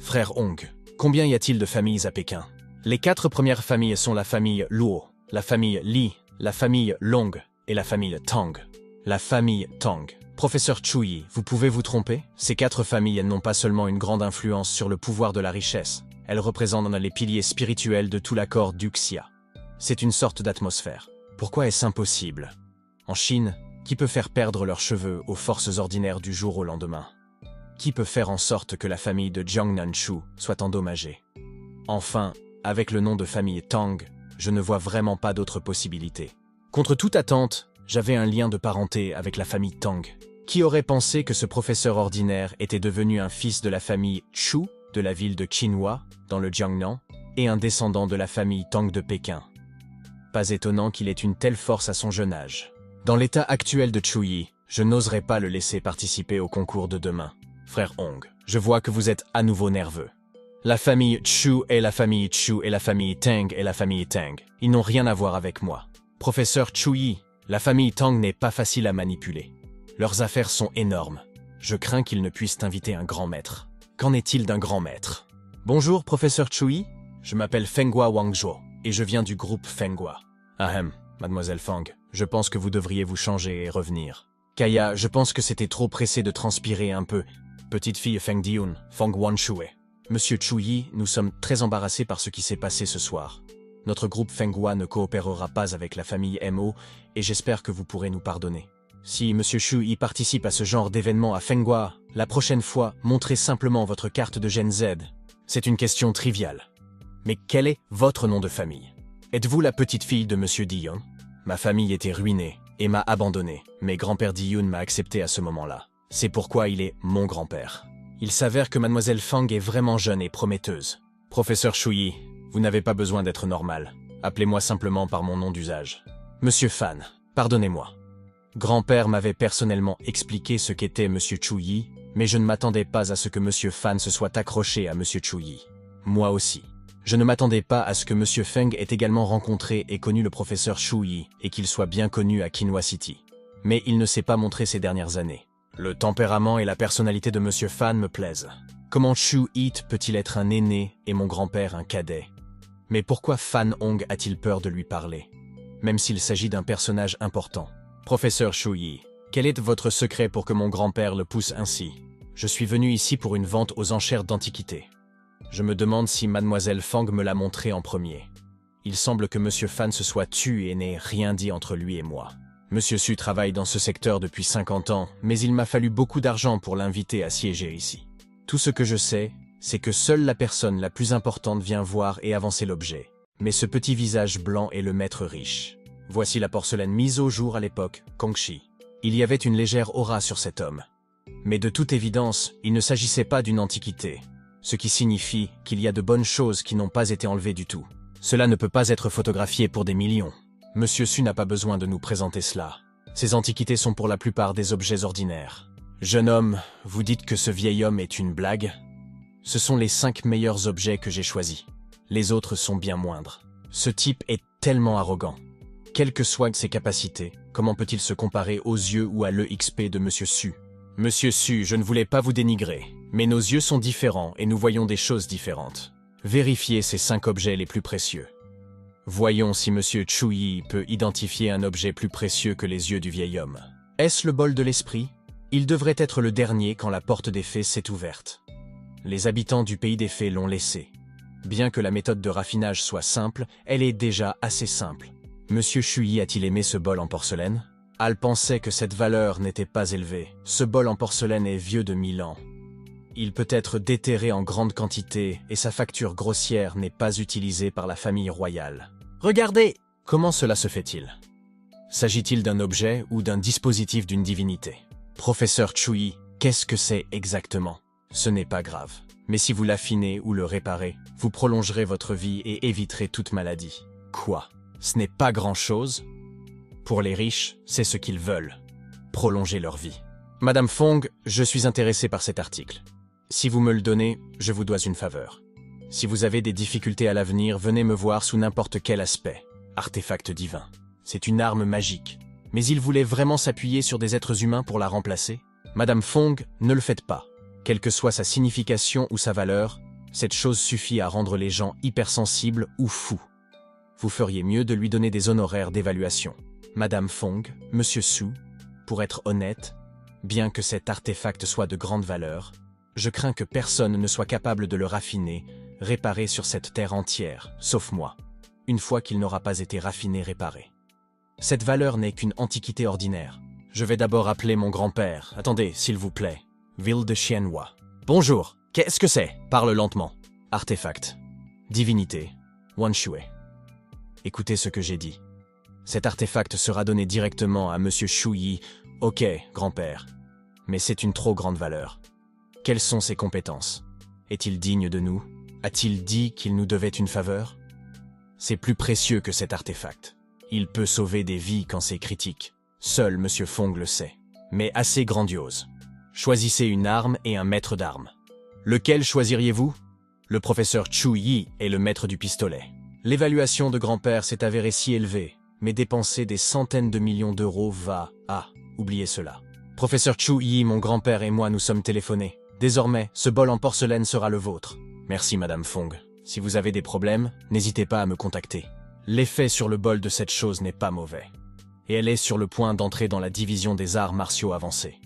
Frère Hong, combien y a-t-il de familles à Pékin? Les 4 premières familles sont la famille Luo, la famille Li, la famille Long et la famille Tang. La famille Tang. Professeur Chuyi, vous pouvez vous tromper? Ces 4 familles, elles n'ont pas seulement une grande influence sur le pouvoir de la richesse, elles représentent les piliers spirituels de tout l'accord d'Uxia. C'est une sorte d'atmosphère. Pourquoi est-ce impossible? En Chine, qui peut faire perdre leurs cheveux aux forces ordinaires du jour au lendemain? Qui peut faire en sorte que la famille de Jiang Nanshu soit endommagée? Enfin, avec le nom de famille Tang, je ne vois vraiment pas d'autre possibilité. Contre toute attente, j'avais un lien de parenté avec la famille Tang. Qui aurait pensé que ce professeur ordinaire était devenu un fils de la famille Chu, de la ville de Qinhua, dans le Jiangnan, et un descendant de la famille Tang de Pékin? Pas étonnant qu'il ait une telle force à son jeune âge. Dans l'état actuel de Chuyi, je n'oserais pas le laisser participer au concours de demain. Frère Hong, je vois que vous êtes à nouveau nerveux. La famille Chu et la famille Chu et la famille Tang et la famille Tang, ils n'ont rien à voir avec moi. Professeur Chuyi, la famille Tang n'est pas facile à manipuler. Leurs affaires sont énormes. Je crains qu'ils ne puissent inviter un grand maître. Qu'en est-il d'un grand maître? Bonjour, professeur Chuyi. Je m'appelle Fenghua Wangzhou et je viens du groupe Fenghua. Ahem, mademoiselle Feng, je pense que vous devriez vous changer et revenir. Kaya, je pense que c'était trop pressé de transpirer un peu. Petite fille Feng Diun, Feng Wanshue. Monsieur Chuyi, nous sommes très embarrassés par ce qui s'est passé ce soir. Notre groupe Fenghua ne coopérera pas avec la famille Mo et j'espère que vous pourrez nous pardonner. Si Monsieur Chuyi participe à ce genre d'événement à Fenghua, la prochaine fois, montrez simplement votre carte de Gen Z. C'est une question triviale. Mais quel est votre nom de famille? Êtes-vous la petite fille de Monsieur Dion? Ma famille était ruinée et m'a abandonné, mais grand-père Diyun m'a accepté à ce moment-là. C'est pourquoi il est mon grand-père. Il s'avère que mademoiselle Feng est vraiment jeune et prometteuse. Professeur Chuyi, vous n'avez pas besoin d'être normal. Appelez-moi simplement par mon nom d'usage. Monsieur Fan, pardonnez-moi. Grand-père m'avait personnellement expliqué ce qu'était Monsieur Chuyi, mais je ne m'attendais pas à ce que Monsieur Fan se soit accroché à Monsieur Chuyi. Moi aussi. Je ne m'attendais pas à ce que Monsieur Feng ait également rencontré et connu le professeur Chuyi et qu'il soit bien connu à Qinhua City. Mais il ne s'est pas montré ces dernières années. Le tempérament et la personnalité de Monsieur Fan me plaisent. Comment Chu It peut-il être un aîné et mon grand-père un cadet? Mais pourquoi Fan Hong a-t-il peur de lui parler? Même s'il s'agit d'un personnage important. Professeur Chuyi, quel est votre secret pour que mon grand-père le pousse ainsi? Je suis venu ici pour une vente aux enchères d'antiquités. Je me demande si mademoiselle Feng me l'a montré en premier. Il semble que Monsieur Fan se soit tu et n'ait rien dit entre lui et moi. Monsieur Su travaille dans ce secteur depuis 50 ans, mais il m'a fallu beaucoup d'argent pour l'inviter à siéger ici. Tout ce que je sais, c'est que seule la personne la plus importante vient voir et avancer l'objet. Mais ce petit visage blanc est le maître riche. Voici la porcelaine mise au jour à l'époque, Kongshi. Il y avait une légère aura sur cet homme. Mais de toute évidence, il ne s'agissait pas d'une antiquité. Ce qui signifie qu'il y a de bonnes choses qui n'ont pas été enlevées du tout. Cela ne peut pas être photographié pour des millions. Monsieur Su n'a pas besoin de nous présenter cela. Ces antiquités sont pour la plupart des objets ordinaires. Jeune homme, vous dites que ce vieil homme est une blague? Ce sont les 5 meilleurs objets que j'ai choisis. Les autres sont bien moindres. Ce type est tellement arrogant. Quelles que soient ses capacités, comment peut-il se comparer aux yeux ou à l'EXP de Monsieur Su? Monsieur Su, je ne voulais pas vous dénigrer, mais nos yeux sont différents et nous voyons des choses différentes. Vérifiez ces 5 objets les plus précieux. Voyons si Monsieur Chuyi peut identifier un objet plus précieux que les yeux du vieil homme. Est-ce le bol de l'esprit? Il devrait être le dernier quand la porte des fées s'est ouverte. Les habitants du pays des fées l'ont laissé. Bien que la méthode de raffinage soit simple, elle est déjà assez simple. Monsieur Chuyi a-t-il aimé ce bol en porcelaine? Al pensait que cette valeur n'était pas élevée. Ce bol en porcelaine est vieux de 1000 ans. Il peut être déterré en grande quantité et sa facture grossière n'est pas utilisée par la famille royale. Regardez! Comment cela se fait-il? S'agit-il d'un objet ou d'un dispositif d'une divinité? Professeur Chuyi, qu'est-ce que c'est exactement? Ce n'est pas grave. Mais si vous l'affinez ou le réparez, vous prolongerez votre vie et éviterez toute maladie. Quoi? Ce n'est pas grand-chose? Pour les riches, c'est ce qu'ils veulent. Prolonger leur vie. Madame Fong, je suis intéressé par cet article. Si vous me le donnez, je vous dois une faveur. Si vous avez des difficultés à l'avenir, venez me voir sous n'importe quel aspect. Artefact divin. C'est une arme magique. Mais il voulait vraiment s'appuyer sur des êtres humains pour la remplacer? Madame Fong, ne le faites pas. Quelle que soit sa signification ou sa valeur, Cette chose suffit à rendre les gens hypersensibles ou fous. Vous feriez mieux de lui donner des honoraires d'évaluation. Madame Fong, Monsieur Su, pour être honnête, bien que cet artefact soit de grande valeur, je crains que personne ne soit capable de le raffiner, réparer sur cette terre entière, sauf moi, une fois qu'il n'aura pas été raffiné, réparé. Cette valeur n'est qu'une antiquité ordinaire. Je vais d'abord appeler mon grand-père. Attendez, s'il vous plaît. Ville de Xianhua. Bonjour. Qu'est-ce que c'est? Parle lentement. Artefact. Divinité. Wanshui. Écoutez ce que j'ai dit. Cet artefact sera donné directement à Monsieur Shuyi. Ok, grand-père. Mais c'est une trop grande valeur. Quelles sont ses compétences? Est-il digne de nous? A-t-il dit qu'il nous devait une faveur? C'est plus précieux que cet artefact. Il peut sauver des vies quand c'est critique. Seul Monsieur Fong le sait. Mais assez grandiose. Choisissez une arme et un maître d'armes. Lequel choisiriez-vous? Le professeur Chu Yi est le maître du pistolet. L'évaluation de grand-père s'est avérée si élevée, mais dépenser des centaines de millions d'euros va... Ah, oubliez cela. Professeur Chu Yi, mon grand-père et moi nous sommes téléphonés. Désormais, ce bol en porcelaine sera le vôtre. Merci Madame Fong. Si vous avez des problèmes, n'hésitez pas à me contacter. L'effet sur le bol de cette chose n'est pas mauvais. Et elle est sur le point d'entrer dans la division des arts martiaux avancés.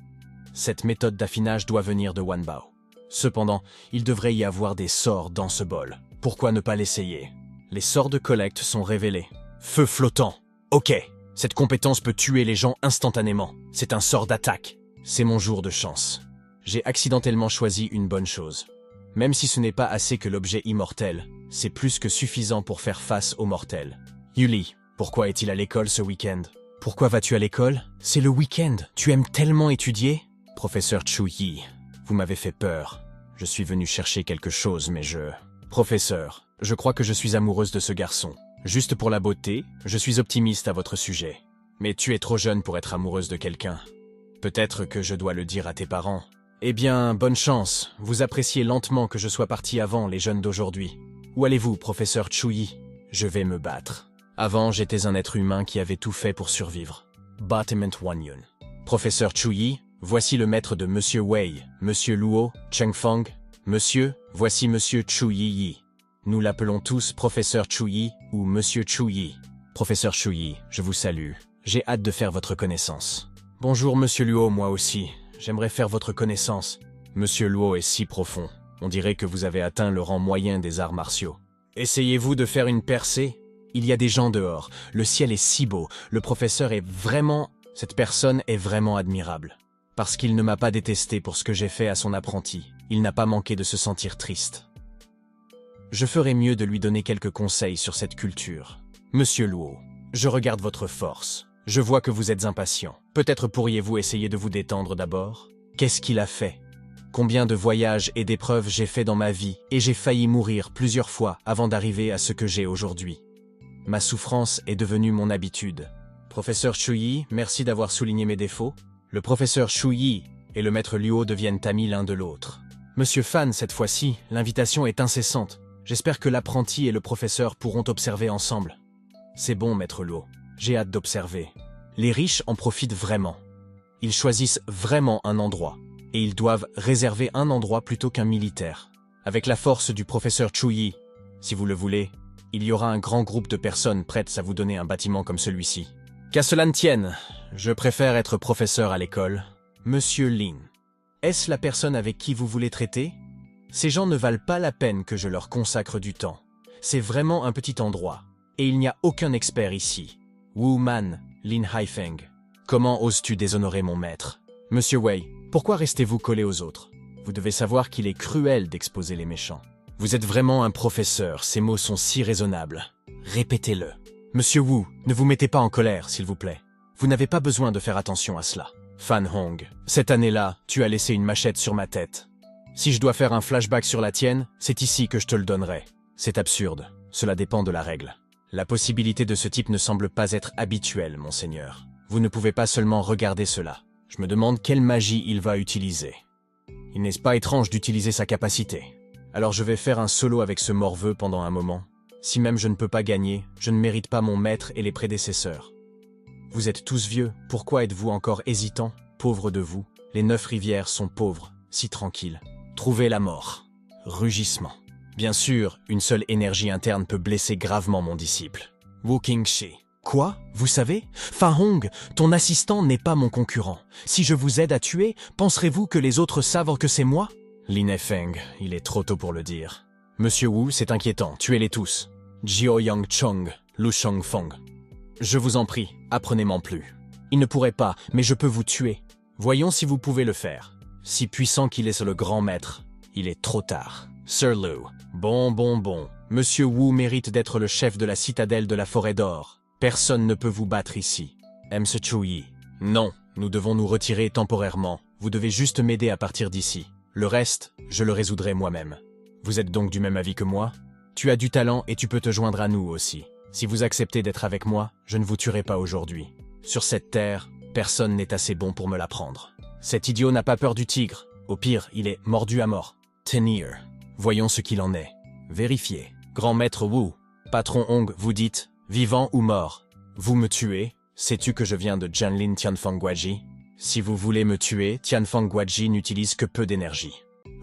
Cette méthode d'affinage doit venir de Wanbao. Cependant, il devrait y avoir des sorts dans ce bol. Pourquoi ne pas l'essayer? Les sorts de collecte sont révélés. Feu flottant. Ok, cette compétence peut tuer les gens instantanément. C'est un sort d'attaque. C'est mon jour de chance. J'ai accidentellement choisi une bonne chose. Même si ce n'est pas assez que l'objet immortel, c'est plus que suffisant pour faire face aux mortels. Yuli, pourquoi est-il à l'école ce week-end? Pourquoi vas-tu à l'école? C'est le week-end. Tu aimes tellement étudier? Professeur Chu Yi, vous m'avez fait peur. Je suis venu chercher quelque chose, mais Professeur, je crois que je suis amoureuse de ce garçon. Juste pour la beauté, je suis optimiste à votre sujet. Mais tu es trop jeune pour être amoureuse de quelqu'un. Peut-être que je dois le dire à tes parents. Eh bien, bonne chance. Vous appréciez lentement que je sois parti avant les jeunes d'aujourd'hui. Où allez-vous, professeur Chu Yi? Je vais me battre. Avant, j'étais un être humain qui avait tout fait pour survivre. Bâtiment Wanyun. Professeur Chu Yi, voici le maître de Monsieur Wei, Monsieur Luo, Cheng Feng. Monsieur, voici Monsieur Chu Yi. Nous l'appelons tous Professeur Chu Yi ou Monsieur Chu Yi. Professeur Chu Yi, je vous salue. J'ai hâte de faire votre connaissance. Bonjour Monsieur Luo, moi aussi. J'aimerais faire votre connaissance. Monsieur Luo est si profond. On dirait que vous avez atteint le rang moyen des arts martiaux. Essayez-vous de faire une percée? Il y a des gens dehors. Le ciel est si beau. Le professeur est vraiment... Cette personne est vraiment admirable. Parce qu'il ne m'a pas détesté pour ce que j'ai fait à son apprenti. Il n'a pas manqué de se sentir triste. Je ferais mieux de lui donner quelques conseils sur cette culture. Monsieur Luo, je regarde votre force. Je vois que vous êtes impatient. Peut-être pourriez-vous essayer de vous détendre d'abord? Qu'est-ce qu'il a fait? Combien de voyages et d'épreuves j'ai fait dans ma vie et j'ai failli mourir plusieurs fois avant d'arriver à ce que j'ai aujourd'hui. Ma souffrance est devenue mon habitude. Professeur Chu Yi, merci d'avoir souligné mes défauts. Le professeur Chu Yi et le maître Luo deviennent amis l'un de l'autre. Monsieur Fan, cette fois-ci, l'invitation est incessante. J'espère que l'apprenti et le professeur pourront observer ensemble. C'est bon, maître Luo. J'ai hâte d'observer. Les riches en profitent vraiment. Ils choisissent vraiment un endroit. Et ils doivent réserver un endroit plutôt qu'un militaire. Avec la force du professeur Chu Yi, si vous le voulez, il y aura un grand groupe de personnes prêtes à vous donner un bâtiment comme celui-ci. Qu'à cela ne tienne, je préfère être professeur à l'école. Monsieur Lin, est-ce la personne avec qui vous voulez traiter? Ces gens ne valent pas la peine que je leur consacre du temps. C'est vraiment un petit endroit. Et il n'y a aucun expert ici. Wu Man, Lin Haifeng. Comment oses-tu déshonorer mon maître? Monsieur Wei, pourquoi restez-vous collé aux autres? Vous devez savoir qu'il est cruel d'exposer les méchants. Vous êtes vraiment un professeur, ces mots sont si raisonnables. Répétez-le. Monsieur Wu, ne vous mettez pas en colère, s'il vous plaît. Vous n'avez pas besoin de faire attention à cela. Fan Hong, cette année-là, tu as laissé une machette sur ma tête. Si je dois faire un flashback sur la tienne, c'est ici que je te le donnerai. C'est absurde, cela dépend de la règle. La possibilité de ce type ne semble pas être habituelle, monseigneur. Vous ne pouvez pas seulement regarder cela. Je me demande quelle magie il va utiliser. Il n'est pas étrange d'utiliser sa capacité. Alors je vais faire un solo avec ce morveux pendant un moment. Si même je ne peux pas gagner, je ne mérite pas mon maître et les prédécesseurs. Vous êtes tous vieux, pourquoi êtes-vous encore hésitants? Pauvres de vous, les 9 rivières sont pauvres, si tranquilles. Trouvez la mort. Rugissement. Bien sûr, une seule énergie interne peut blesser gravement mon disciple. Wu Qingshi. Quoi? Vous savez? Fa Hong, ton assistant n'est pas mon concurrent. Si je vous aide à tuer, penserez-vous que les autres savent que c'est moi? Lin Feng, il est trop tôt pour le dire. Monsieur Wu, c'est inquiétant, tuez-les tous. Jiao Yang Chong, Lu Shengfeng. Je vous en prie, apprenez-m'en plus. Il ne pourrait pas, mais je peux vous tuer. Voyons si vous pouvez le faire. Si puissant qu'il est sur le grand maître, il est trop tard. Sir Lu. Bon. Monsieur Wu mérite d'être le chef de la citadelle de la forêt d'or. Personne ne peut vous battre ici. M.C. Chuyi. Non, nous devons nous retirer temporairement. Vous devez juste m'aider à partir d'ici. Le reste, je le résoudrai moi-même. Vous êtes donc du même avis que moi? Tu as du talent et tu peux te joindre à nous aussi. Si vous acceptez d'être avec moi, je ne vous tuerai pas aujourd'hui. Sur cette terre, personne n'est assez bon pour me l'apprendre. Cet idiot n'a pas peur du tigre. Au pire, il est mordu à mort. Tenir. Voyons ce qu'il en est. Vérifiez. Grand maître Wu, patron Hong, vous dites, vivant ou mort? Vous me tuez? Sais-tu que je viens de Jianlin Tianfeng Guaji? Si vous voulez me tuer, Tianfeng Guaji n'utilise que peu d'énergie.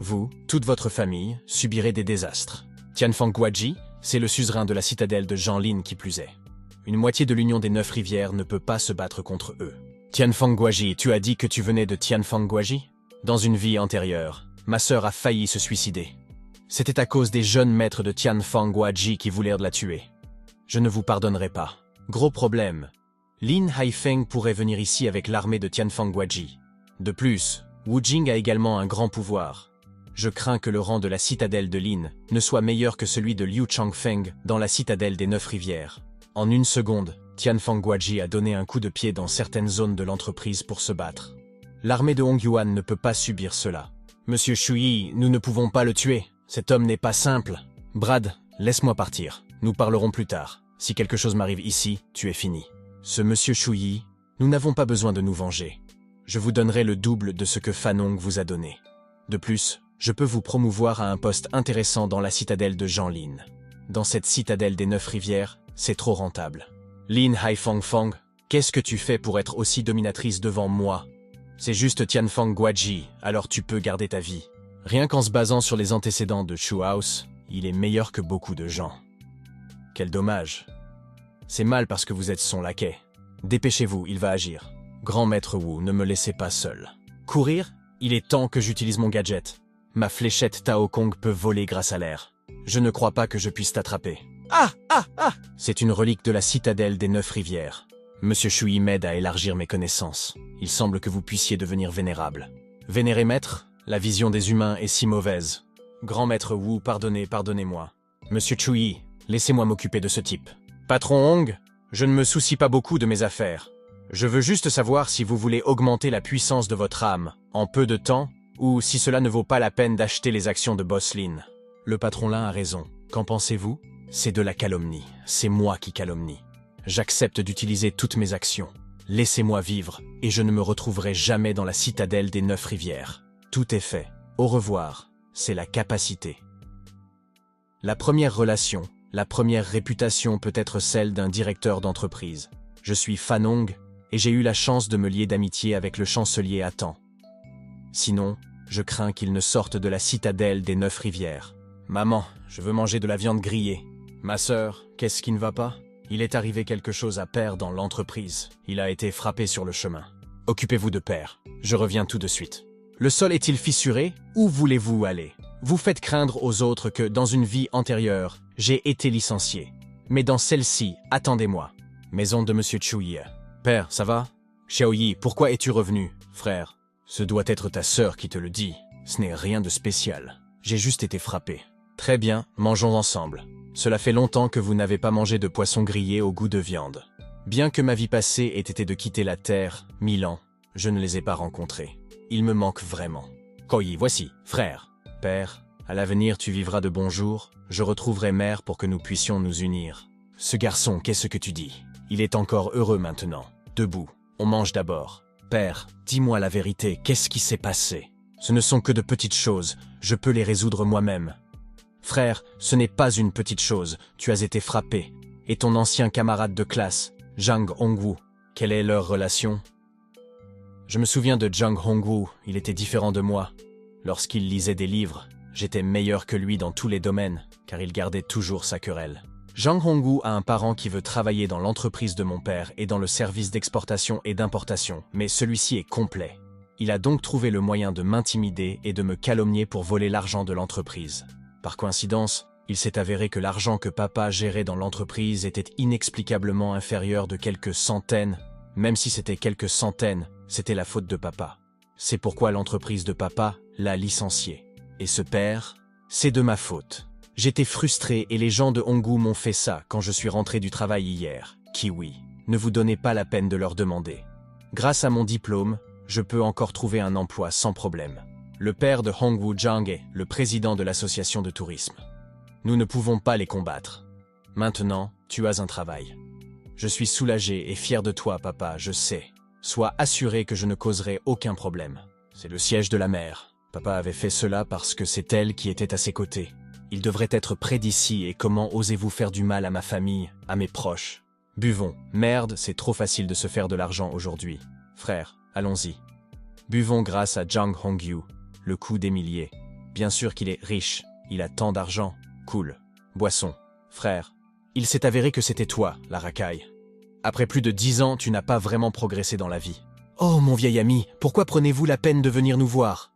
Vous, toute votre famille, subirez des désastres. Tianfeng Guaji, c'est le suzerain de la citadelle de Jianlin qui plus est. Une moitié de l'Union des 9 rivières ne peut pas se battre contre eux. Tianfeng Guaji, tu as dit que tu venais de Tianfeng Guaji? Dans une vie antérieure, ma sœur a failli se suicider. C'était à cause des jeunes maîtres de Tianfeng Guaji qui voulèrent la tuer. Je ne vous pardonnerai pas. Gros problème. Lin Haifeng pourrait venir ici avec l'armée de Tianfeng Guaji. De plus, Wu Jing a également un grand pouvoir. Je crains que le rang de la citadelle de Lin ne soit meilleur que celui de Liu Changfeng dans la citadelle des 9 rivières. En une seconde, Tianfeng Guaji a donné un coup de pied dans certaines zones de l'entreprise pour se battre. L'armée de Hongyuan ne peut pas subir cela. Monsieur Chuyi, nous ne pouvons pas le tuer. Cet homme n'est pas simple. Brad, laisse-moi partir. Nous parlerons plus tard. Si quelque chose m'arrive ici, tu es fini. Ce monsieur Chuyi, nous n'avons pas besoin de nous venger. Je vous donnerai le double de ce que Fanong vous a donné. De plus, je peux vous promouvoir à un poste intéressant dans la citadelle de Jianlin. Dans cette citadelle des 9 rivières, c'est trop rentable. Lin Haifeng, qu'est-ce que tu fais pour être aussi dominatrice devant moi? C'est juste Tianfeng Guaji, alors tu peux garder ta vie. Rien qu'en se basant sur les antécédents de Chu House, il est meilleur que beaucoup de gens. Quel dommage. C'est mal parce que vous êtes son laquais. Dépêchez-vous, il va agir. Grand maître Wu, ne me laissez pas seul. Courir? Il est temps que j'utilise mon gadget. Ma fléchette Tao Kong peut voler grâce à l'air. Je ne crois pas que je puisse t'attraper. Ah! C'est une relique de la citadelle des 9 rivières. Monsieur Chuyi m'aide à élargir mes connaissances. Il semble que vous puissiez devenir vénérable. Vénéré maître? La vision des humains est si mauvaise. Grand maître Wu, pardonnez-moi. Monsieur Chuyi, laissez-moi m'occuper de ce type. Patron Hong, je ne me soucie pas beaucoup de mes affaires. Je veux juste savoir si vous voulez augmenter la puissance de votre âme en peu de temps, ou si cela ne vaut pas la peine d'acheter les actions de Boss Lin. Le patron Lin a raison. Qu'en pensez-vous? C'est de la calomnie. C'est moi qui calomnie. J'accepte d'utiliser toutes mes actions. Laissez-moi vivre, et je ne me retrouverai jamais dans la citadelle des 9 rivières. Tout est fait. Au revoir. C'est la capacité. La première relation, la première réputation peut être celle d'un directeur d'entreprise. Je suis Fanong, et j'ai eu la chance de me lier d'amitié avec le chancelier à temps. Sinon, je crains qu'il ne sorte de la citadelle des 9 rivières. Maman, je veux manger de la viande grillée. Ma sœur, qu'est-ce qui ne va pas? Il est arrivé quelque chose à Père dans l'entreprise. Il a été frappé sur le chemin. Occupez-vous de Père. Je reviens tout de suite. Le sol est-il fissuré? Où voulez-vous aller? Vous faites craindre aux autres que, dans une vie antérieure, j'ai été licencié. Mais dans celle-ci, attendez-moi. Maison de Monsieur Chuyi. Père, ça va? Xiaoyi, pourquoi es-tu revenu? Frère, ce doit être ta sœur qui te le dit. Ce n'est rien de spécial. J'ai juste été frappé. Très bien, mangeons ensemble. Cela fait longtemps que vous n'avez pas mangé de poisson grillé au goût de viande. Bien que ma vie passée ait été de quitter la terre, 1000 ans, je ne les ai pas rencontrés. Ils me manquent vraiment. Koyi, voici, frère. Père, à l'avenir tu vivras de bons jours, je retrouverai mère pour que nous puissions nous unir. Ce garçon, qu'est-ce que tu dis? Il est encore heureux maintenant. Debout, on mange d'abord. Père, dis-moi la vérité, qu'est-ce qui s'est passé? Ce ne sont que de petites choses, je peux les résoudre moi-même. Frère, ce n'est pas une petite chose, tu as été frappé. Et ton ancien camarade de classe, Zhang Hongwu, quelle est leur relation? Je me souviens de Zhang Hongwu, il était différent de moi. Lorsqu'il lisait des livres, J'étais meilleur que lui dans tous les domaines, car il gardait toujours sa querelle. Jang Honggu a un parent qui veut travailler dans l'entreprise de mon père et dans le service d'exportation et d'importation, mais celui-ci est complet. Il a donc trouvé le moyen de m'intimider et de me calomnier pour voler l'argent de l'entreprise. Par coïncidence, il s'est avéré que l'argent que papa gérait dans l'entreprise était inexplicablement inférieur de quelques centaines. Même si c'était quelques centaines, c'était la faute de papa. C'est pourquoi l'entreprise de papa l'a licencié. Et ce père, c'est de ma faute. J'étais frustré et les gens de Honggu m'ont fait ça quand je suis rentré du travail hier. Kiwi, ne vous donnez pas la peine de leur demander. Grâce à mon diplôme, je peux encore trouver un emploi sans problème. Le père de Hongwu Jang est le président de l'association de tourisme. Nous ne pouvons pas les combattre. Maintenant, tu as un travail. Je suis soulagé et fier de toi, papa, je sais. Sois assuré que je ne causerai aucun problème. C'est le siège de la mère. Papa avait fait cela parce que c'est elle qui était à ses côtés. Il devrait être près d'ici et comment osez-vous faire du mal à ma famille, à mes proches? Buvons. Merde, c'est trop facile de se faire de l'argent aujourd'hui. Frère, allons-y. Buvons grâce à Jang Hongyu, le coup des milliers. Bien sûr qu'il est riche, il a tant d'argent. Cool. Boisson. Frère, il s'est avéré que c'était toi, la racaille. Après plus de 10 ans, tu n'as pas vraiment progressé dans la vie. Oh, mon vieil ami, pourquoi prenez-vous la peine de venir nous voir?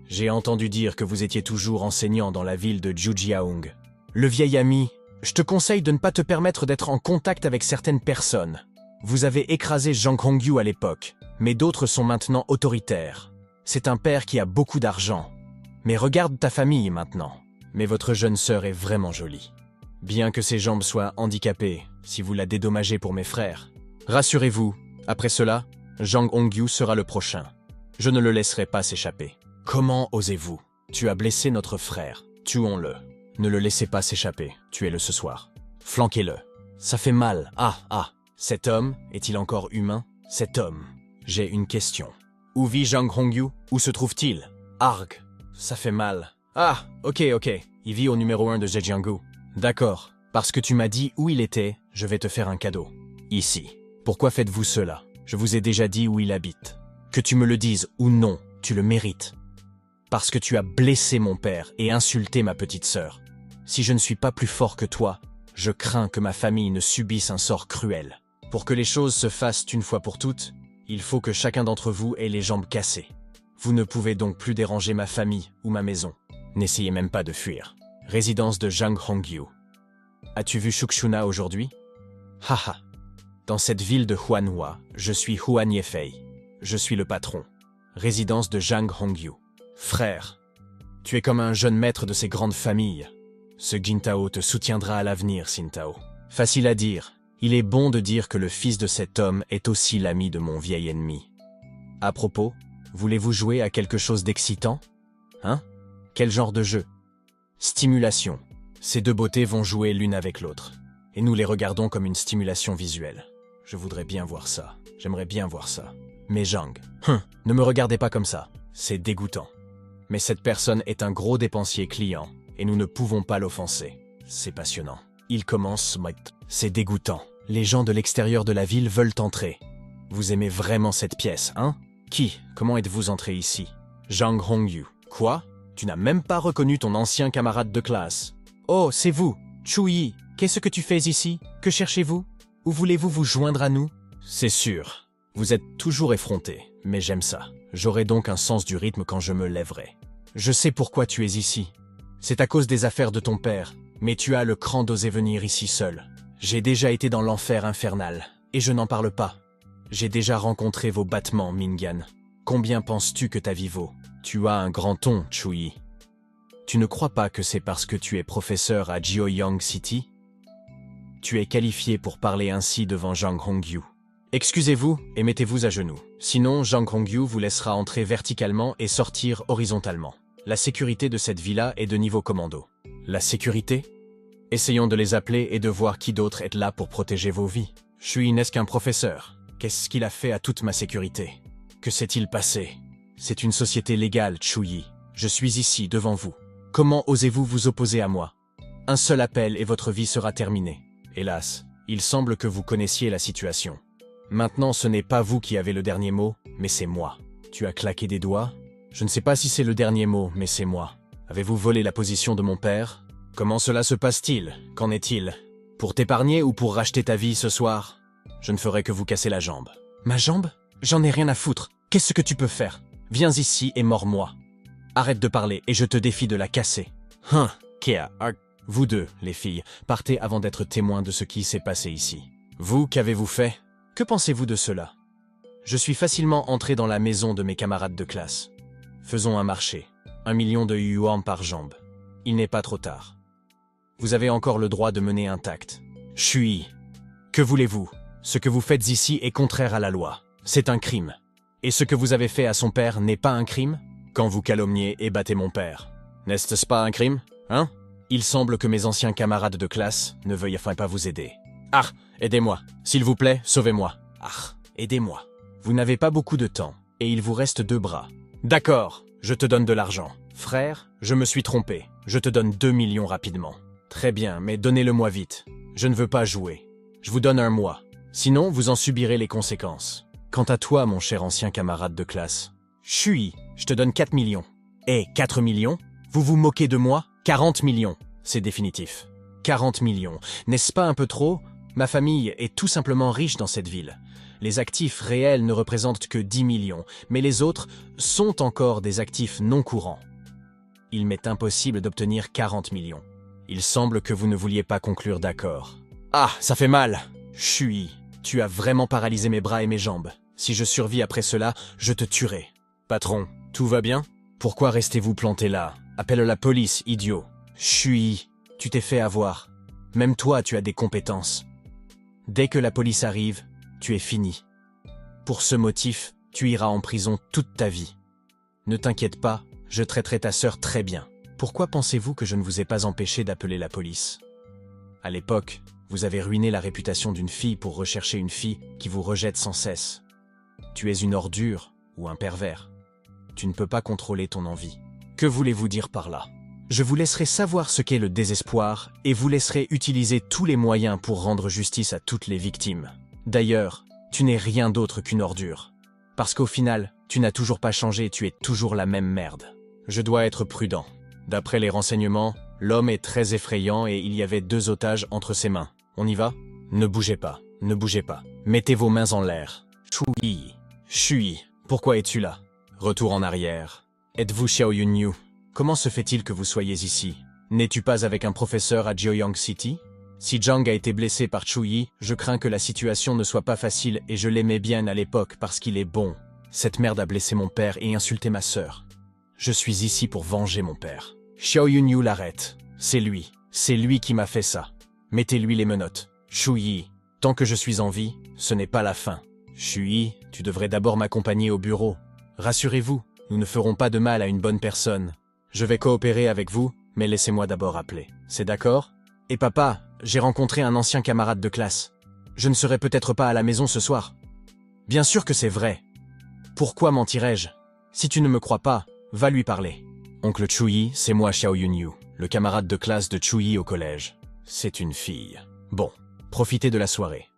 J'ai entendu dire que vous étiez toujours enseignant dans la ville de Jujiaung. Le vieil ami, je te conseille de ne pas te permettre d'être en contact avec certaines personnes. Vous avez écrasé Jang Hongyu à l'époque, mais d'autres sont maintenant autoritaires. C'est un père qui a beaucoup d'argent. Mais regarde ta famille maintenant. Mais votre jeune sœur est vraiment jolie. Bien que ses jambes soient handicapées, si vous la dédommagez pour mes frères. Rassurez-vous, après cela, Jang Hongyu sera le prochain. Je ne le laisserai pas s'échapper. Comment osez-vous? Tu as blessé notre frère. Tuons-le. Ne le laissez pas s'échapper. Tuez-le ce soir. Flanquez-le. Ça fait mal. Cet homme est-il encore humain? Cet homme. J'ai une question. Où vit Jang Hongyu? Où se trouve-t-il? Arg. Ça fait mal. Ok. Il vit au numéro 1 de Zhejianggu. D'accord. Parce que tu m'as dit où il était, je vais te faire un cadeau. Ici. Pourquoi faites-vous cela? Je vous ai déjà dit où il habite. Que tu me le dises ou non, tu le mérites. Parce que tu as blessé mon père et insulté ma petite sœur. Si je ne suis pas plus fort que toi, je crains que ma famille ne subisse un sort cruel. Pour que les choses se fassent une fois pour toutes, il faut que chacun d'entre vous ait les jambes cassées. Vous ne pouvez donc plus déranger ma famille ou ma maison. N'essayez même pas de fuir. Résidence de Jang Hongyu. As-tu vu Shukshuna aujourd'hui? Haha. Dans cette ville de Huanhua, je suis Huan Yefei. Je suis le patron. Résidence de Jang Hongyu. Frère, tu es comme un jeune maître de ces grandes familles. Ce Jintao te soutiendra à l'avenir, Sintao. Facile à dire. Il est bon de dire que le fils de cet homme est aussi l'ami de mon vieil ennemi. À propos, voulez-vous jouer à quelque chose d'excitant? Hein? Quel genre de jeu? Stimulation. Ces deux beautés vont jouer l'une avec l'autre. Et nous les regardons comme une stimulation visuelle. Je voudrais bien voir ça. J'aimerais bien voir ça. Mais Jang, ne me regardez pas comme ça. C'est dégoûtant. Mais cette personne est un gros dépensier client, et nous ne pouvons pas l'offenser. C'est passionnant. Il commence, c'est dégoûtant. Les gens de l'extérieur de la ville veulent entrer. Vous aimez vraiment cette pièce, hein? Qui? Comment êtes-vous entré ici? Jang Hongyu. Quoi? Tu n'as même pas reconnu ton ancien camarade de classe. Oh, c'est vous, Chu-yi. Qu'est-ce que tu fais ici? Que cherchez-vous? Où voulez-vous vous joindre à nous? C'est sûr. Vous êtes toujours effronté, mais j'aime ça. J'aurai donc un sens du rythme quand je me lèverai. Je sais pourquoi tu es ici. C'est à cause des affaires de ton père, mais tu as le cran d'oser venir ici seul. J'ai déjà été dans l'enfer infernal, et je n'en parle pas. J'ai déjà rencontré vos battements, Mingan. Combien penses-tu que ta vie vaut? Tu as un grand ton, Chu-yi. Tu ne crois pas que c'est parce que tu es professeur à Jiuyang City? Tu es qualifié pour parler ainsi devant Jang Hongyu. Excusez-vous et mettez-vous à genoux. Sinon, Jang Hongyu vous laissera entrer verticalement et sortir horizontalement. La sécurité de cette villa est de niveau commando. La sécurité? Essayons de les appeler et de voir qui d'autre est là pour protéger vos vies. Shui n'est qu'un professeur. Qu'est-ce qu'il a fait à toute ma sécurité? Que s'est-il passé? C'est une société légale, Chu-yi. Je suis ici, devant vous. Comment osez-vous vous opposer à moi? Un seul appel et votre vie sera terminée. Hélas, il semble que vous connaissiez la situation. Maintenant, ce n'est pas vous qui avez le dernier mot, mais c'est moi. Tu as claqué des doigts? Je ne sais pas si c'est le dernier mot, mais c'est moi. Avez-vous volé la position de mon père? Comment cela se passe-t-il? Qu'en est-il? Pour t'épargner ou pour racheter ta vie ce soir? Je ne ferai que vous casser la jambe. Ma jambe? J'en ai rien à foutre. Qu'est-ce que tu peux faire? Viens ici et mords-moi. Arrête de parler et je te défie de la casser. Kea, vous deux, les filles, partez avant d'être témoins de ce qui s'est passé ici. Vous, qu'avez-vous fait? Que pensez-vous de cela? Je suis facilement entré dans la maison de mes camarades de classe. Faisons un marché. 1 million de yuan par jambe. Il n'est pas trop tard. Vous avez encore le droit de mener intact. Chui. Que voulez-vous? Ce que vous faites ici est contraire à la loi. C'est un crime. Et ce que vous avez fait à son père n'est pas un crime? Quand vous calomniez et battez mon père. N'est-ce pas un crime? Hein? Il semble que mes anciens camarades de classe ne veuillent enfin pas vous aider. Ah, aidez-moi. S'il vous plaît, sauvez-moi. Ah, aidez-moi. Vous n'avez pas beaucoup de temps, et il vous reste 2 bras. D'accord, je te donne de l'argent. Frère, je me suis trompé. Je te donne 2 millions rapidement. Très bien, mais donnez-le-moi vite. Je ne veux pas jouer. Je vous donne 1 mois. Sinon, vous en subirez les conséquences. Quant à toi, mon cher ancien camarade de classe, Chui, je te donne 4 millions. 4 millions? Vous vous moquez de moi? 40 millions. C'est définitif. 40 millions. N'est-ce pas un peu trop? Ma famille est tout simplement riche dans cette ville. Les actifs réels ne représentent que 10 millions, mais les autres sont encore des actifs non courants. Il m'est impossible d'obtenir 40 millions. Il semble que vous ne vouliez pas conclure d'accord. Ah, ça fait mal! Chui, tu as vraiment paralysé mes bras et mes jambes. Si je survis après cela, je te tuerai. Patron, tout va bien? Pourquoi restez-vous planté là? Appelle la police, idiot. Chui, tu t'es fait avoir. Même toi, tu as des compétences. Dès que la police arrive, tu es fini. Pour ce motif, tu iras en prison toute ta vie. Ne t'inquiète pas, je traiterai ta sœur très bien. Pourquoi pensez-vous que je ne vous ai pas empêché d'appeler la police? À l'époque, vous avez ruiné la réputation d'une fille pour rechercher une fille qui vous rejette sans cesse. Tu es une ordure ou un pervers. Tu ne peux pas contrôler ton envie. Que voulez-vous dire par là? Je vous laisserai savoir ce qu'est le désespoir et vous laisserai utiliser tous les moyens pour rendre justice à toutes les victimes. D'ailleurs, tu n'es rien d'autre qu'une ordure. Parce qu'au final, tu n'as toujours pas changé et tu es toujours la même merde. Je dois être prudent. D'après les renseignements, l'homme est très effrayant et il y avait 2 otages entre ses mains. On y va? Ne bougez pas, ne bougez pas. Mettez vos mains en l'air. Chui. Chui, pourquoi es-tu là? Retour en arrière. Êtes-vous Xiao Yunyu? Comment se fait-il que vous soyez ici? N'es-tu pas avec un professeur à Jiuyang City? Si Zhang a été blessé par Chuyi, je crains que la situation ne soit pas facile et je l'aimais bien à l'époque parce qu'il est bon. Cette merde a blessé mon père et insulté ma sœur. Je suis ici pour venger mon père. Xiao Yunyu l'arrête. C'est lui qui m'a fait ça. Mettez-lui les menottes. Chuyi, tant que je suis en vie, ce n'est pas la fin. Chuyi, tu devrais d'abord m'accompagner au bureau. Rassurez-vous, nous ne ferons pas de mal à une bonne personne. Je vais coopérer avec vous, mais laissez-moi d'abord appeler. C'est d'accord? Et papa, j'ai rencontré un ancien camarade de classe. Je ne serai peut-être pas à la maison ce soir. Bien sûr que c'est vrai. Pourquoi mentirais-je? Si tu ne me crois pas, va lui parler. Oncle Chuyi, c'est moi Xiao Yunyu, le camarade de classe de Chuyi au collège. C'est une fille. Bon, profitez de la soirée.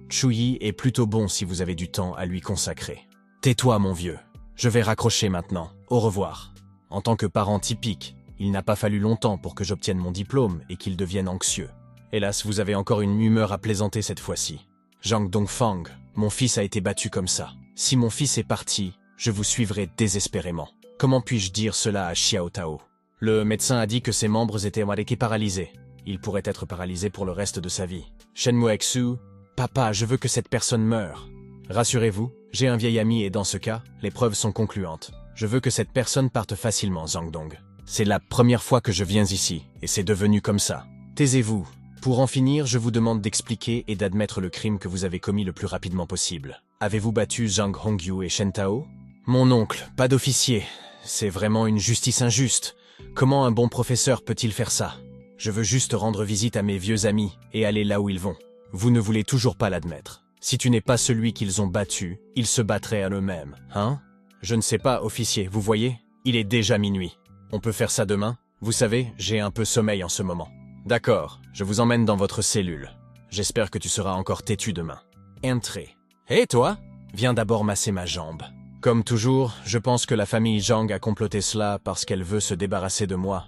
Chuyi est plutôt bon si vous avez du temps à lui consacrer. Tais-toi, mon vieux. Je vais raccrocher maintenant. Au revoir. En tant que parent typique, il n'a pas fallu longtemps pour que j'obtienne mon diplôme et qu'il devienne anxieux. Hélas, vous avez encore une humeur à plaisanter cette fois-ci. Zhang Dongfang, mon fils a été battu comme ça. Si mon fils est parti, je vous suivrai désespérément. Comment puis-je dire cela à Xiao Tao? Le médecin a dit que ses membres étaient paralysés. Il pourrait être paralysé pour le reste de sa vie. Shenmue Exu, papa, je veux que cette personne meure. Rassurez-vous, j'ai un vieil ami et dans ce cas, les preuves sont concluantes. Je veux que cette personne parte facilement, Zhang Dong. C'est la première fois que je viens ici, et c'est devenu comme ça. Taisez-vous. Pour en finir, je vous demande d'expliquer et d'admettre le crime que vous avez commis le plus rapidement possible. Avez-vous battu Zhang Hongyu et Shen Tao? Mon oncle, pas d'officier. C'est vraiment une justice injuste. Comment un bon professeur peut-il faire ça? Je veux juste rendre visite à mes vieux amis et aller là où ils vont. Vous ne voulez toujours pas l'admettre. Si tu n'es pas celui qu'ils ont battu, ils se battraient à eux-mêmes, hein? Je ne sais pas, officier, vous voyez? Il est déjà minuit. On peut faire ça demain? Vous savez, j'ai un peu sommeil en ce moment. D'accord, je vous emmène dans votre cellule. J'espère que tu seras encore têtu demain. Entrez. Hé toi? Viens d'abord masser ma jambe. Comme toujours, je pense que la famille Zhang a comploté cela parce qu'elle veut se débarrasser de moi.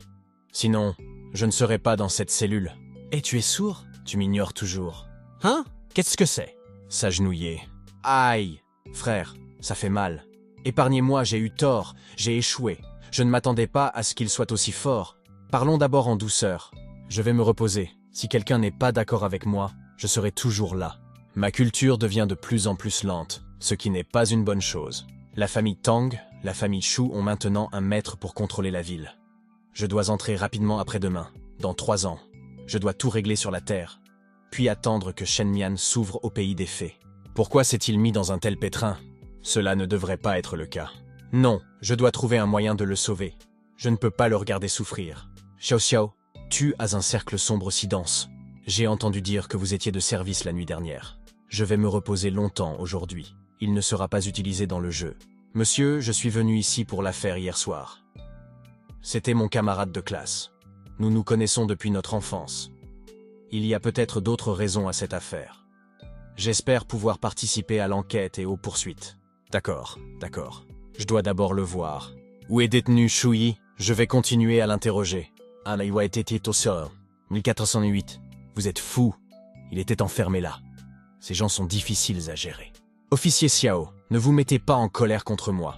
Sinon, je ne serais pas dans cette cellule. Et tu es sourd? Tu m'ignores toujours. Hein? Qu'est-ce que c'est? S'agenouiller. Aïe! Frère, ça fait mal. Épargnez-moi, j'ai eu tort, j'ai échoué. Je ne m'attendais pas à ce qu'il soit aussi fort. Parlons d'abord en douceur. Je vais me reposer. Si quelqu'un n'est pas d'accord avec moi, je serai toujours là. Ma culture devient de plus en plus lente, ce qui n'est pas une bonne chose. La famille Tang, la famille Shu ont maintenant un maître pour contrôler la ville. Je dois entrer rapidement après-demain, dans 3 ans. Je dois tout régler sur la terre, puis attendre que Shen Mian s'ouvre au pays des fées. Pourquoi s'est-il mis dans un tel pétrin? Cela ne devrait pas être le cas. Non, je dois trouver un moyen de le sauver. Je ne peux pas le regarder souffrir. Xiao Xiao, tu as un cercle sombre si dense. J'ai entendu dire que vous étiez de service la nuit dernière. Je vais me reposer longtemps aujourd'hui. Il ne sera pas utilisé dans le jeu. Monsieur, je suis venu ici pour l'affaire hier soir. C'était mon camarade de classe. Nous nous connaissons depuis notre enfance. Il y a peut-être d'autres raisons à cette affaire. J'espère pouvoir participer à l'enquête et aux poursuites. D'accord, d'accord. Je dois d'abord le voir. Où est détenu Shuyi? Je vais continuer à l'interroger. Anaiwa était au sort. 1408. Vous êtes fou. Il était enfermé là. Ces gens sont difficiles à gérer. Officier Xiao, ne vous mettez pas en colère contre moi.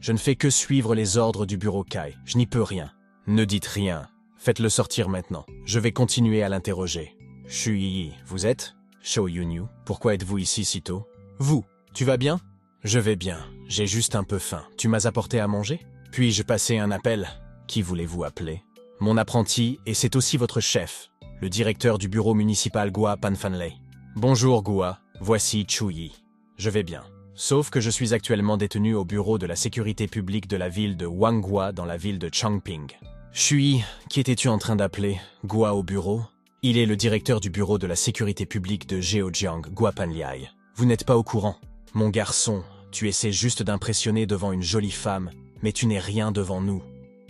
Je ne fais que suivre les ordres du bureau Kai. Je n'y peux rien. Ne dites rien. Faites-le sortir maintenant. Je vais continuer à l'interroger. Shuyi, vous êtes? Shou Yunyu, pourquoi êtes-vous ici si tôt? Vous, tu vas bien? Je vais bien. J'ai juste un peu faim. Tu m'as apporté à manger? Puis-je passer un appel? Qui voulez-vous appeler? Mon apprenti, et c'est aussi votre chef, le directeur du bureau municipal Gua Panfanlei. Bonjour Gua, voici Chuyi. Je vais bien. Sauf que je suis actuellement détenu au bureau de la sécurité publique de la ville de Wanghua dans la ville de Changping. Chuyi, qui étais-tu en train d'appeler? Gua au bureau? Il est le directeur du bureau de la sécurité publique de Zheojiang, Gua Panliai. Vous n'êtes pas au courant. Mon garçon, tu essaies juste d'impressionner devant une jolie femme, mais tu n'es rien devant nous.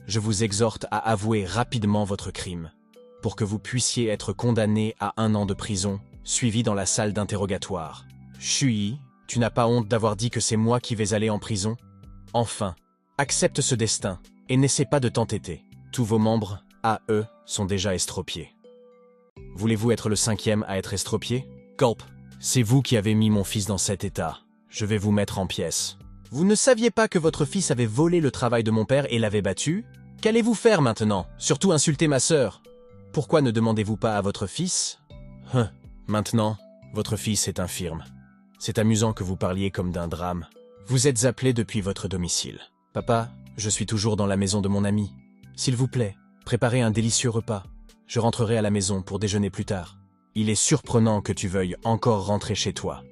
Je vous exhorte à avouer rapidement votre crime, pour que vous puissiez être condamné à 1 an de prison, suivi dans la salle d'interrogatoire. Shuyi, tu n'as pas honte d'avoir dit que c'est moi qui vais aller en prison? Enfin, accepte ce destin, et n'essaie pas de t'entêter. Tous vos membres, à eux, sont déjà estropiés. Voulez-vous être le 5e à être estropié? Gulp, c'est vous qui avez mis mon fils dans cet état. Je vais vous mettre en pièces. Vous ne saviez pas que votre fils avait volé le travail de mon père et l'avait battu? Qu'allez-vous faire maintenant? Surtout insulter ma sœur. Pourquoi ne demandez-vous pas à votre fils? Maintenant, votre fils est infirme. C'est amusant que vous parliez comme d'un drame. Vous êtes appelé depuis votre domicile. Papa, je suis toujours dans la maison de mon ami. S'il vous plaît, préparez un délicieux repas. Je rentrerai à la maison pour déjeuner plus tard. Il est surprenant que tu veuilles encore rentrer chez toi.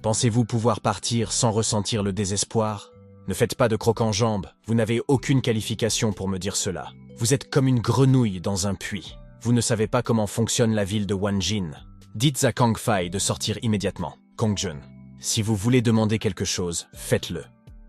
Pensez-vous pouvoir partir sans ressentir le désespoir? Ne faites pas de croc en jambe, vous n'avez aucune qualification pour me dire cela. Vous êtes comme une grenouille dans un puits. Vous ne savez pas comment fonctionne la ville de Wanjin. Dites à Kang Fai de sortir immédiatement. Kang Jun, si vous voulez demander quelque chose, faites-le.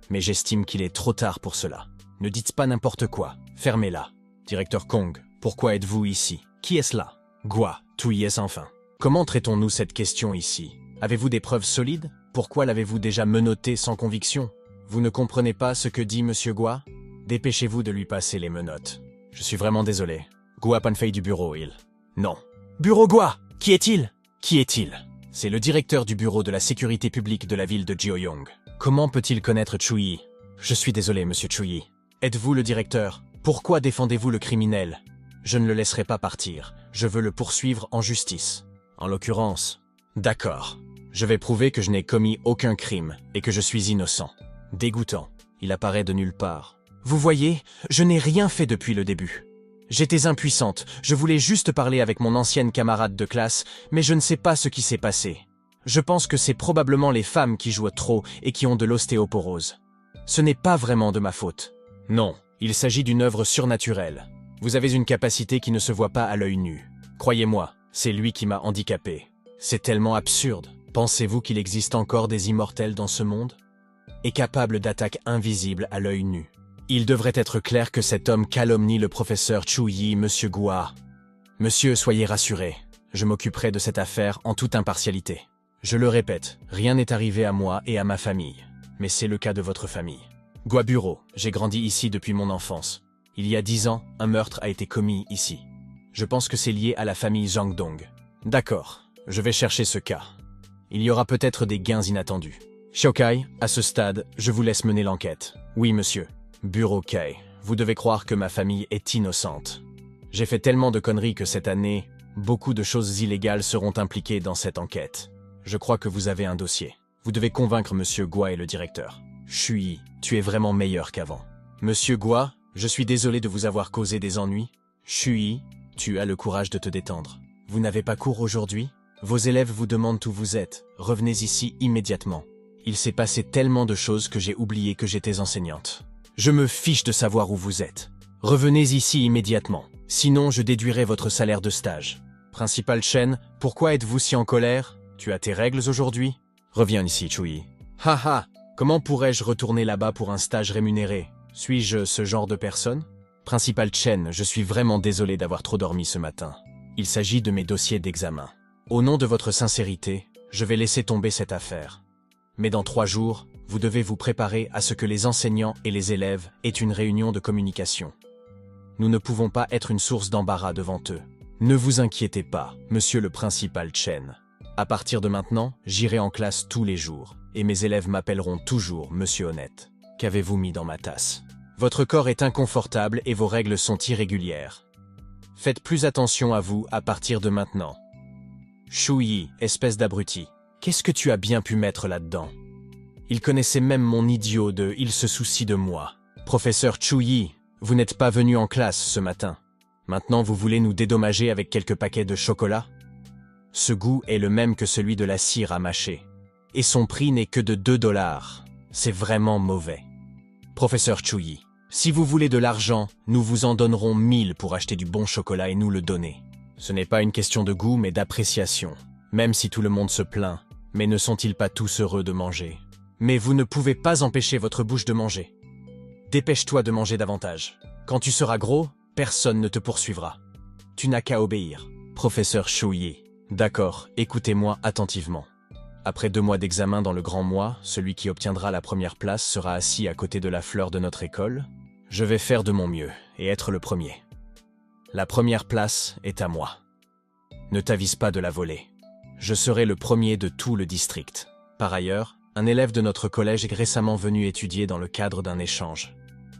Mais j'estime qu'il est trop tard pour cela. Ne dites pas n'importe quoi, fermez-la. Directeur Kong, pourquoi êtes-vous ici? Qui est-ce là? Gua, tout y est enfin. Comment traitons-nous cette question ici? Avez-vous des preuves solides? Pourquoi l'avez-vous déjà menotté sans conviction? Vous ne comprenez pas ce que dit Monsieur Gua? Dépêchez-vous de lui passer les menottes. Je suis vraiment désolé. Gua Panfei du bureau, il. Non. Bureau Gua! Qui est-il? Qui est-il? C'est le directeur du bureau de la sécurité publique de la ville de Jiuyong. Comment peut-il connaître Chuyi? Je suis désolé, Monsieur Chuyi. Êtes-vous le directeur? Pourquoi défendez-vous le criminel? Je ne le laisserai pas partir. Je veux le poursuivre en justice. En l'occurrence. D'accord. Je vais prouver que je n'ai commis aucun crime et que je suis innocent. Dégoûtant. Il apparaît de nulle part. Vous voyez, je n'ai rien fait depuis le début. J'étais impuissante, je voulais juste parler avec mon ancienne camarade de classe, mais je ne sais pas ce qui s'est passé. Je pense que c'est probablement les femmes qui jouent trop et qui ont de l'ostéoporose. Ce n'est pas vraiment de ma faute. Non, il s'agit d'une œuvre surnaturelle. Vous avez une capacité qui ne se voit pas à l'œil nu. Croyez-moi, c'est lui qui m'a handicapé. C'est tellement absurde. Pensez-vous qu'il existe encore des immortels dans ce monde? Et capables d'attaques invisibles à l'œil nu. Il devrait être clair que cet homme calomnie le professeur Chuyi, Monsieur Gua. Monsieur, soyez rassuré. Je m'occuperai de cette affaire en toute impartialité. Je le répète, rien n'est arrivé à moi et à ma famille. mais c'est le cas de votre famille. Guaburo, j'ai grandi ici depuis mon enfance. Il y a 10 ans, un meurtre a été commis ici. Je pense que c'est lié à la famille Zhang Dong. D'accord, je vais chercher ce cas. Il y aura peut-être des gains inattendus. Shokai, à ce stade, je vous laisse mener l'enquête. Oui, monsieur. Bureau Kei, vous devez croire que ma famille est innocente. J'ai fait tellement de conneries que cette année, beaucoup de choses illégales seront impliquées dans cette enquête. Je crois que vous avez un dossier. Vous devez convaincre monsieur Gua et le directeur. Shui, tu es vraiment meilleur qu'avant. Monsieur Gua, je suis désolé de vous avoir causé des ennuis. Shui, tu as le courage de te détendre. Vous n'avez pas cours aujourd'hui? Vos élèves vous demandent où vous êtes. Revenez ici immédiatement. Il s'est passé tellement de choses que j'ai oublié que j'étais enseignante. Je me fiche de savoir où vous êtes. Revenez ici immédiatement. Sinon, je déduirai votre salaire de stage. Principal Chen, pourquoi êtes-vous si en colère? Tu as tes règles aujourd'hui? Reviens ici, Chui. Haha, comment pourrais-je retourner là-bas pour un stage rémunéré? Suis-je ce genre de personne? Principal Chen, je suis vraiment désolé d'avoir trop dormi ce matin. Il s'agit de mes dossiers d'examen. Au nom de votre sincérité, je vais laisser tomber cette affaire. Mais dans 3 jours, vous devez vous préparer à ce que les enseignants et les élèves aient une réunion de communication. Nous ne pouvons pas être une source d'embarras devant eux. Ne vous inquiétez pas, monsieur le principal Chen. À partir de maintenant, j'irai en classe tous les jours, et mes élèves m'appelleront toujours monsieur honnête. Qu'avez-vous mis dans ma tasse? Votre corps est inconfortable et vos règles sont irrégulières. Faites plus attention à vous à partir de maintenant. Shuyi, espèce d'abruti, qu'est-ce que tu as bien pu mettre là-dedans? Il connaissait même mon idiot de « il se soucie de moi ». Professeur Chuyi, vous n'êtes pas venu en classe ce matin. Maintenant vous voulez nous dédommager avec quelques paquets de chocolat? Ce goût est le même que celui de la cire à mâcher. Et son prix n'est que de 2 $. C'est vraiment mauvais. Professeur Chuyi, si vous voulez de l'argent, nous vous en donnerons 1000 pour acheter du bon chocolat et nous le donner. Ce n'est pas une question de goût mais d'appréciation. Même si tout le monde se plaint, mais ne sont-ils pas tous heureux de manger? Mais vous ne pouvez pas empêcher votre bouche de manger. Dépêche-toi de manger davantage. Quand tu seras gros, personne ne te poursuivra. Tu n'as qu'à obéir. Professeur Shuyi. D'accord, écoutez-moi attentivement. Après 2 mois d'examen dans le grand mois, celui qui obtiendra la première place sera assis à côté de la fleur de notre école. Je vais faire de mon mieux et être le premier. La première place est à moi. Ne t'avise pas de la voler. Je serai le premier de tout le district. Par ailleurs, un élève de notre collège est récemment venu étudier dans le cadre d'un échange.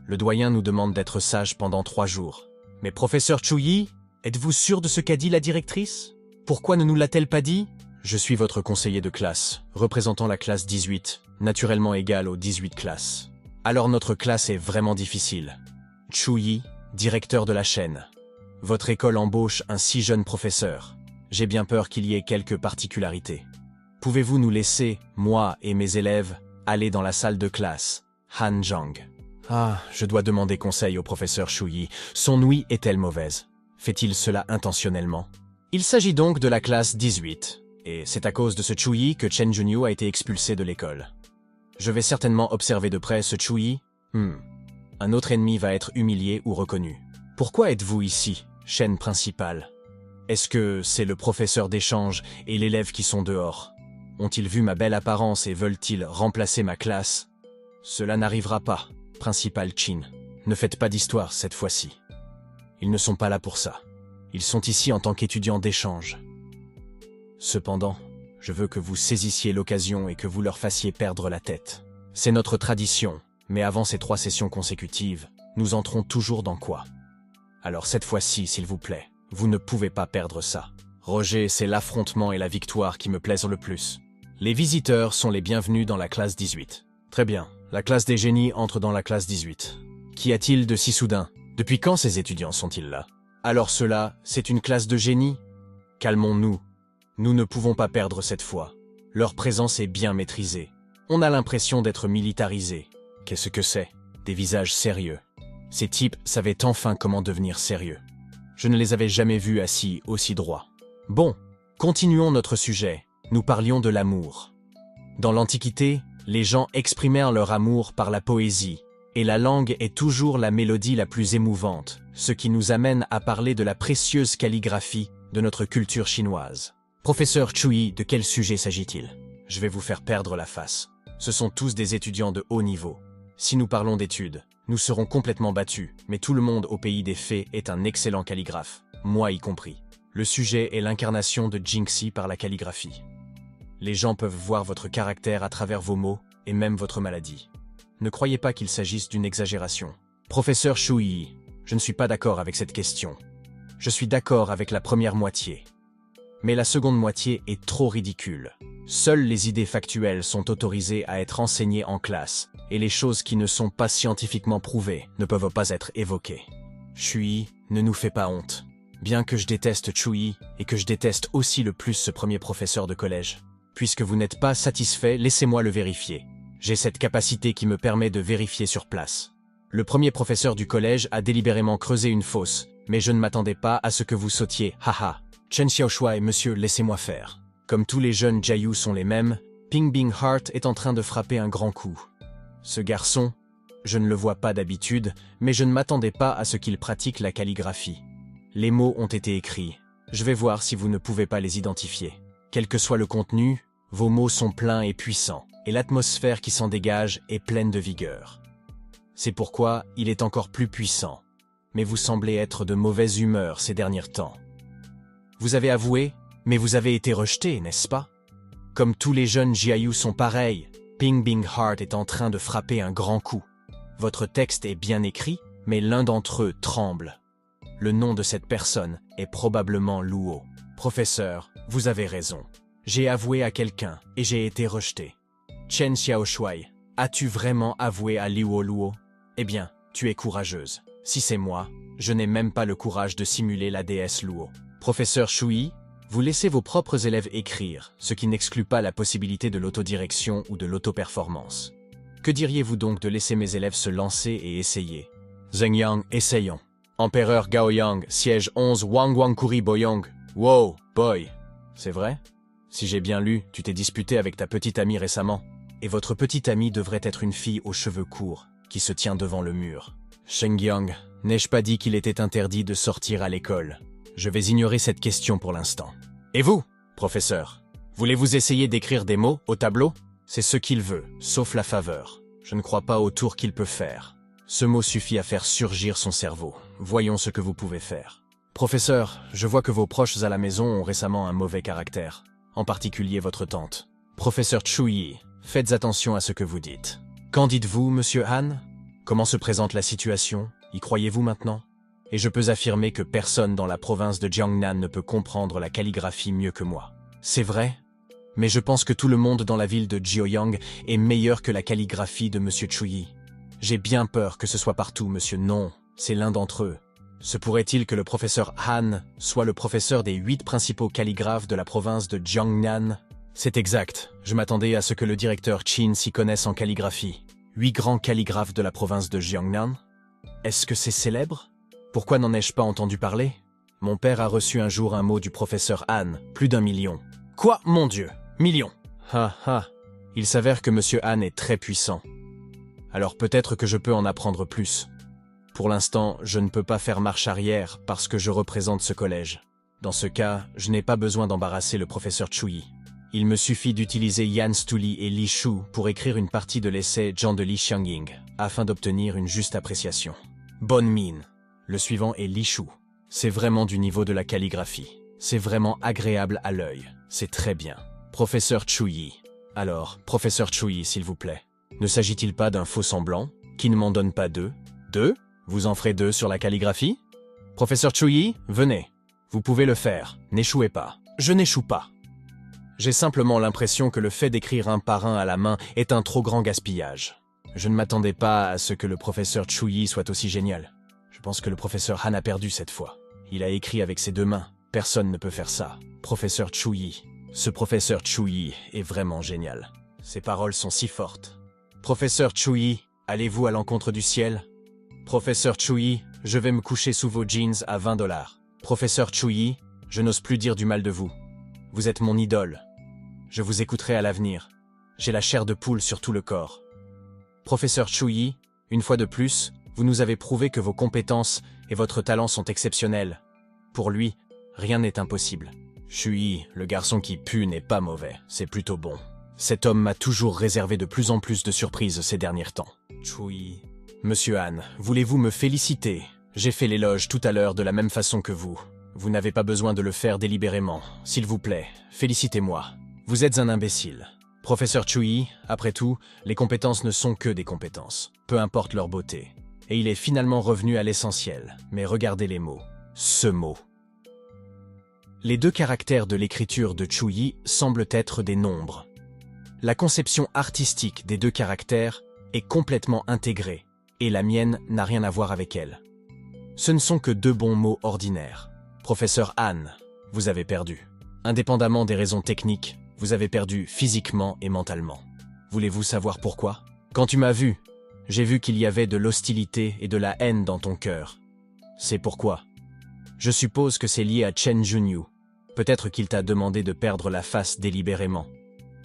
Le doyen nous demande d'être sages pendant 3 jours. Mais professeur Chuyi, êtes-vous sûr de ce qu'a dit la directrice? Pourquoi ne nous l'a-t-elle pas dit? Je suis votre conseiller de classe, représentant la classe 18, naturellement égale aux 18 classes. Alors notre classe est vraiment difficile. Chuyi, directeur de la chaîne. Votre école embauche un si jeune professeur. J'ai bien peur qu'il y ait quelques particularités. Pouvez-vous nous laisser, moi et mes élèves, aller dans la salle de classe? Han Zhang. Ah, je dois demander conseil au professeur Shuyi. Son ouïe est-elle mauvaise? Fait-il cela intentionnellement? Il s'agit donc de la classe 18, et c'est à cause de ce Chuyi que Chen Junyu a été expulsé de l'école. Je vais certainement observer de près ce Chuyi. Un autre ennemi va être humilié ou reconnu. Pourquoi êtes-vous ici, chaîne principale? Est-ce que c'est le professeur d'échange et l'élève qui sont dehors? Ont-ils vu ma belle apparence et veulent-ils remplacer ma classe? Cela n'arrivera pas, principal Chin. Ne faites pas d'histoire cette fois-ci. Ils ne sont pas là pour ça. Ils sont ici en tant qu'étudiants d'échange. Cependant, je veux que vous saisissiez l'occasion et que vous leur fassiez perdre la tête. C'est notre tradition, mais avant ces 3 sessions consécutives, nous entrons toujours dans quoi? Alors cette fois-ci, s'il vous plaît, vous ne pouvez pas perdre ça. Roger, c'est l'affrontement et la victoire qui me plaisent le plus. Les visiteurs sont les bienvenus dans la classe 18. Très bien, la classe des génies entre dans la classe 18. Qu'y a-t-il de si soudain? Depuis quand ces étudiants sont-ils là? Alors cela, c'est une classe de génie? Calmons-nous. Nous ne pouvons pas perdre cette fois. Leur présence est bien maîtrisée. On a l'impression d'être militarisés. Qu'est-ce que c'est? Des visages sérieux. Ces types savaient enfin comment devenir sérieux. Je ne les avais jamais vus assis aussi droits. Bon, continuons notre sujet. Nous parlions de l'amour. Dans l'Antiquité, les gens exprimèrent leur amour par la poésie, et la langue est toujours la mélodie la plus émouvante, ce qui nous amène à parler de la précieuse calligraphie de notre culture chinoise. Professeur Chuyi, de quel sujet s'agit-il? Je vais vous faire perdre la face. Ce sont tous des étudiants de haut niveau. Si nous parlons d'études, nous serons complètement battus, mais tout le monde au pays des fées est un excellent calligraphe, moi y compris. Le sujet est l'incarnation de Jinxie par la calligraphie. Les gens peuvent voir votre caractère à travers vos mots et même votre maladie. Ne croyez pas qu'il s'agisse d'une exagération. Professeur Shuyi, je ne suis pas d'accord avec cette question. Je suis d'accord avec la première moitié. Mais la seconde moitié est trop ridicule. Seules les idées factuelles sont autorisées à être enseignées en classe, et les choses qui ne sont pas scientifiquement prouvées ne peuvent pas être évoquées. Shuyi, ne nous fais pas honte. Bien que je déteste Shuyi, et que je déteste aussi le plus ce premier professeur de collège. Puisque vous n'êtes pas satisfait, laissez-moi le vérifier. J'ai cette capacité qui me permet de vérifier sur place. Le premier professeur du collège a délibérément creusé une fosse, mais je ne m'attendais pas à ce que vous sautiez, haha. Chen Xiaoshuai, monsieur, laissez-moi faire. Comme tous les jeunes Jiayu sont les mêmes, Ping Bing Heart est en train de frapper un grand coup. Ce garçon, je ne le vois pas d'habitude, mais je ne m'attendais pas à ce qu'il pratique la calligraphie. Les mots ont été écrits. Je vais voir si vous ne pouvez pas les identifier. Quel que soit le contenu, vos mots sont pleins et puissants, et l'atmosphère qui s'en dégage est pleine de vigueur. C'est pourquoi il est encore plus puissant. Mais vous semblez être de mauvaise humeur ces derniers temps. Vous avez avoué, mais vous avez été rejeté, n'est-ce pas? Comme tous les jeunes Jiayu sont pareils, Ping Bing Heart est en train de frapper un grand coup. Votre texte est bien écrit, mais l'un d'entre eux tremble. Le nom de cette personne est probablement Luo. Professeur, vous avez raison. J'ai avoué à quelqu'un et j'ai été rejeté. Chen Xiaoshuai, as-tu vraiment avoué à Luo? Eh bien, tu es courageuse. Si c'est moi, je n'ai même pas le courage de simuler la déesse Luo. Professeur Shuyi, vous laissez vos propres élèves écrire, ce qui n'exclut pas la possibilité de l'autodirection ou de l'auto-performance. Que diriez-vous donc de laisser mes élèves se lancer et essayer? Zheng Yang, essayons. Empereur Gaoyang, siège 11 Wang Wang Kuri Boyong. Wow, boy. C'est vrai? Si j'ai bien lu, tu t'es disputé avec ta petite amie récemment. Et votre petite amie devrait être une fille aux cheveux courts, qui se tient devant le mur. Shengyang, n'ai-je pas dit qu'il était interdit de sortir à l'école? Je vais ignorer cette question pour l'instant. Et vous, professeur? Voulez-vous essayer d'écrire des mots au tableau? C'est ce qu'il veut, sauf la faveur. Je ne crois pas au tour qu'il peut faire. Ce mot suffit à faire surgir son cerveau. Voyons ce que vous pouvez faire. Professeur, je vois que vos proches à la maison ont récemment un mauvais caractère. En particulier votre tante. Professeur Shuyi, faites attention à ce que vous dites. Qu'en dites-vous, monsieur Han? Comment se présente la situation? Y croyez-vous maintenant? Et je peux affirmer que personne dans la province de Jiangnan ne peut comprendre la calligraphie mieux que moi. C'est vrai? Mais je pense que tout le monde dans la ville de Jiuyang est meilleur que la calligraphie de monsieur Shuyi. J'ai bien peur que ce soit partout, monsieur. Non, c'est l'un d'entre eux. Se pourrait-il que le professeur Han soit le professeur des 8 principaux calligraphes de la province de Jiangnan? C'est exact. Je m'attendais à ce que le directeur Qin s'y connaisse en calligraphie. 8 grands calligraphes de la province de Jiangnan? Est-ce que c'est célèbre? Pourquoi n'en ai-je pas entendu parler? Mon père a reçu un jour un mot du professeur Han, plus d'1 million. Quoi, mon Dieu? Million? Ha ha. Il s'avère que monsieur Han est très puissant. Alors peut-être que je peux en apprendre plus. Pour l'instant, je ne peux pas faire marche arrière parce que je représente ce collège. Dans ce cas, je n'ai pas besoin d'embarrasser le professeur Shuyi. Il me suffit d'utiliser Yan Stuli et Li Shu pour écrire une partie de l'essai Zhang de Li Xiangying, afin d'obtenir une juste appréciation. Bonne mine. Le suivant est Li Shu. C'est vraiment du niveau de la calligraphie. C'est vraiment agréable à l'œil. C'est très bien. Professeur Shuyi. Alors, professeur Shuyi, s'il vous plaît. Ne s'agit-il pas d'un faux semblant, qui ne m'en donne pas 2? 2? Vous en ferez 2 sur la calligraphie? Professeur Shuyi, venez. Vous pouvez le faire. N'échouez pas. Je n'échoue pas. J'ai simplement l'impression que le fait d'écrire un par un à la main est un trop grand gaspillage. Je ne m'attendais pas à ce que le professeur Shuyi soit aussi génial. Je pense que le professeur Han a perdu cette fois. Il a écrit avec ses 2 mains. Personne ne peut faire ça. Professeur Shuyi. Ce professeur Shuyi est vraiment génial. Ses paroles sont si fortes. Professeur Shuyi, allez-vous à l'encontre du ciel? Professeur Shuyi, je vais me coucher sous vos jeans à 20 $. Professeur Shuyi, je n'ose plus dire du mal de vous. Vous êtes mon idole. Je vous écouterai à l'avenir. J'ai la chair de poule sur tout le corps. Professeur Shuyi, une fois de plus, vous nous avez prouvé que vos compétences et votre talent sont exceptionnels. Pour lui, rien n'est impossible. Shuyi, le garçon qui pue n'est pas mauvais, c'est plutôt bon. Cet homme m'a toujours réservé de plus en plus de surprises ces derniers temps. Chui. Monsieur Han, voulez-vous me féliciter? J'ai fait l'éloge tout à l'heure de la même façon que vous. Vous n'avez pas besoin de le faire délibérément. S'il vous plaît, félicitez-moi. Vous êtes un imbécile. Professeur Chui, après tout, les compétences ne sont que des compétences, peu importe leur beauté. Et il est finalement revenu à l'essentiel. Mais regardez les mots. Ce mot. Les deux caractères de l'écriture de Chui semblent être des nombres. La conception artistique des deux caractères est complètement intégrée, et la mienne n'a rien à voir avec elle. Ce ne sont que deux bons mots ordinaires. Professeur Han, vous avez perdu. Indépendamment des raisons techniques, vous avez perdu physiquement et mentalement. Voulez-vous savoir pourquoi? Quand tu m'as vu, j'ai vu qu'il y avait de l'hostilité et de la haine dans ton cœur. C'est pourquoi. Je suppose que c'est lié à Chen Junyu. Peut-être qu'il t'a demandé de perdre la face délibérément.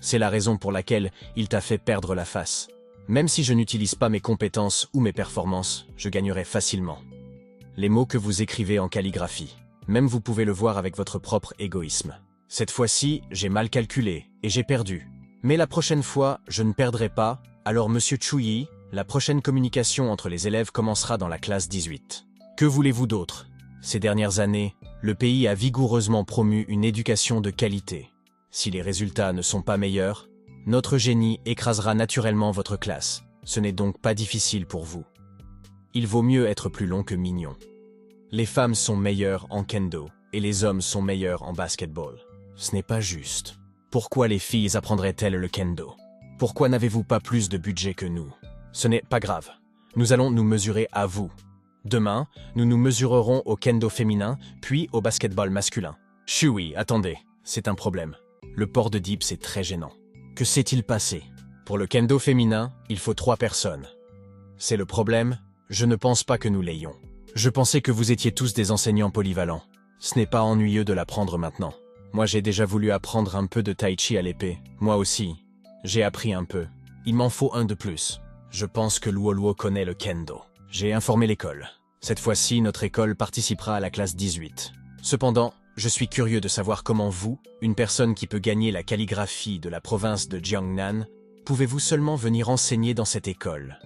C'est la raison pour laquelle il t'a fait perdre la face. Même si je n'utilise pas mes compétences ou mes performances, je gagnerai facilement. Les mots que vous écrivez en calligraphie, même vous pouvez le voir avec votre propre égoïsme. Cette fois-ci, j'ai mal calculé et j'ai perdu. Mais la prochaine fois, je ne perdrai pas, alors Monsieur Chui, la prochaine communication entre les élèves commencera dans la classe 18. Que voulez-vous d'autre? Ces dernières années, le pays a vigoureusement promu une éducation de qualité. Si les résultats ne sont pas meilleurs, notre génie écrasera naturellement votre classe. Ce n'est donc pas difficile pour vous. Il vaut mieux être plus long que mignon. Les femmes sont meilleures en kendo et les hommes sont meilleurs en basketball. Ce n'est pas juste. Pourquoi les filles apprendraient-elles le kendo? Pourquoi n'avez-vous pas plus de budget que nous? Ce n'est pas grave. Nous allons nous mesurer à vous. Demain, nous nous mesurerons au kendo féminin, puis au basketball masculin. Chui, attendez, c'est un problème. Le port de dips est très gênant. Que s'est-il passé? Pour le kendo féminin, il faut 3 personnes. C'est le problème? Je ne pense pas que nous l'ayons. Je pensais que vous étiez tous des enseignants polyvalents. Ce n'est pas ennuyeux de l'apprendre maintenant. Moi j'ai déjà voulu apprendre un peu de tai chi à l'épée. Moi aussi. J'ai appris un peu. Il m'en faut un de plus. Je pense que Luo Luo connaît le kendo. J'ai informé l'école. Cette fois-ci, notre école participera à la classe 18. Cependant, je suis curieux de savoir comment vous, une personne qui peut gagner la calligraphie de la province de Jiangnan, pouvez-vous seulement venir enseigner dans cette école?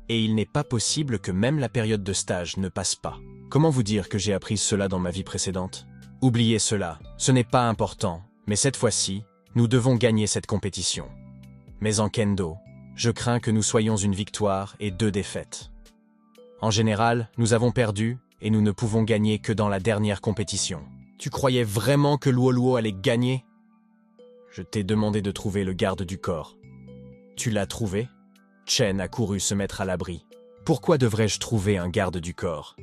Et il n'est pas possible que même la période de stage ne passe pas. Comment vous dire que j'ai appris cela dans ma vie précédente? Oubliez cela, ce n'est pas important, mais cette fois-ci, nous devons gagner cette compétition. Mais en kendo, je crains que nous soyons une victoire et 2 défaites. En général, nous avons perdu, et nous ne pouvons gagner que dans la dernière compétition. Tu croyais vraiment que Luo Luo allait gagner? Je t'ai demandé de trouver le garde du corps. Tu l'as trouvé? Chen a couru se mettre à l'abri. Pourquoi devrais-je trouver un garde du corps?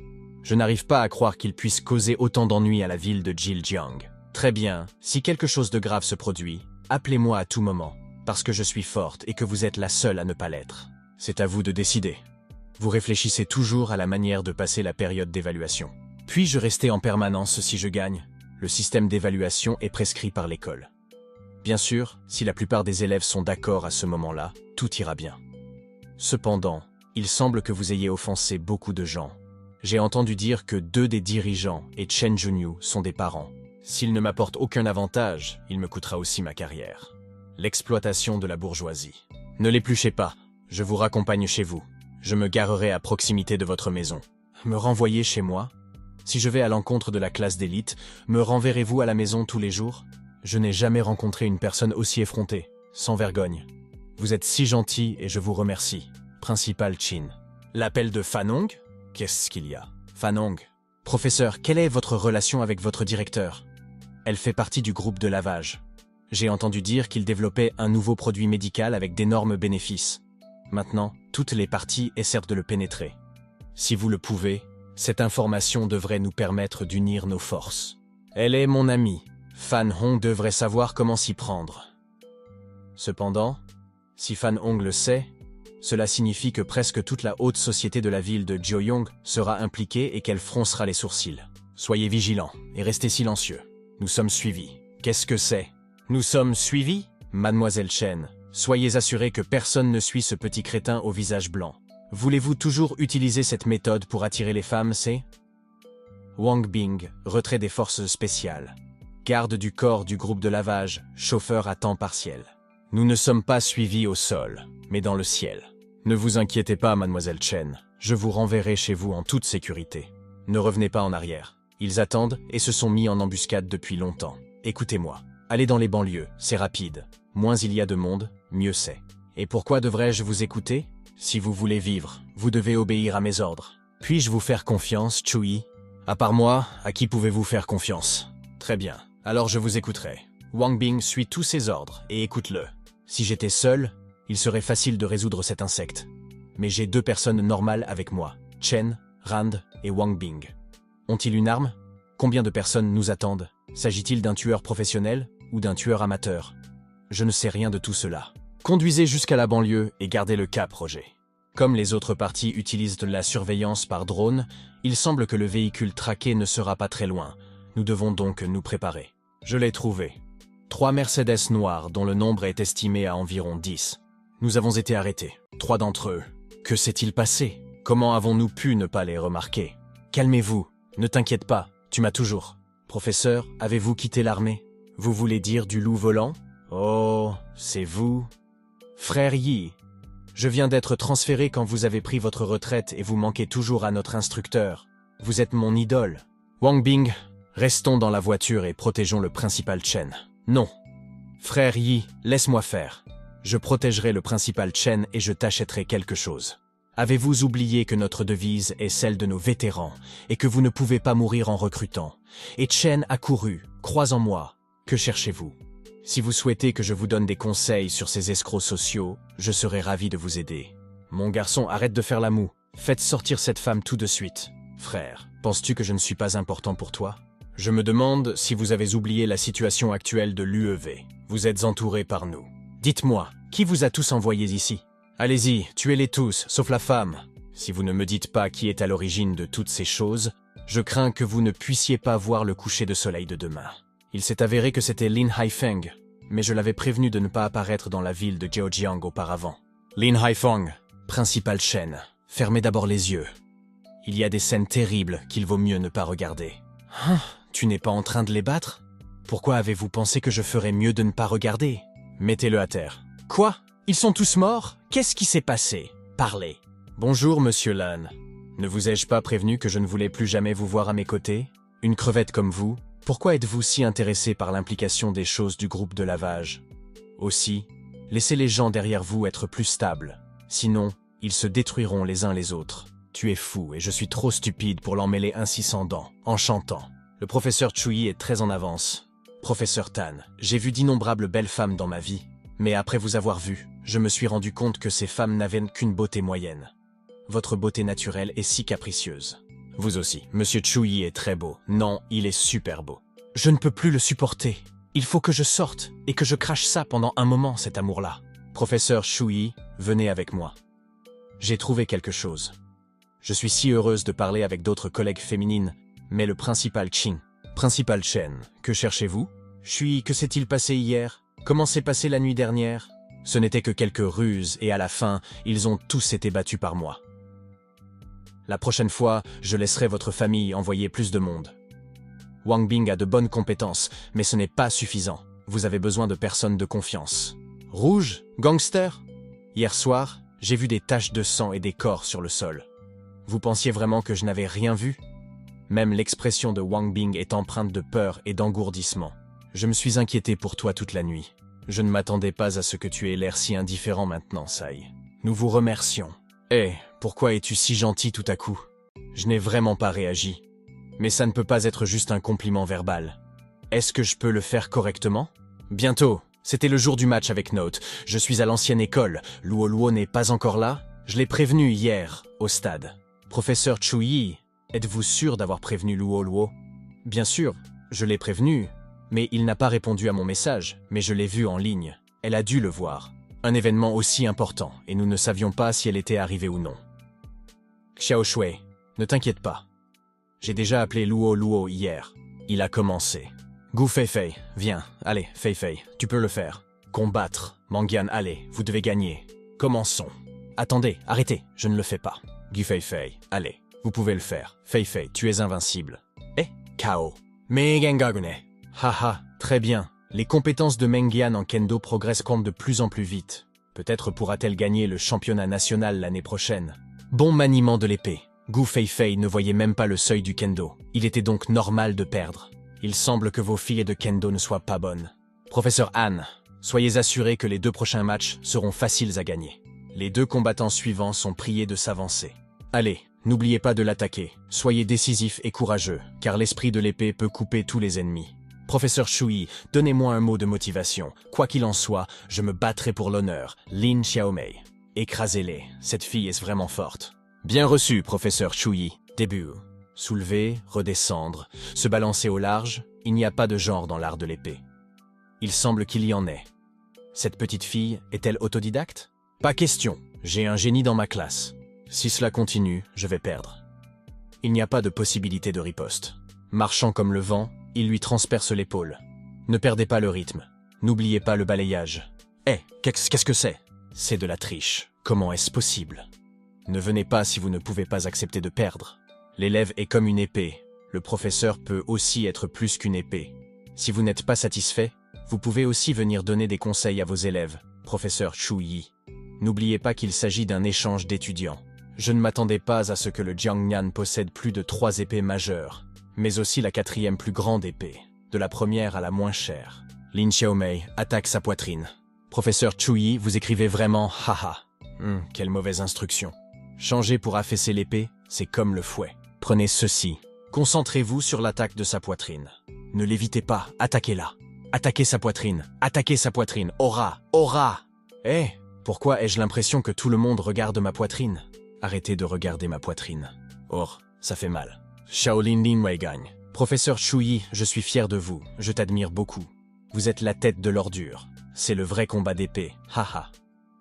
Je n'arrive pas à croire qu'il puisse causer autant d'ennuis à la ville de Jiljiang. Très bien, si quelque chose de grave se produit, appelez-moi à tout moment, parce que je suis forte et que vous êtes la seule à ne pas l'être. C'est à vous de décider. Vous réfléchissez toujours à la manière de passer la période d'évaluation. Puis-je rester en permanence si je gagne? Le système d'évaluation est prescrit par l'école. Bien sûr, si la plupart des élèves sont d'accord à ce moment-là, tout ira bien. Cependant, il semble que vous ayez offensé beaucoup de gens. J'ai entendu dire que 2 des dirigeants et Chen Junyu sont des parents. S'il ne m'apporte aucun avantage, il me coûtera aussi ma carrière. L'exploitation de la bourgeoisie. Ne l'épluchez pas, je vous raccompagne chez vous. Je me garerai à proximité de votre maison. Me renvoyer chez moi? Si je vais à l'encontre de la classe d'élite, me renverrez-vous à la maison tous les jours? Je n'ai jamais rencontré une personne aussi effrontée, sans vergogne. Vous êtes si gentil et je vous remercie. Principal Chin. L'appel de Fanong? Qu'est-ce qu'il y a? Fanong. Professeur, quelle est votre relation avec votre directeur? Elle fait partie du groupe de lavage. J'ai entendu dire qu'il développait un nouveau produit médical avec d'énormes bénéfices. Maintenant, toutes les parties essaient de le pénétrer. Si vous le pouvez, cette information devrait nous permettre d'unir nos forces. Elle est mon amie. Fan Hong devrait savoir comment s'y prendre. Cependant, si Fan Hong le sait, cela signifie que presque toute la haute société de la ville de Jiuyong sera impliquée et qu'elle froncera les sourcils. Soyez vigilants et restez silencieux. Nous sommes suivis. Qu'est-ce que c'est? Nous sommes suivis? Mademoiselle Chen, soyez assurée que personne ne suit ce petit crétin au visage blanc. Voulez-vous toujours utiliser cette méthode pour attirer les femmes, c'est? Wang Bing, retrait des forces spéciales. Garde du corps du groupe de lavage, chauffeur à temps partiel. Nous ne sommes pas suivis au sol, mais dans le ciel. Ne vous inquiétez pas, mademoiselle Chen. Je vous renverrai chez vous en toute sécurité. Ne revenez pas en arrière. Ils attendent et se sont mis en embuscade depuis longtemps. Écoutez-moi. Allez dans les banlieues, c'est rapide. Moins il y a de monde, mieux c'est. Et pourquoi devrais-je vous écouter? Si vous voulez vivre, vous devez obéir à mes ordres. Puis-je vous faire confiance, Chui? À part moi, à qui pouvez-vous faire confiance? Très bien, alors je vous écouterai. Wang Bing suit tous ses ordres et écoute-le. Si j'étais seul, il serait facile de résoudre cet insecte. Mais j'ai 2 personnes normales avec moi, Chen, Rand et Wang Bing. Ont-ils une arme? Combien de personnes nous attendent? S'agit-il d'un tueur professionnel ou d'un tueur amateur? Je ne sais rien de tout cela. Conduisez jusqu'à la banlieue et gardez le cap, Roger. Comme les autres parties utilisent de la surveillance par drone, il semble que le véhicule traqué ne sera pas très loin. Nous devons donc nous préparer. Je l'ai trouvé. 3 Mercedes noirs dont le nombre est estimé à environ 10. Nous avons été arrêtés. 3 d'entre eux. Que s'est-il passé? Comment avons-nous pu ne pas les remarquer? Calmez-vous. Ne t'inquiète pas. Tu m'as toujours. Professeur, avez-vous quitté l'armée? Vous voulez dire du loup volant? Oh, c'est vous? Frère Yi, je viens d'être transféré quand vous avez pris votre retraite et vous manquez toujours à notre instructeur. Vous êtes mon idole. Wang Bing, restons dans la voiture et protégeons le principal Chen. Non. Frère Yi, laisse-moi faire. Je protégerai le principal Chen et je t'achèterai quelque chose. Avez-vous oublié que notre devise est celle de nos vétérans et que vous ne pouvez pas mourir en recrutant? Et Chen a couru, crois en moi. Que cherchez-vous? Si vous souhaitez que je vous donne des conseils sur ces escrocs sociaux, je serai ravi de vous aider. Mon garçon, arrête de faire la moue. Faites sortir cette femme tout de suite. Frère, penses-tu que je ne suis pas important pour toi? Je me demande si vous avez oublié la situation actuelle de l'UEV. Vous êtes entouré par nous. Dites-moi, qui vous a tous envoyés ici? Allez-y, tuez-les tous, sauf la femme. Si vous ne me dites pas qui est à l'origine de toutes ces choses, je crains que vous ne puissiez pas voir le coucher de soleil de demain. Il s'est avéré que c'était Lin Haifeng, mais je l'avais prévenu de ne pas apparaître dans la ville de Zheojiang auparavant. Lin Haifeng, principal Chen, fermez d'abord les yeux. Il y a des scènes terribles qu'il vaut mieux ne pas regarder. Tu n'es pas en train de les battre? Pourquoi avez-vous pensé que je ferais mieux de ne pas regarder? Mettez-le à terre. Quoi? Ils sont tous morts? Qu'est-ce qui s'est passé? Parlez. Bonjour, monsieur Lan. Ne vous ai-je pas prévenu que je ne voulais plus jamais vous voir à mes côtés? Une crevette comme vous? Pourquoi êtes-vous si intéressé par l'implication des choses du groupe de lavage? Aussi, laissez les gens derrière vous être plus stables. Sinon, ils se détruiront les uns les autres. Tu es fou et je suis trop stupide pour l'emmêler ainsi sans dents, en chantant. Le professeur Chui est très en avance. Professeur Tan, j'ai vu d'innombrables belles femmes dans ma vie, mais après vous avoir vu, je me suis rendu compte que ces femmes n'avaient qu'une beauté moyenne. Votre beauté naturelle est si capricieuse. Vous aussi, Monsieur Chui est très beau. Non, il est super beau. Je ne peux plus le supporter. Il faut que je sorte et que je crache ça pendant un moment, cet amour-là. Professeur Chui, venez avec moi. J'ai trouvé quelque chose. Je suis si heureuse de parler avec d'autres collègues féminines, mais le principal Qing. Principal Chen, que cherchez-vous? Chui, que s'est-il passé hier? Comment s'est passé la nuit dernière? Ce n'était que quelques ruses et à la fin, ils ont tous été battus par moi. La prochaine fois, je laisserai votre famille envoyer plus de monde. Wang Bing a de bonnes compétences, mais ce n'est pas suffisant. Vous avez besoin de personnes de confiance. Rouge? Gangster? Hier soir, j'ai vu des taches de sang et des corps sur le sol. Vous pensiez vraiment que je n'avais rien vu? Même l'expression de Wang Bing est empreinte de peur et d'engourdissement. Je me suis inquiété pour toi toute la nuit. Je ne m'attendais pas à ce que tu aies l'air si indifférent maintenant, Sai. Nous vous remercions. Pourquoi es-tu si gentil tout à coup? Je n'ai vraiment pas réagi. Mais ça ne peut pas être juste un compliment verbal. Est-ce que je peux le faire correctement? Bientôt. C'était le jour du match avec Note. Je suis à l'ancienne école. Luo Luo n'est pas encore là? Je l'ai prévenu hier, au stade. Professeur Chui, êtes-vous sûr d'avoir prévenu Luo Luo? Bien sûr, je l'ai prévenu, mais il n'a pas répondu à mon message, mais je l'ai vu en ligne. Elle a dû le voir. Un événement aussi important, et nous ne savions pas si elle était arrivée ou non. Xiao Shui, ne t'inquiète pas. J'ai déjà appelé Luo Luo hier. Il a commencé. Gu Feifei, viens, allez, Feifei, tu peux le faire. Combattre, Mangian, allez, vous devez gagner. Commençons. Attendez, arrêtez, je ne le fais pas. Gu Feifei, allez, vous pouvez le faire. Feifei, tu es invincible. KO. Meigen Gagune. Haha, très bien, Les compétences de Meng Yan en kendo progressent de plus en plus vite. Peut-être pourra-t-elle gagner le championnat national l'année prochaine. Bon maniement de l'épée. Gu Feifei ne voyait même pas le seuil du kendo. Il était donc normal de perdre. Il semble que vos filles de kendo ne soient pas bonnes. Professeur Han, soyez assuré que les 2 prochains matchs seront faciles à gagner. Les 2 combattants suivants sont priés de s'avancer. Allez, n'oubliez pas de l'attaquer. Soyez décisif et courageux, car l'esprit de l'épée peut couper tous les ennemis. Professeur Shui, donnez-moi un mot de motivation. Quoi qu'il en soit, je me battrai pour l'honneur. Lin Xiaomei. Écrasez-les, cette fille est vraiment forte. Bien reçu, professeur Shui. Début. Soulever, redescendre, se balancer au large, il n'y a pas de genre dans l'art de l'épée. Il semble qu'il y en ait. Cette petite fille est-elle autodidacte? Pas question, j'ai un génie dans ma classe. Si cela continue, je vais perdre. Il n'y a pas de possibilité de riposte. Marchant comme le vent, il lui transperce l'épaule. Ne perdez pas le rythme. N'oubliez pas le balayage. Qu'est-ce que c'est? C'est de la triche. Comment est-ce possible? Ne venez pas si vous ne pouvez pas accepter de perdre. L'élève est comme une épée. Le professeur peut aussi être plus qu'une épée. Si vous n'êtes pas satisfait, vous pouvez aussi venir donner des conseils à vos élèves, professeur Chu Yi. N'oubliez pas qu'il s'agit d'un échange d'étudiants. Je ne m'attendais pas à ce que le Jiangnan possède plus de 3 épées majeures, mais aussi la 4e plus grande épée, de la première à la moins chère. Lin Xiaomei attaque sa poitrine. Professeur Chu Yi, vous écrivez vraiment « haha ». Quelle mauvaise instruction. Changer pour affaisser l'épée, c'est comme le fouet. Prenez ceci. Concentrez-vous sur l'attaque de sa poitrine. Ne l'évitez pas, attaquez-la. Attaquez sa poitrine, attaquez sa poitrine. Aura, aura. Pourquoi ai-je l'impression que tout le monde regarde ma poitrine? Arrêtez de regarder ma poitrine. Or, ça fait mal. Shaolin Lin Wei gagne. Professeur Shui, je suis fier de vous, je t'admire beaucoup. Vous êtes la tête de l'ordure. C'est le vrai combat d'épée. Haha.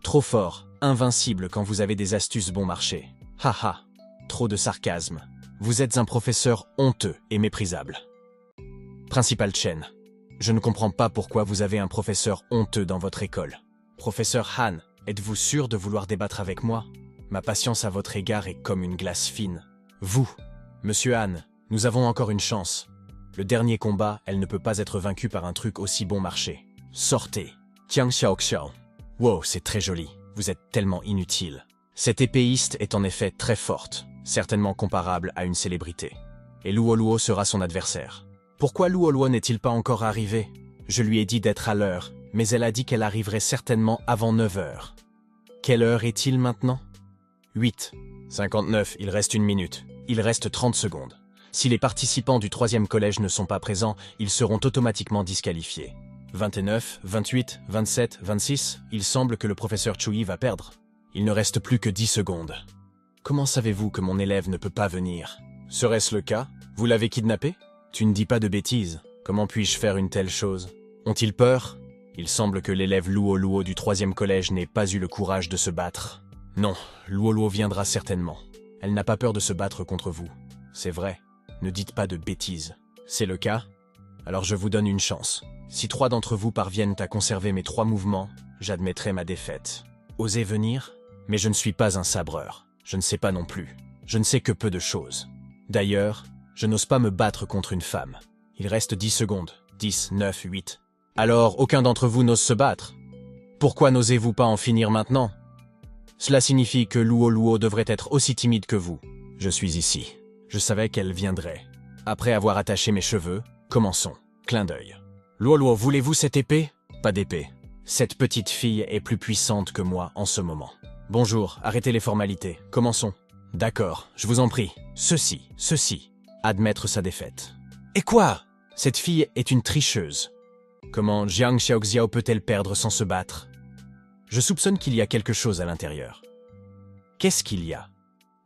Trop fort, invincible quand vous avez des astuces bon marché. Haha. Trop de sarcasme. Vous êtes un professeur honteux et méprisable. Principal Chen. Je ne comprends pas pourquoi vous avez un professeur honteux dans votre école. Professeur Han, êtes-vous sûr de vouloir débattre avec moi? Ma patience à votre égard est comme une glace fine. Vous, Monsieur Han, nous avons encore une chance. Le dernier combat, elle ne peut pas être vaincue par un truc aussi bon marché. Sortez. Tiang Xiaoxiao. Wow, c'est très joli. Vous êtes tellement inutile. Cette épéiste est en effet très forte, certainement comparable à une célébrité. Et Luo Luo sera son adversaire. Pourquoi Luo Luo n'est-il pas encore arrivé? Je lui ai dit d'être à l'heure, mais elle a dit qu'elle arriverait certainement avant 9 heures. Quelle heure est-il maintenant? 8. 59, il reste 1 minute. Il reste 30 secondes. Si les participants du 3e collège ne sont pas présents, ils seront automatiquement disqualifiés. 29, 28, 27, 26, il semble que le professeur Chui va perdre. Il ne reste plus que 10 secondes. Comment savez-vous que mon élève ne peut pas venir? Serait-ce le cas? Vous l'avez kidnappé? Tu ne dis pas de bêtises. Comment puis-je faire une telle chose? Ont-ils peur? Il semble que l'élève Luo Luo du 3e collège n'ait pas eu le courage de se battre. Non, Luo Luo viendra certainement. Elle n'a pas peur de se battre contre vous. C'est vrai. Ne dites pas de bêtises. C'est le cas? Alors je vous donne une chance. Si 3 d'entre vous parviennent à conserver mes 3 mouvements, j'admettrai ma défaite. Osez venir? Mais je ne suis pas un sabreur. Je ne sais pas non plus. Je ne sais que peu de choses. D'ailleurs, je n'ose pas me battre contre une femme. Il reste 10 secondes. 10, 9, 8. Alors, aucun d'entre vous n'ose se battre. Pourquoi n'osez-vous pas en finir maintenant? Cela signifie que Luo Luo devrait être aussi timide que vous. Je suis ici. Je savais qu'elle viendrait. Après avoir attaché mes cheveux, commençons. Clin d'œil. Luo Luo, voulez-vous cette épée? Pas d'épée. Cette petite fille est plus puissante que moi en ce moment. Bonjour, arrêtez les formalités. Commençons. D'accord, je vous en prie. Ceci. Admettre sa défaite. Et quoi? Cette fille est une tricheuse. Comment Jiang Xiaoxiao peut-elle perdre sans se battre? Je soupçonne qu'il y a quelque chose à l'intérieur. Qu'est-ce qu'il y a?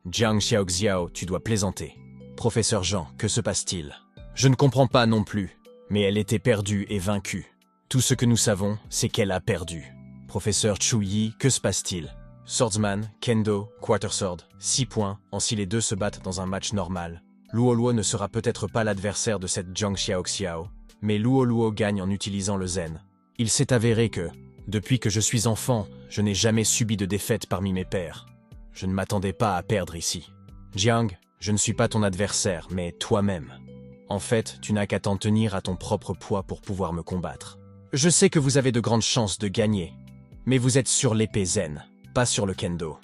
Jiang Xiaoxiao, tu dois plaisanter. Professeur Jean, que se passe-t-il? Je ne comprends pas non plus, mais elle était perdue et vaincue. Tout ce que nous savons, c'est qu'elle a perdu. Professeur Chu Yi, que se passe-t-il? Swordsman, Kendo, Quartersword, 6 points, en si les deux se battent dans un match normal. Luo Luo ne sera peut-être pas l'adversaire de cette Jiang Xiaoxiao, mais Luo Luo gagne en utilisant le zen. Il s'est avéré que, depuis que je suis enfant, je n'ai jamais subi de défaite parmi mes pairs. Je ne m'attendais pas à perdre ici. Jiang, je ne suis pas ton adversaire, mais toi-même. En fait, tu n'as qu'à t'en tenir à ton propre poids pour pouvoir me combattre. Je sais que vous avez de grandes chances de gagner, mais vous êtes sur l'épée zen, pas sur le kendo.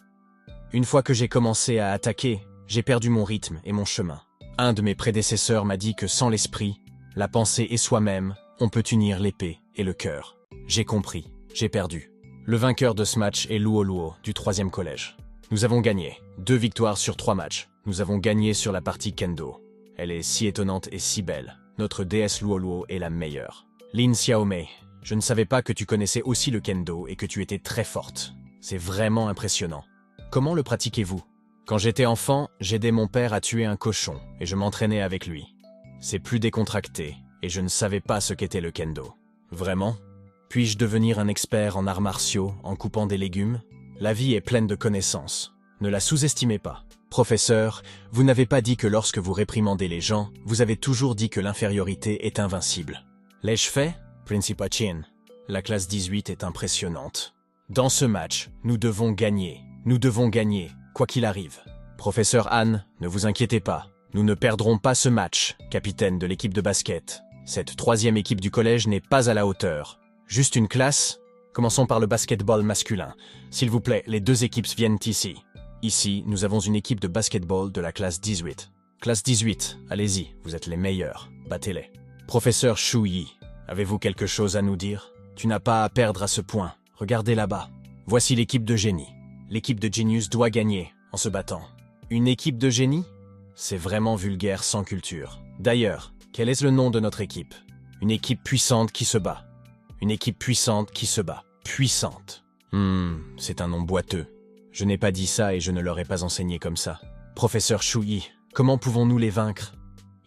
Une fois que j'ai commencé à attaquer, j'ai perdu mon rythme et mon chemin. Un de mes prédécesseurs m'a dit que sans l'esprit, la pensée et soi-même, on peut unir l'épée et le cœur. J'ai compris, j'ai perdu. Le vainqueur de ce match est Luo Luo, du 3e collège. Nous avons gagné, 2 victoires sur 3 matchs. Nous avons gagné sur la partie kendo. Elle est si étonnante et si belle. Notre déesse Luo Luo est la meilleure. Lin Xiaomei, je ne savais pas que tu connaissais aussi le kendo et que tu étais très forte. C'est vraiment impressionnant. Comment le pratiquez-vous? Quand j'étais enfant, j'aidais mon père à tuer un cochon et je m'entraînais avec lui. C'est plus décontracté et je ne savais pas ce qu'était le kendo. Vraiment? Puis-je devenir un expert en arts martiaux en coupant des légumes? La vie est pleine de connaissances. Ne la sous-estimez pas. Professeur, vous n'avez pas dit que lorsque vous réprimandez les gens, vous avez toujours dit que l'infériorité est invincible. L'ai-je fait? Principal Chin. La classe 18 est impressionnante. Dans ce match, nous devons gagner. Nous devons gagner, quoi qu'il arrive. Professeur Han, ne vous inquiétez pas. Nous ne perdrons pas ce match, capitaine de l'équipe de basket. Cette 3e équipe du collège n'est pas à la hauteur. Juste une classe? Commençons par le basketball masculin. S'il vous plaît, les 2 équipes viennent ici. Ici, nous avons une équipe de basketball de la classe 18. Classe 18, allez-y, vous êtes les meilleurs, battez-les. Professeur Shu Yi, avez-vous quelque chose à nous dire? Tu n'as pas à perdre à ce point, regardez là-bas. Voici l'équipe de génie. L'équipe de Genius doit gagner, en se battant. Une équipe de génie? C'est vraiment vulgaire sans culture. D'ailleurs, quel est le nom de notre équipe? Une équipe puissante qui se bat. Une équipe puissante qui se bat. Puissante. C'est un nom boiteux. Je n'ai pas dit ça et je ne leur ai pas enseigné comme ça. Professeur Shu Yi, comment pouvons-nous les vaincre?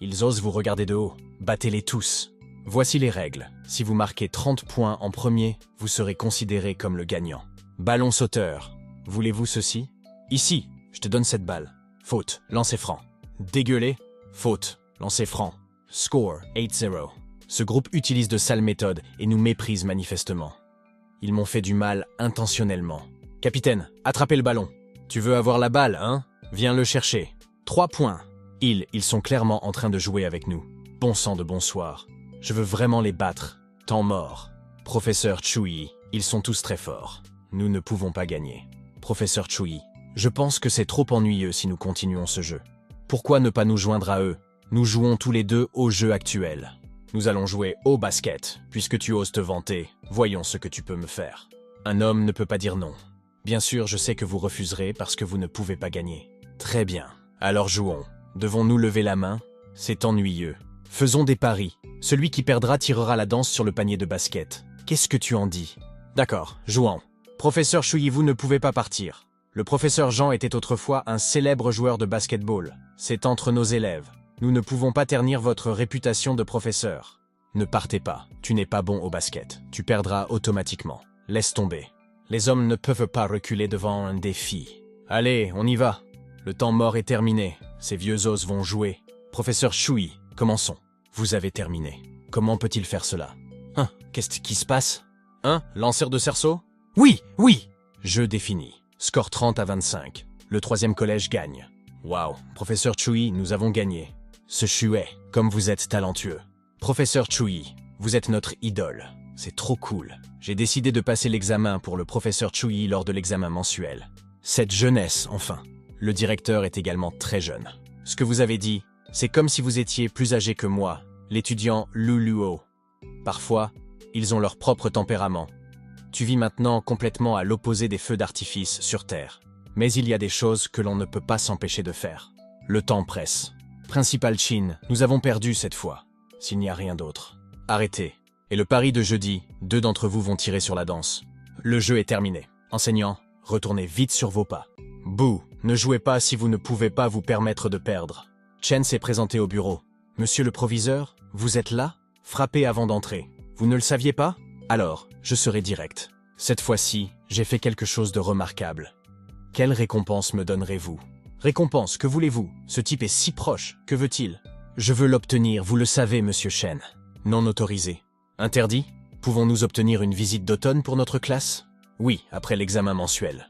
Ils osent vous regarder de haut. Battez-les tous. Voici les règles. Si vous marquez 30 points en premier, vous serez considéré comme le gagnant. Ballon sauteur. Voulez-vous ceci? Ici, je te donne cette balle. Faute, lancer franc. Dégueuler? Faute, lancer franc. Score, 8-0. Ce groupe utilise de sales méthodes et nous méprise manifestement. Ils m'ont fait du mal intentionnellement. Capitaine, attrapez le ballon. Tu veux avoir la balle, hein? Viens le chercher. 3 points. Ils sont clairement en train de jouer avec nous. Bon sang de bonsoir. Je veux vraiment les battre. Temps mort. Professeur Chui, ils sont tous très forts. Nous ne pouvons pas gagner. Professeur Chui, je pense que c'est trop ennuyeux si nous continuons ce jeu. Pourquoi ne pas nous joindre à eux? Nous jouons tous les 2 au jeu actuel. Nous allons jouer au basket. Puisque tu oses te vanter, voyons ce que tu peux me faire. Un homme ne peut pas dire non. Bien sûr, je sais que vous refuserez parce que vous ne pouvez pas gagner. Très bien. Alors jouons. Devons-nous lever la main? C'est ennuyeux. Faisons des paris. Celui qui perdra tirera la danse sur le panier de basket. Qu'est-ce que tu en dis? D'accord, jouons. Professeur Shuyi, vous ne pouvez pas partir. Le professeur Jean était autrefois un célèbre joueur de basketball. C'est entre nos élèves. Nous ne pouvons pas ternir votre réputation de professeur. Ne partez pas. Tu n'es pas bon au basket. Tu perdras automatiquement. Laisse tomber. Les hommes ne peuvent pas reculer devant un défi. Allez, on y va. Le temps mort est terminé. Ces vieux os vont jouer. Professeur Shui, commençons. Vous avez terminé. Comment peut-il faire cela? Hein, qu'est-ce qui se passe? Hein, lanceur de cerceau? Oui, oui. Jeu défini. Score 30-25. Le 3e collège gagne. Waouh, professeur Chui, nous avons gagné. Ce Shuei, comme vous êtes talentueux. Professeur Chui, vous êtes notre idole. C'est trop cool. J'ai décidé de passer l'examen pour le professeur Chui lors de l'examen mensuel. Cette jeunesse, enfin. Le directeur est également très jeune. Ce que vous avez dit, c'est comme si vous étiez plus âgé que moi, l'étudiant Lu Luo. Parfois, ils ont leur propre tempérament. Tu vis maintenant complètement à l'opposé des feux d'artifice sur Terre. Mais il y a des choses que l'on ne peut pas s'empêcher de faire. Le temps presse. Principal Chin, nous avons perdu cette fois. S'il n'y a rien d'autre. Arrêtez. Et le pari de jeudi, 2 d'entre vous vont tirer sur la danse. Le jeu est terminé. Enseignant, retournez vite sur vos pas. Bouh, ne jouez pas si vous ne pouvez pas vous permettre de perdre. Chen s'est présenté au bureau. Monsieur le proviseur, vous êtes là? Frappez avant d'entrer. Vous ne le saviez pas? Alors, je serai direct. Cette fois-ci, j'ai fait quelque chose de remarquable. Quelle récompense me donnerez-vous? Récompense, que voulez-vous? Ce type est si proche, que veut-il? Je veux l'obtenir, vous le savez, monsieur Chen. Non autorisé. Interdit? Pouvons-nous obtenir une visite d'automne pour notre classe? Oui, après l'examen mensuel.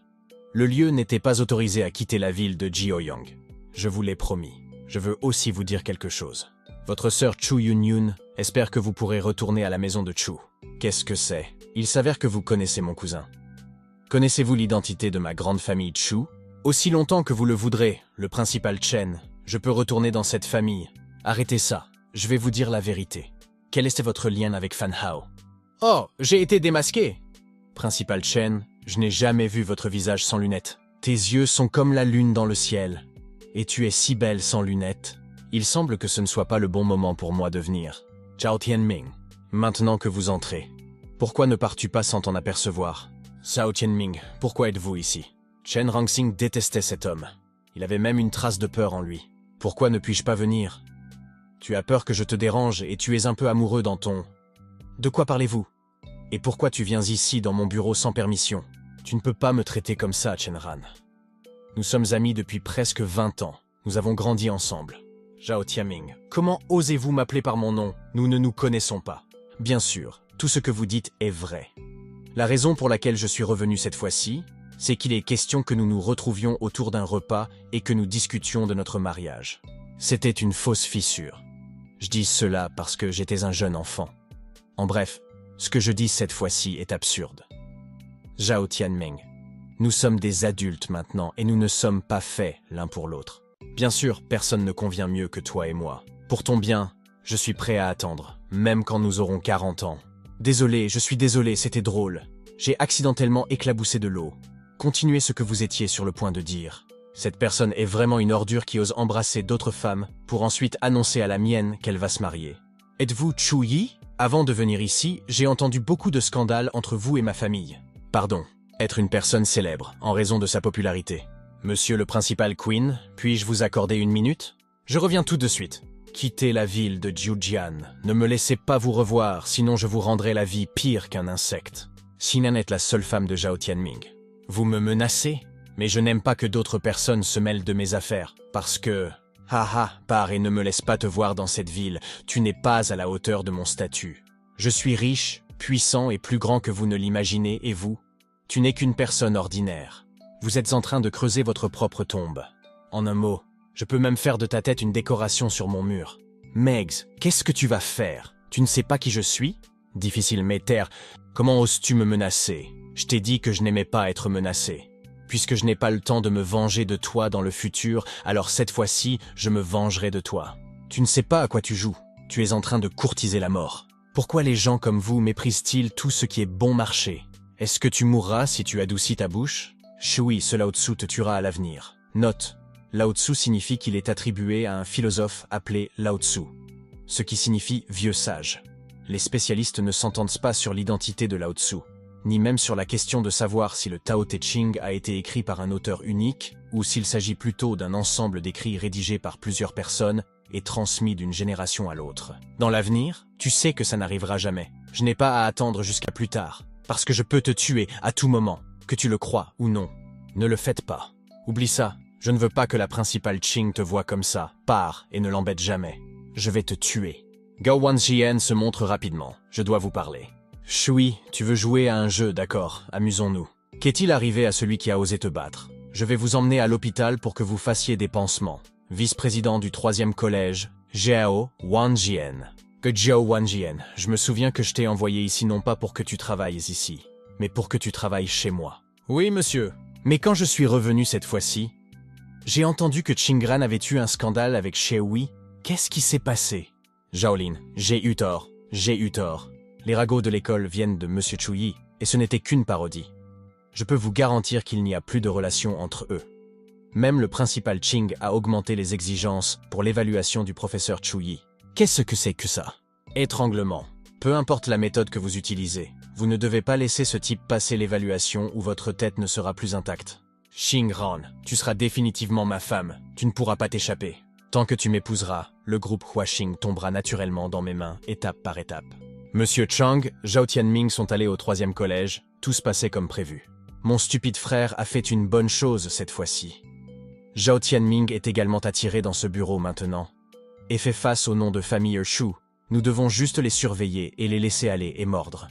Le lieu n'était pas autorisé à quitter la ville de Jiaoyang. Je vous l'ai promis. Je veux aussi vous dire quelque chose. Votre sœur Chu Yun-Yun Espère que vous pourrez retourner à la maison de Chu. Qu'est-ce que c'est? Il s'avère que vous connaissez mon cousin. Connaissez-vous l'identité de ma grande famille Chu? Aussi longtemps que vous le voudrez, le principal Chen, je peux retourner dans cette famille. Arrêtez ça, je vais vous dire la vérité. Quel était votre lien avec Fan Hao? Oh, j'ai été démasqué! Principal Chen, je n'ai jamais vu votre visage sans lunettes. Tes yeux sont comme la lune dans le ciel. Et tu es si belle sans lunettes. Il semble que ce ne soit pas le bon moment pour moi de venir. Zhao Tianming, maintenant que vous entrez, pourquoi ne pars-tu pas sans t'en apercevoir? Zhao Tianming, pourquoi êtes-vous ici? Chen Rangxing détestait cet homme. Il avait même une trace de peur en lui. Pourquoi ne puis-je pas venir? Tu as peur que je te dérange et tu es un peu amoureux dans ton... De quoi parlez-vous? Et pourquoi tu viens ici dans mon bureau sans permission? Tu ne peux pas me traiter comme ça, Chen Ran. Nous sommes amis depuis presque 20 ans. Nous avons grandi ensemble. Zhao Tianming, comment osez-vous m'appeler par mon nom? Nous ne nous connaissons pas. Bien sûr, tout ce que vous dites est vrai. La raison pour laquelle je suis revenu cette fois-ci, c'est qu'il est question que nous nous retrouvions autour d'un repas et que nous discutions de notre mariage. C'était une fausse fissure. Je dis cela parce que j'étais un jeune enfant. En bref, ce que je dis cette fois-ci est absurde. Zhao Tianming, nous sommes des adultes maintenant et nous ne sommes pas faits l'un pour l'autre. Bien sûr, personne ne convient mieux que toi et moi. Pour ton bien, je suis prêt à attendre, même quand nous aurons 40 ans. Désolé, je suis désolé, c'était drôle. J'ai accidentellement éclaboussé de l'eau. Continuez ce que vous étiez sur le point de dire. Cette personne est vraiment une ordure qui ose embrasser d'autres femmes pour ensuite annoncer à la mienne qu'elle va se marier. Êtes-vous Chu Yi? Avant de venir ici, j'ai entendu beaucoup de scandales entre vous et ma famille. Pardon, être une personne célèbre en raison de sa popularité. Monsieur le principal Queen, puis-je vous accorder une minute? Je reviens tout de suite. Quittez la ville de Jiujian. Ne me laissez pas vous revoir, sinon je vous rendrai la vie pire qu'un insecte. Xinan est la seule femme de Zhao Tianming. Vous me menacez? Mais je n'aime pas que d'autres personnes se mêlent de mes affaires, parce que... Haha, pars et ne me laisse pas te voir dans cette ville. Tu n'es pas à la hauteur de mon statut. Je suis riche, puissant et plus grand que vous ne l'imaginez, et vous? Tu n'es qu'une personne ordinaire. Vous êtes en train de creuser votre propre tombe. En un mot, je peux même faire de ta tête une décoration sur mon mur. Megs, qu'est-ce que tu vas faire? Tu ne sais pas qui je suis? Difficile m'éterre, comment oses-tu me menacer? Je t'ai dit que je n'aimais pas être menacé. Puisque je n'ai pas le temps de me venger de toi dans le futur, alors cette fois-ci, je me vengerai de toi. Tu ne sais pas à quoi tu joues. Tu es en train de courtiser la mort. Pourquoi les gens comme vous méprisent-ils tout ce qui est bon marché? Est-ce que tu mourras si tu adoucis ta bouche? Shui, ce Lao Tzu te tuera à l'avenir. Note, Lao Tzu signifie qu'il est attribué à un philosophe appelé Lao Tzu, ce qui signifie vieux sage. Les spécialistes ne s'entendent pas sur l'identité de Lao Tzu, ni même sur la question de savoir si le Tao Te Ching a été écrit par un auteur unique ou s'il s'agit plutôt d'un ensemble d'écrits rédigés par plusieurs personnes et transmis d'une génération à l'autre. Dans l'avenir, tu sais que ça n'arrivera jamais. Je n'ai pas à attendre jusqu'à plus tard, parce que je peux te tuer à tout moment, que tu le crois ou non. Ne le faites pas. Oublie ça, je ne veux pas que la principale Qing te voie comme ça. Pars et ne l'embête jamais. Je vais te tuer. Gao Wanjian se montre rapidement. Je dois vous parler. Shui, tu veux jouer à un jeu, d'accord, amusons-nous. Qu'est-il arrivé à celui qui a osé te battre? Je vais vous emmener à l'hôpital pour que vous fassiez des pansements. Vice-président du 3e collège, Zhao Wanjian. Que Zhao Wanjian, je me souviens que je t'ai envoyé ici non pas pour que tu travailles ici, mais pour que tu travailles chez moi. Oui, monsieur. Mais quand je suis revenu cette fois-ci, j'ai entendu que Qingran avait eu un scandale avec Shehui. Qu'est-ce qui s'est passé? Zhaolin, j'ai eu tort. Les ragots de l'école viennent de Monsieur Chu Yi, et ce n'était qu'une parodie. Je peux vous garantir qu'il n'y a plus de relation entre eux. Même le principal Qing a augmenté les exigences pour l'évaluation du professeur Chu Yi. Qu'est-ce que c'est que ça? Étranglement. Peu importe la méthode que vous utilisez, vous ne devez pas laisser ce type passer l'évaluation ou votre tête ne sera plus intacte. Xingran, tu seras définitivement ma femme, tu ne pourras pas t'échapper. Tant que tu m'épouseras, le groupe Huaxing tombera naturellement dans mes mains, étape par étape. Monsieur Chang, Zhao Tianming sont allés au 3e collège, tout se passait comme prévu. Mon stupide frère a fait une bonne chose cette fois-ci. Zhao Tianming est également attiré dans ce bureau maintenant, et fait face au nom de famille Shu. Nous devons juste les surveiller et les laisser aller et mordre.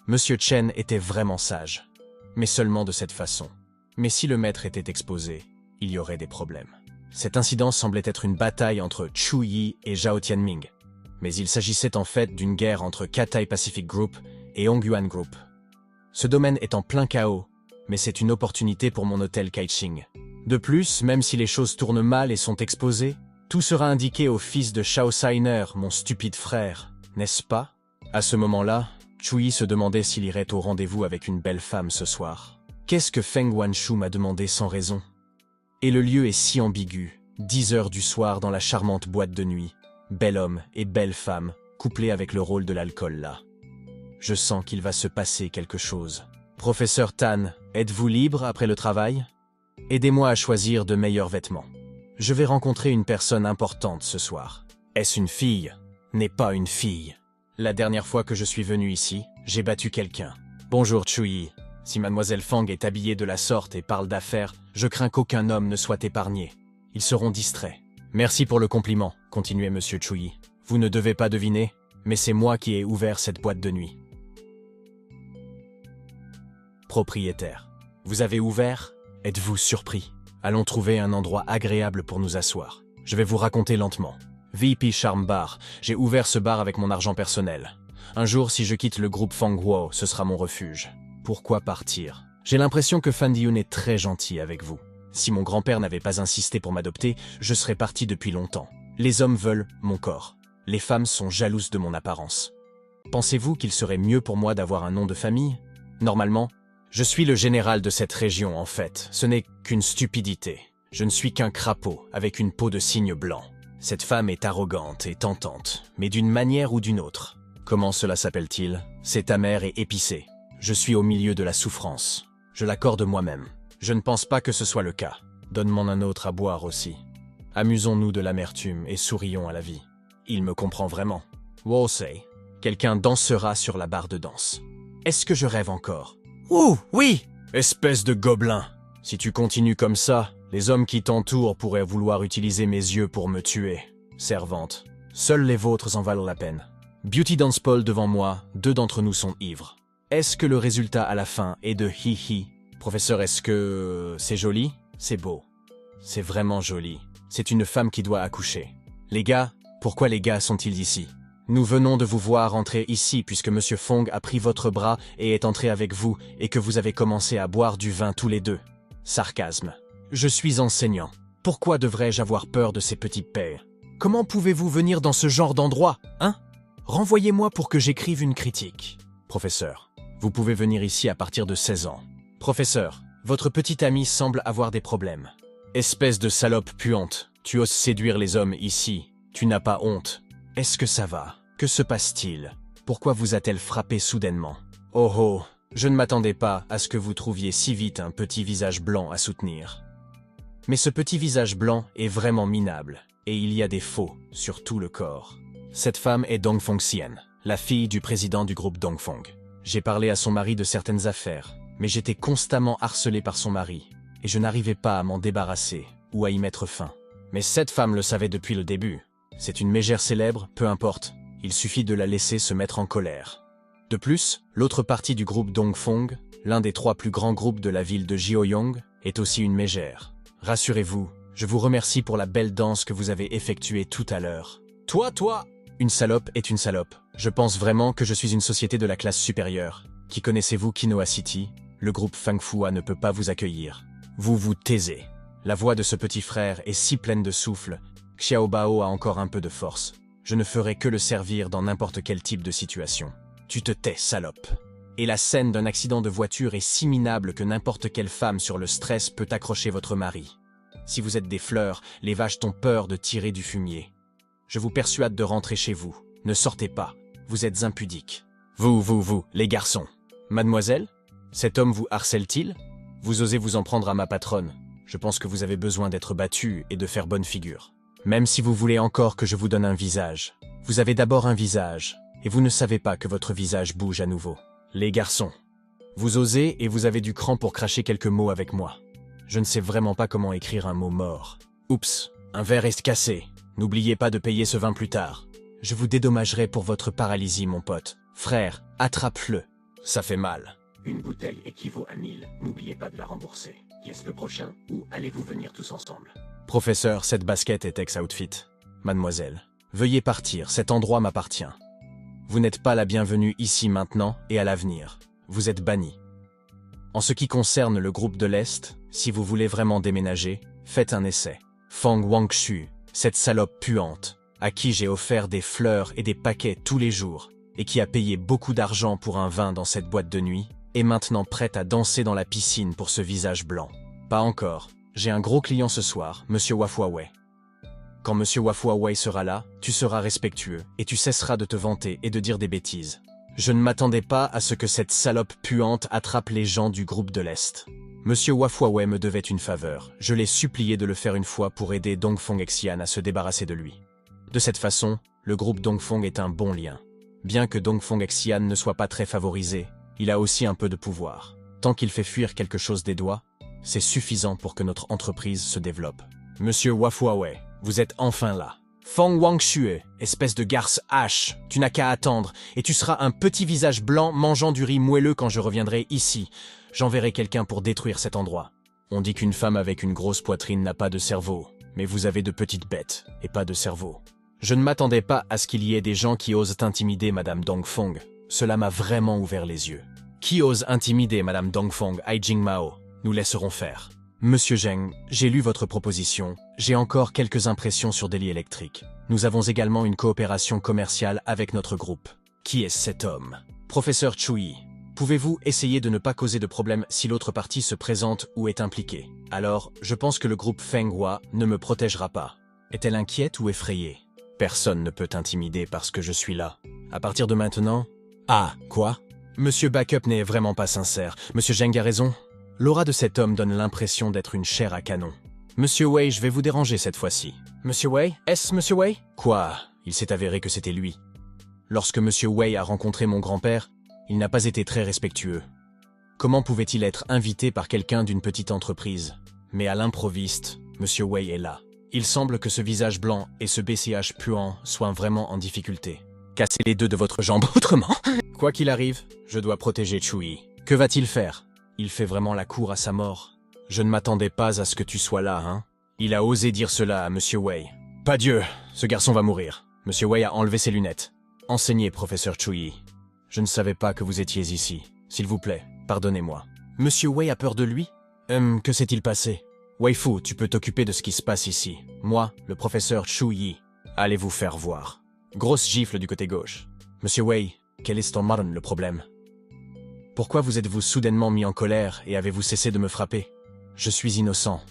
Monsieur Chen était vraiment sage, mais seulement de cette façon. Mais si le maître était exposé, il y aurait des problèmes. Cet incident semblait être une bataille entre Chu Yi et Zhao Tianming. mais il s'agissait en fait d'une guerre entre Cathay Pacific Group et Hongyuan Group. Ce domaine est en plein chaos, mais c'est une opportunité pour mon hôtel Kaiching. De plus, même si les choses tournent mal et sont exposées, tout sera indiqué au fils de Shao Sainer, mon stupide frère, n'est-ce pas? À ce moment-là, Chui se demandait s'il irait au rendez-vous avec une belle femme ce soir. Qu'est-ce que Feng Wanshu m'a demandé sans raison? Et le lieu est si ambigu, 10 heures du soir dans la charmante boîte de nuit. Bel homme et belle femme, couplés avec le rôle de l'alcool là. Je sens qu'il va se passer quelque chose. Professeur Tan, êtes-vous libre après le travail? Aidez-moi à choisir de meilleurs vêtements. Je vais rencontrer une personne importante ce soir. Est-ce une fille? N'est pas une fille. La dernière fois que je suis venu ici, j'ai battu quelqu'un. Bonjour Chui. Si mademoiselle Fang est habillée de la sorte et parle d'affaires, je crains qu'aucun homme ne soit épargné. Ils seront distraits. Merci pour le compliment, continuait monsieur Chui. Vous ne devez pas deviner, mais c'est moi qui ai ouvert cette boîte de nuit. Propriétaire. Vous avez ouvert? Êtes-vous surpris? Allons trouver un endroit agréable pour nous asseoir. Je vais vous raconter lentement. VP Charm Bar, j'ai ouvert ce bar avec mon argent personnel. Un jour, si je quitte le groupe Fangguo, ce sera mon refuge. Pourquoi partir? J'ai l'impression que Fan Diyun est très gentil avec vous. Si mon grand-père n'avait pas insisté pour m'adopter, je serais parti depuis longtemps. Les hommes veulent mon corps. Les femmes sont jalouses de mon apparence. Pensez-vous qu'il serait mieux pour moi d'avoir un nom de famille? Normalement, je suis le général de cette région en fait. Ce n'est qu'une stupidité. Je ne suis qu'un crapaud avec une peau de cygne blanc. Cette femme est arrogante et tentante, mais d'une manière ou d'une autre. Comment cela s'appelle-t-il? C'est amer et épicé. Je suis au milieu de la souffrance. Je l'accorde moi-même. Je ne pense pas que ce soit le cas. Donne-moi un autre à boire aussi. Amusons-nous de l'amertume et sourions à la vie. Il me comprend vraiment. Wosei, quelqu'un dansera sur la barre de danse. Est-ce que je rêve encore? Ouh, oui! Espèce de gobelin! Si tu continues comme ça, les hommes qui t'entourent pourraient vouloir utiliser mes yeux pour me tuer. Servante, seuls les vôtres en valent la peine. Beauty Dance Paul devant moi, 2 d'entre nous sont ivres. Est-ce que le résultat à la fin est de hi-hi? Professeur, est-ce que c'est joli? C'est beau. C'est vraiment joli. C'est une femme qui doit accoucher. Les gars, pourquoi les gars sont-ils ici? Nous venons de vous voir entrer ici puisque Monsieur Fong a pris votre bras et est entré avec vous et que vous avez commencé à boire du vin tous les deux. Sarcasme. Je suis enseignant. Pourquoi devrais-je avoir peur de ces petits pères? Comment pouvez-vous venir dans ce genre d'endroit, hein? Renvoyez-moi pour que j'écrive une critique. Professeur, vous pouvez venir ici à partir de 16 ans. Professeur, votre petit ami semble avoir des problèmes. Espèce de salope puante, tu oses séduire les hommes ici. Tu n'as pas honte. Est-ce que ça va? Que se passe-t-il? Pourquoi vous a-t-elle frappé soudainement? Oh oh, je ne m'attendais pas à ce que vous trouviez si vite un petit visage blanc à soutenir. Mais ce petit visage blanc est vraiment minable, et il y a des faux sur tout le corps. Cette femme est Dongfeng Xian, la fille du président du groupe Dongfeng. J'ai parlé à son mari de certaines affaires, mais j'étais constamment harcelé par son mari, et je n'arrivais pas à m'en débarrasser ou à y mettre fin. Mais cette femme le savait depuis le début. C'est une mégère célèbre, peu importe. Il suffit de la laisser se mettre en colère. De plus, l'autre partie du groupe Dongfeng, l'un des 3 plus grands groupes de la ville de Jiaoyong, est aussi une mégère. Rassurez-vous, je vous remercie pour la belle danse que vous avez effectuée tout à l'heure. Toi! Une salope est une salope. Je pense vraiment que je suis une société de la classe supérieure. Qui connaissez-vous Quinoa City? Le groupe Fangfua ne peut pas vous accueillir. Vous vous taisez. La voix de ce petit frère est si pleine de souffle. Xiao Bao a encore un peu de force. Je ne ferai que le servir dans n'importe quel type de situation. Tu te tais, salope. Et la scène d'un accident de voiture est si minable que n'importe quelle femme sur le stress peut accrocher votre mari. Si vous êtes des fleurs, les vaches ont peur de tirer du fumier. Je vous persuade de rentrer chez vous. Ne sortez pas. Vous êtes impudiques. Vous, les garçons. Mademoiselle, cet homme vous harcèle-t-il? Vous osez vous en prendre à ma patronne. Je pense que vous avez besoin d'être battu et de faire bonne figure. Même si vous voulez encore que je vous donne un visage. Vous avez d'abord un visage, et vous ne savez pas que votre visage bouge à nouveau. Les garçons, vous osez et vous avez du cran pour cracher quelques mots avec moi. Je ne sais vraiment pas comment écrire un mot mort. Oups, un verre est cassé. N'oubliez pas de payer ce vin plus tard. Je vous dédommagerai pour votre paralysie, mon pote. Frère, attrape-le. Ça fait mal. Une bouteille équivaut à 1000. N'oubliez pas de la rembourser. Qui est-ce le prochain ou allez-vous venir tous ensemble? Professeur, cette basket est ex-outfit. Mademoiselle, Veuillez partir, cet endroit m'appartient. Vous n'êtes pas la bienvenue ici maintenant et à l'avenir. Vous êtes banni. En ce qui concerne le groupe de l'Est, si vous voulez vraiment déménager, faites un essai. Fang Wangshu, cette salope puante, à qui j'ai offert des fleurs et des paquets tous les jours, et qui a payé beaucoup d'argent pour un vin dans cette boîte de nuit, est maintenant prête à danser dans la piscine pour ce visage blanc. Pas encore. J'ai un gros client ce soir, Monsieur Wafuawei. Quand Monsieur Wafuawei sera là, tu seras respectueux, et tu cesseras de te vanter et de dire des bêtises. Je ne m'attendais pas à ce que cette salope puante attrape les gens du groupe de l'Est. Monsieur Wafuawei me devait une faveur. Je l'ai supplié de le faire une fois pour aider Dongfeng Xian à se débarrasser de lui. De cette façon, le groupe Dongfeng est un bon lien. Bien que Dongfeng Xian ne soit pas très favorisé, il a aussi un peu de pouvoir. Tant qu'il fait fuir quelque chose des doigts, c'est suffisant pour que notre entreprise se développe. Monsieur Wafuawei, vous êtes enfin là. Fang Wangshue, espèce de garce hache, tu n'as qu'à attendre, et tu seras un petit visage blanc mangeant du riz moelleux quand je reviendrai ici. J'enverrai quelqu'un pour détruire cet endroit. On dit qu'une femme avec une grosse poitrine n'a pas de cerveau, mais vous avez de petites bêtes, et pas de cerveau. Je ne m'attendais pas à ce qu'il y ait des gens qui osent intimider Madame Dongfeng. Cela m'a vraiment ouvert les yeux. Qui ose intimider Madame Dongfeng, Ai Jingmao? Nous laisserons faire. Monsieur Zheng, j'ai lu votre proposition. J'ai encore quelques impressions sur Delhi Electric. Nous avons également une coopération commerciale avec notre groupe. Qui est cet homme? Professeur Chui, pouvez-vous essayer de ne pas causer de problème si l'autre partie se présente ou est impliquée? Alors, je pense que le groupe Fenghua ne me protégera pas. Est-elle inquiète ou effrayée? Personne ne peut t'intimider parce que je suis là. À partir de maintenant... Ah, quoi? Monsieur Backup n'est vraiment pas sincère. Monsieur Zheng a raison. L'aura de cet homme donne l'impression d'être une chair à canon. Monsieur Wei, je vais vous déranger cette fois-ci. Monsieur Wei? Est-ce Monsieur Wei? Quoi? Il s'est avéré que c'était lui. Lorsque Monsieur Wei a rencontré mon grand-père, il n'a pas été très respectueux. Comment pouvait-il être invité par quelqu'un d'une petite entreprise? Mais à l'improviste, Monsieur Wei est là. Il semble que ce visage blanc et ce BCH puant soient vraiment en difficulté. Cassez les deux de votre jambe autrement. Quoi qu'il arrive, je dois protéger Chui. Que va-t-il faire? Il fait vraiment la cour à sa mort. Je ne m'attendais pas à ce que tu sois là, hein? Il a osé dire cela à Monsieur Wei. Pas Dieu, ce garçon va mourir. Monsieur Wei a enlevé ses lunettes. Enseignez, professeur Chui. Je ne savais pas que vous étiez ici. S'il vous plaît, pardonnez-moi. Monsieur Wei a peur de lui? Que s'est-il passé? Wei-Fu, tu peux t'occuper de ce qui se passe ici. Moi, le professeur Chu-Yi, allez vous faire voir. Grosse gifle du côté gauche. Monsieur Wei, quel est le problème? Pourquoi vous êtes-vous soudainement mis en colère et avez-vous cessé de me frapper? Je suis innocent.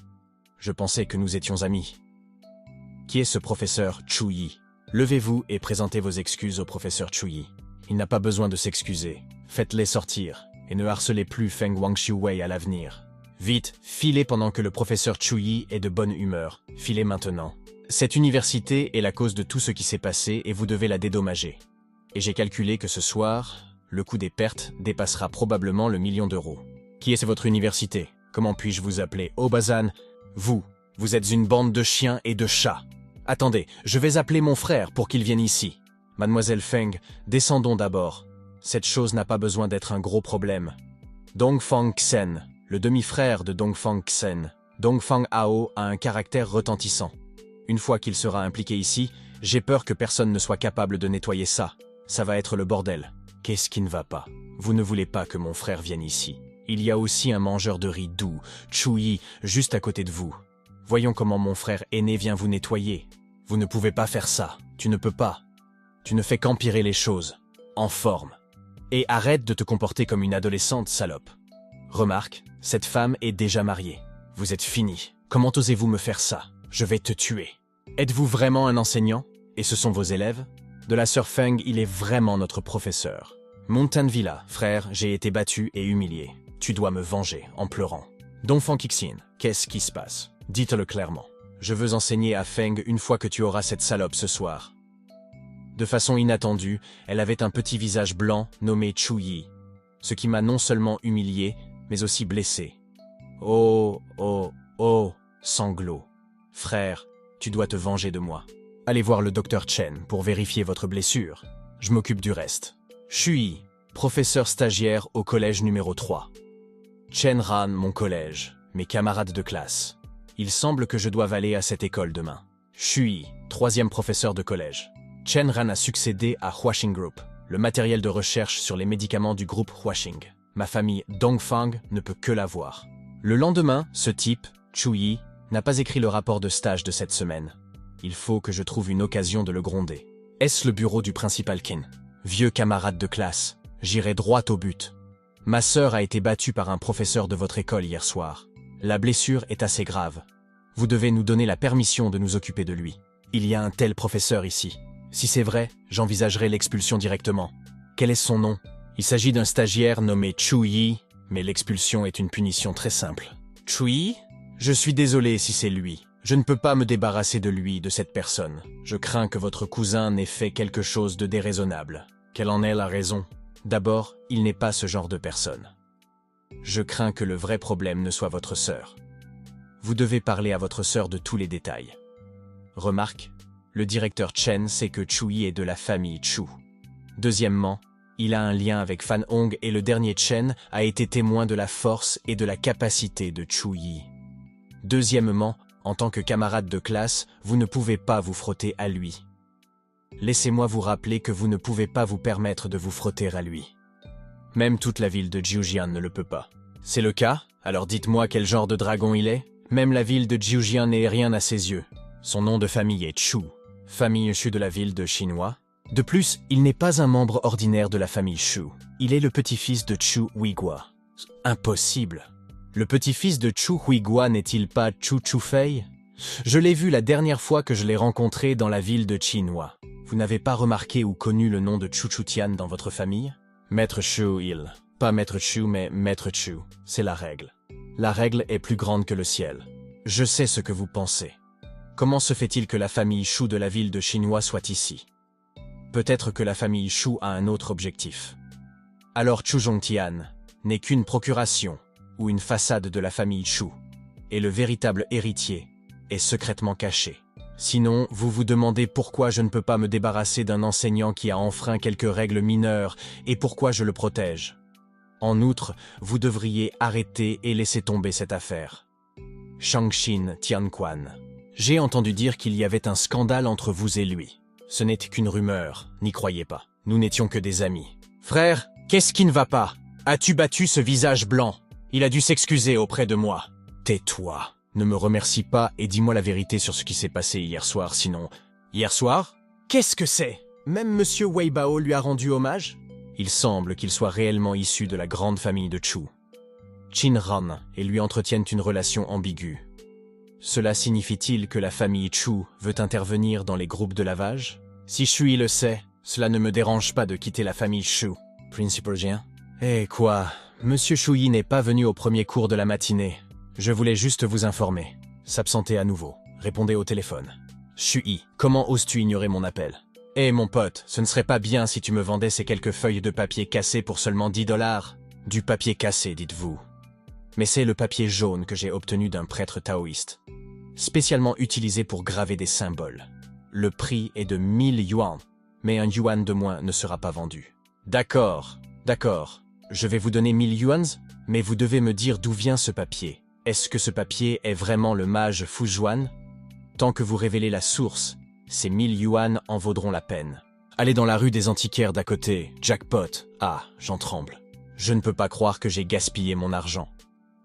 Je pensais que nous étions amis. Qui est ce professeur Chu-Yi? Levez-vous et présentez vos excuses au professeur Chu-Yi. Il n'a pas besoin de s'excuser. Faites-les sortir et ne harcelez plus Feng Wangshu-Wei à l'avenir. Vite, filez pendant que le professeur Chu-Yi est de bonne humeur. Filez maintenant. Cette université est la cause de tout ce qui s'est passé et vous devez la dédommager. Et j'ai calculé que ce soir, le coût des pertes dépassera probablement le 1 000 000 d'euros. Qui est votre université? Comment puis-je vous appeler? Obazan, vous êtes une bande de chiens et de chats. Attendez, je vais appeler mon frère pour qu'il vienne ici. Mademoiselle Feng, descendons d'abord. Cette chose n'a pas besoin d'être un gros problème. Dongfang Xen, le demi-frère de Dongfang Xen, Dongfang Hao a un caractère retentissant. Une fois qu'il sera impliqué ici, j'ai peur que personne ne soit capable de nettoyer ça. Ça va être le bordel. Qu'est-ce qui ne va pas? Vous ne voulez pas que mon frère vienne ici. Il y a aussi un mangeur de riz doux, Chu-Yi, juste à côté de vous. Voyons comment mon frère aîné vient vous nettoyer. Vous ne pouvez pas faire ça. Tu ne peux pas. Tu ne fais qu'empirer les choses. En forme. Et arrête de te comporter comme une adolescente, salope. Remarque, cette femme est déjà mariée. Vous êtes fini. Comment osez-vous me faire ça? Je vais te tuer. Êtes-vous vraiment un enseignant? Et ce sont vos élèves? De la sœur Feng, il est vraiment notre professeur. Mountain Villa, frère, j'ai été battu et humilié. Tu dois me venger, en pleurant. Dongfang Xin, qu'est-ce qui se passe? Dites-le clairement. Je veux enseigner à Feng une fois que tu auras cette salope ce soir. De façon inattendue, elle avait un petit visage blanc nommé Chu-Yi, ce qui m'a non seulement humilié, mais aussi blessé. Oh, oh, oh, sanglots. Frère, tu dois te venger de moi. Allez voir le docteur Chen pour vérifier votre blessure. Je m'occupe du reste. Shui, professeur stagiaire au collège numéro 3. Chen Ran, mon collège, mes camarades de classe. Il semble que je doive aller à cette école demain. Shui, 3e professeur de collège. Chen Ran a succédé à Huaxing Group, le matériel de recherche sur les médicaments du groupe Huaxing. Ma famille Dongfang ne peut que l'avoir. Le lendemain, ce type, Chu Yi, n'a pas écrit le rapport de stage de cette semaine. Il faut que je trouve une occasion de le gronder. Est-ce le bureau du principal Qin? Vieux camarade de classe, j'irai droit au but. Ma sœur a été battue par un professeur de votre école hier soir. La blessure est assez grave. Vous devez nous donner la permission de nous occuper de lui. Il y a un tel professeur ici. Si c'est vrai, j'envisagerai l'expulsion directement. Quel est son nom? Il s'agit d'un stagiaire nommé Chu Yi, mais l'expulsion est une punition très simple. Chu Yi? Je suis désolé si c'est lui. Je ne peux pas me débarrasser de lui, de cette personne. Je crains que votre cousin n'ait fait quelque chose de déraisonnable. Quelle en est la raison? D'abord, il n'est pas ce genre de personne. Je crains que le vrai problème ne soit votre sœur. Vous devez parler à votre sœur de tous les détails. Remarque, le directeur Chen sait que Chu Yi est de la famille Chu. Deuxièmement, il a un lien avec Fan Hong et le dernier Chen a été témoin de la force et de la capacité de Chu Yi. Deuxièmement, en tant que camarade de classe, vous ne pouvez pas vous frotter à lui. Laissez-moi vous rappeler que vous ne pouvez pas vous permettre de vous frotter à lui. Même toute la ville de Jiujian ne le peut pas. C'est le cas? Alors dites-moi quel genre de dragon il est? Même la ville de Jiujian n'est rien à ses yeux. Son nom de famille est Chu, famille Chu de la ville de Chinois. De plus, il n'est pas un membre ordinaire de la famille Chu. Il est le petit-fils de Chu Huigua. Impossible. Le petit-fils de Chu Huigua n'est-il pas Chu Chufei? Je l'ai vu la dernière fois que je l'ai rencontré dans la ville de Chinois. Vous n'avez pas remarqué ou connu le nom de Chu Chutian dans votre famille? Maître Chu il. Pas Maître Chu, mais Maître Chu. C'est la règle. La règle est plus grande que le ciel. Je sais ce que vous pensez. Comment se fait-il que la famille Chu de la ville de Chinois soit ici? Peut-être que la famille Chu a un autre objectif. Alors Chu Zhongtian n'est qu'une procuration ou une façade de la famille Chu, et le véritable héritier est secrètement caché. Sinon, vous vous demandez pourquoi je ne peux pas me débarrasser d'un enseignant qui a enfreint quelques règles mineures et pourquoi je le protège. En outre, vous devriez arrêter et laisser tomber cette affaire. Shangshin Tianquan. J'ai entendu dire qu'il y avait un scandale entre vous et lui. Ce n'était qu'une rumeur, n'y croyez pas. Nous n'étions que des amis. Frère, qu'est-ce qui ne va pas? As-tu battu ce visage blanc? Il a dû s'excuser auprès de moi. Tais-toi. Ne me remercie pas et dis-moi la vérité sur ce qui s'est passé hier soir, sinon... Hier soir? Qu'est-ce que c'est? Même Monsieur Wei Bao lui a rendu hommage? Il semble qu'il soit réellement issu de la grande famille de Chu. Qin Ran et lui entretiennent une relation ambiguë. Cela signifie-t-il que la famille Chu veut intervenir dans les groupes de lavage? Si Shui le sait, cela ne me dérange pas de quitter la famille Chu. Principal Jien? Eh quoi? Monsieur Shui n'est pas venu au premier cours de la matinée. Je voulais juste vous informer. S'absenter à nouveau. Répondez au téléphone. Shui, comment oses-tu ignorer mon appel? Eh mon pote, ce ne serait pas bien si tu me vendais ces quelques feuilles de papier cassé pour seulement 10 $. Du papier cassé, dites-vous. Mais c'est le papier jaune que j'ai obtenu d'un prêtre taoïste, spécialement utilisé pour graver des symboles. Le prix est de 1000 yuan, mais un yuan de moins ne sera pas vendu. D'accord, d'accord. Je vais vous donner 1000 yuans, mais vous devez me dire d'où vient ce papier. Est-ce que ce papier est vraiment le mage Fujuan? Tant que vous révélez la source, ces 1000 yuan en vaudront la peine. Allez dans la rue des antiquaires d'à côté, jackpot. Ah, j'en tremble. Je ne peux pas croire que j'ai gaspillé mon argent.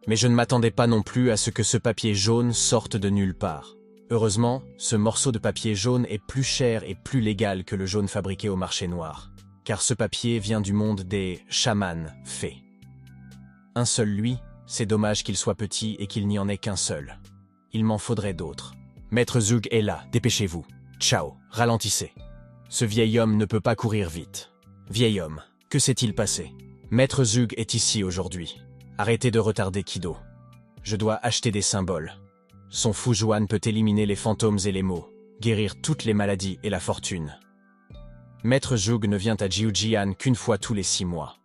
Mais je ne m'attendais pas non plus à ce que ce papier jaune sorte de nulle part. Heureusement, ce morceau de papier jaune est plus cher et plus légal que le jaune fabriqué au marché noir. Car ce papier vient du monde des chamans fées. Un seul lui, c'est dommage qu'il soit petit et qu'il n'y en ait qu'un seul. Il m'en faudrait d'autres. Maître Zug est là, dépêchez-vous. Ciao, ralentissez. Ce vieil homme ne peut pas courir vite. Vieil homme, que s'est-il passé? Maître Zug est ici aujourd'hui. Arrêtez de retarder Kido. Je dois acheter des symboles. Son Fujuan peut éliminer les fantômes et les maux, guérir toutes les maladies et la fortune. Maître Zug ne vient à Jiujian qu'une fois tous les 6 mois.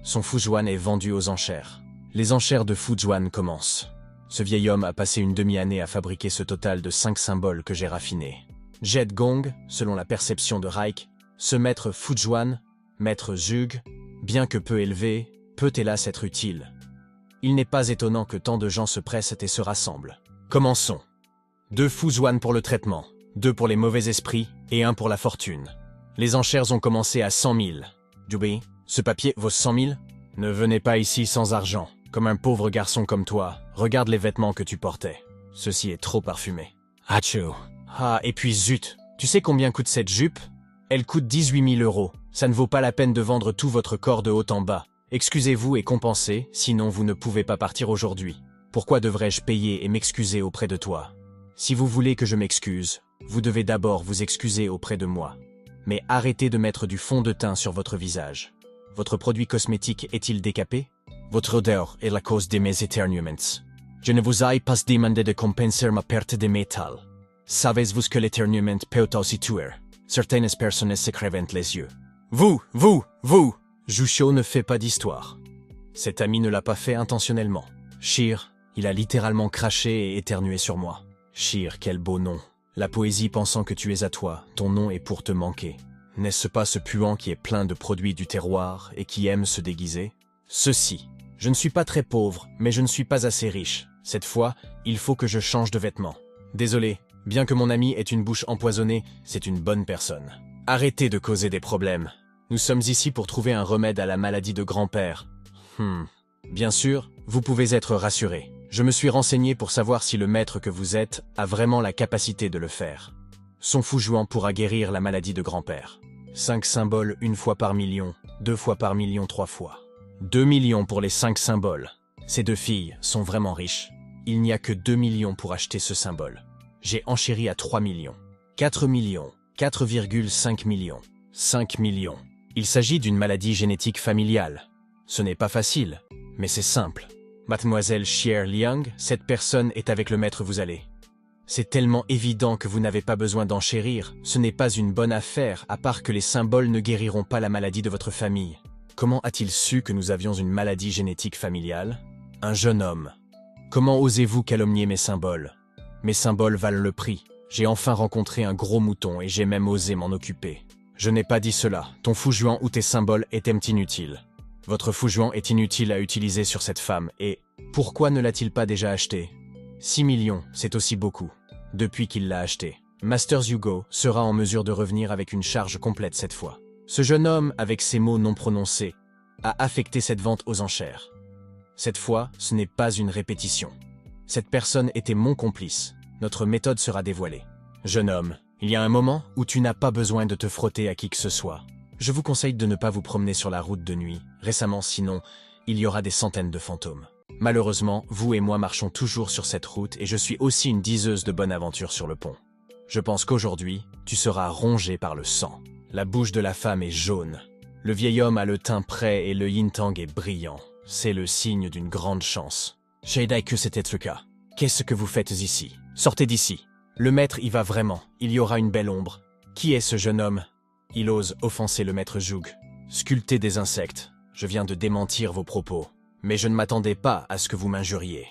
Son Fujuan est vendu aux enchères. Les enchères de Fujuan commencent. Ce vieil homme a passé une demi-année à fabriquer ce total de 5 symboles que j'ai raffinés. Jet Gong, selon la perception de Reich, ce maître Fujuan, maître Zug, bien que peu élevé, peut hélas être utile. Il n'est pas étonnant que tant de gens se pressent et se rassemblent. Commençons. 2 Fujuan pour le traitement, 2 pour les mauvais esprits, et un pour la fortune. Les enchères ont commencé à 100 000. Jubi, ce papier vaut 100 000? Ne venez pas ici sans argent. Comme un pauvre garçon comme toi, regarde les vêtements que tu portais. Ceci est trop parfumé. Achou. Ah, et puis zut, tu sais combien coûte cette jupe? Elle coûte 18 000 €. Ça ne vaut pas la peine de vendre tout votre corps de haut en bas. Excusez-vous et compensez, sinon vous ne pouvez pas partir aujourd'hui. Pourquoi devrais-je payer et m'excuser auprès de toi? Si vous voulez que je m'excuse, vous devez d'abord vous excuser auprès de moi. Mais arrêtez de mettre du fond de teint sur votre visage. Votre produit cosmétique est-il décapé? Votre odeur est la cause de mes éternuements. Je ne vous ai pas demandé de compenser ma perte de métal. Savez-vous que l'éternuement peut aussi tuer? Certaines personnes se crèvent les yeux. Vous! Jusho ne fait pas d'histoire. Cet ami ne l'a pas fait intentionnellement. Shir, il a littéralement craché et éternué sur moi. Shir, quel beau nom. La poésie pensant que tu es à toi, ton nom est pour te manquer. N'est-ce pas ce puant qui est plein de produits du terroir et qui aime se déguiser? Ceci. Je ne suis pas très pauvre, mais je ne suis pas assez riche. Cette fois, il faut que je change de vêtements. Désolé, bien que mon ami ait une bouche empoisonnée, c'est une bonne personne. Arrêtez de causer des problèmes. Nous sommes ici pour trouver un remède à la maladie de grand-père. Bien sûr, vous pouvez être rassuré. Je me suis renseigné pour savoir si le maître que vous êtes a vraiment la capacité de le faire. Son fou-jouant pourra guérir la maladie de grand-père. 5 symboles 1 fois par million, 2 fois par million 3 fois. 2 millions pour les 5 symboles. Ces deux filles sont vraiment riches. Il n'y a que 2 millions pour acheter ce symbole. J'ai enchéri à 3 millions. 4 millions. 4,5 millions. 5 millions. Il s'agit d'une maladie génétique familiale. Ce n'est pas facile, mais c'est simple. Mademoiselle Xier Liang, cette personne est avec le maître vous allez. C'est tellement évident que vous n'avez pas besoin d'enchérir. Ce n'est pas une bonne affaire, à part que les symboles ne guériront pas la maladie de votre famille. Comment a-t-il su que nous avions une maladie génétique familiale? Un jeune homme. Comment osez-vous calomnier mes symboles? Mes symboles valent le prix. J'ai enfin rencontré un gros mouton et j'ai même osé m'en occuper. Je n'ai pas dit cela. Ton fou-jouant ou tes symboles étaient inutiles. Votre fou-jouant est inutile à utiliser sur cette femme et pourquoi ne l'a-t-il pas déjà acheté? 6 millions, c'est aussi beaucoup. Depuis qu'il l'a acheté. Masters Hugo sera en mesure de revenir avec une charge complète cette fois. Ce jeune homme, avec ses mots non prononcés, a affecté cette vente aux enchères. Cette fois, ce n'est pas une répétition. Cette personne était mon complice. Notre méthode sera dévoilée. Jeune homme, il y a un moment où tu n'as pas besoin de te frotter à qui que ce soit. Je vous conseille de ne pas vous promener sur la route de nuit. Récemment, sinon, il y aura des centaines de fantômes. Malheureusement, vous et moi marchons toujours sur cette route et je suis aussi une diseuse de bonne aventure sur le pont. Je pense qu'aujourd'hui, tu seras rongé par le sang. La bouche de la femme est jaune. Le vieil homme a le teint prêt et le yin-tang est brillant. C'est le signe d'une grande chance. Shaidai que c'était ce cas. Qu'est-ce que vous faites ici? Sortez d'ici. Le maître y va vraiment. Il y aura une belle ombre. Qui est ce jeune homme? Il ose offenser le maître Zhug. Sculpter des insectes. Je viens de démentir vos propos. Mais je ne m'attendais pas à ce que vous m'injuriez.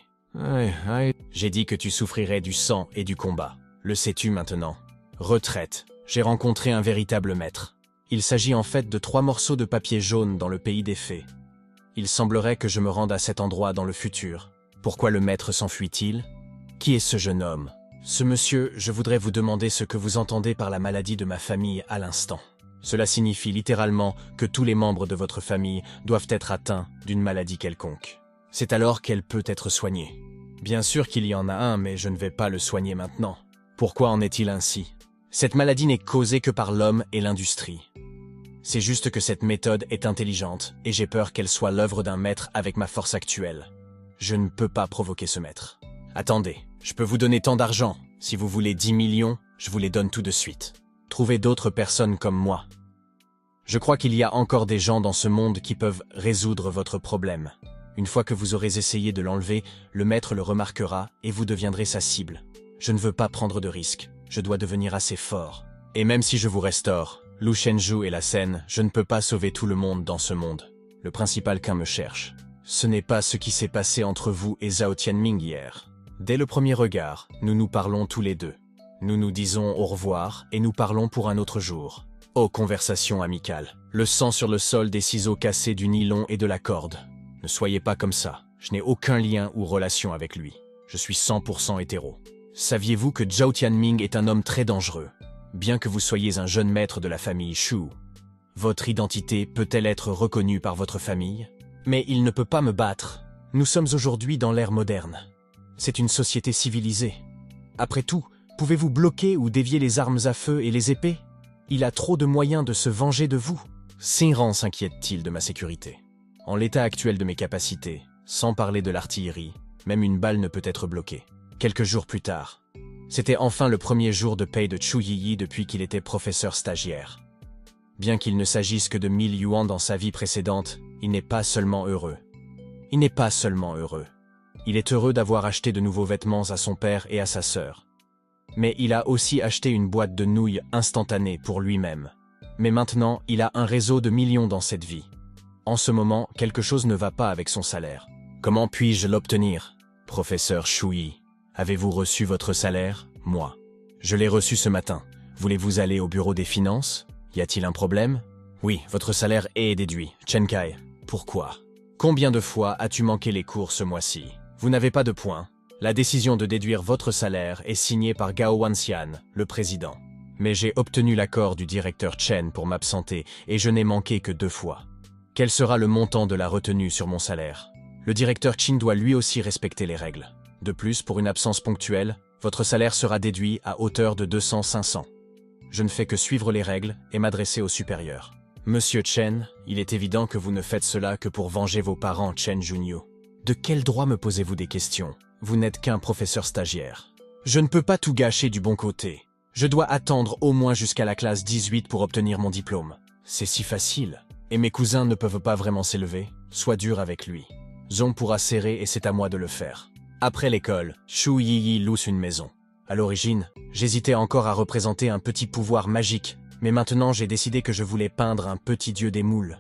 J'ai dit que tu souffrirais du sang et du combat. Le sais-tu maintenant? Retraite. J'ai rencontré un véritable maître. Il s'agit en fait de 3 morceaux de papier jaune dans le pays des fées. Il semblerait que je me rende à cet endroit dans le futur. Pourquoi le maître s'enfuit-il? Qui est ce jeune homme? Ce monsieur, je voudrais vous demander ce que vous entendez par la maladie de ma famille à l'instant. Cela signifie littéralement que tous les membres de votre famille doivent être atteints d'une maladie quelconque. C'est alors qu'elle peut être soignée. Bien sûr qu'il y en a un, mais je ne vais pas le soigner maintenant. Pourquoi en est-il ainsi? Cette maladie n'est causée que par l'homme et l'industrie. C'est juste que cette méthode est intelligente et j'ai peur qu'elle soit l'œuvre d'un maître avec ma force actuelle. Je ne peux pas provoquer ce maître. Attendez, je peux vous donner tant d'argent. Si vous voulez 10 millions, je vous les donne tout de suite. Trouvez d'autres personnes comme moi. Je crois qu'il y a encore des gens dans ce monde qui peuvent résoudre votre problème. Une fois que vous aurez essayé de l'enlever, le maître le remarquera et vous deviendrez sa cible. Je ne veux pas prendre de risques. Je dois devenir assez fort. Et même si je vous restaure, Lu Shenju et la scène, je ne peux pas sauver tout le monde dans ce monde. Le principal qu'un me cherche. Ce n'est pas ce qui s'est passé entre vous et Zhao Tianming hier. Dès le premier regard, nous nous parlons tous les deux. Nous nous disons au revoir et nous parlons pour un autre jour. Oh, conversation amicale. Le sang sur le sol des ciseaux cassés du nylon et de la corde. Ne soyez pas comme ça. Je n'ai aucun lien ou relation avec lui. Je suis 100% hétéro. Saviez-vous que Zhao Tianming est un homme très dangereux? bien que vous soyez un jeune maître de la famille Shu, votre identité peut-elle être reconnue par votre famille? Mais il ne peut pas me battre. Nous sommes aujourd'hui dans l'ère moderne. C'est une société civilisée. Après tout, pouvez-vous bloquer ou dévier les armes à feu et les épées? Il a trop de moyens de se venger de vous. Sinran s'inquiète-t-il de ma sécurité? En l'état actuel de mes capacités, sans parler de l'artillerie, même une balle ne peut être bloquée. Quelques jours plus tard, c'était enfin le premier jour de paye de Chu Yiyi depuis qu'il était professeur stagiaire. Bien qu'il ne s'agisse que de 1000 yuan dans sa vie précédente, il n'est pas seulement heureux. Il n'est pas seulement heureux. Il est heureux d'avoir acheté de nouveaux vêtements à son père et à sa sœur. Mais il a aussi acheté une boîte de nouilles instantanées pour lui-même. Mais maintenant, il a un réseau de millions dans cette vie. En ce moment, quelque chose ne va pas avec son salaire. Comment puis-je l'obtenir? Professeur Shui, avez-vous reçu votre salaire? Moi. Je l'ai reçu ce matin. Voulez-vous aller au bureau des finances? Y a-t-il un problème? Oui, votre salaire est déduit. Chen Kai. Pourquoi? Combien de fois as-tu manqué les cours ce mois-ci? Vous n'avez pas de points. La décision de déduire votre salaire est signée par Gao Wanxian, le président. Mais j'ai obtenu l'accord du directeur Chen pour m'absenter et je n'ai manqué que 2 fois. Quel sera le montant de la retenue sur mon salaire? Le directeur Chen doit lui aussi respecter les règles. De plus, pour une absence ponctuelle, votre salaire sera déduit à hauteur de 200-500. Je ne fais que suivre les règles et m'adresser au supérieur. Monsieur Chen, il est évident que vous ne faites cela que pour venger vos parents Chen Junyu. De quel droit me posez-vous des questions? Vous n'êtes qu'un professeur stagiaire. Je ne peux pas tout gâcher du bon côté. Je dois attendre au moins jusqu'à la classe 18 pour obtenir mon diplôme. C'est si facile. Et mes cousins ne peuvent pas vraiment s'élever. Sois dur avec lui. Zong pourra serrer et c'est à moi de le faire. Après l'école, Shu Yiyi loue une maison. À l'origine, j'hésitais encore à représenter un petit pouvoir magique, mais maintenant j'ai décidé que je voulais peindre un petit dieu des moules.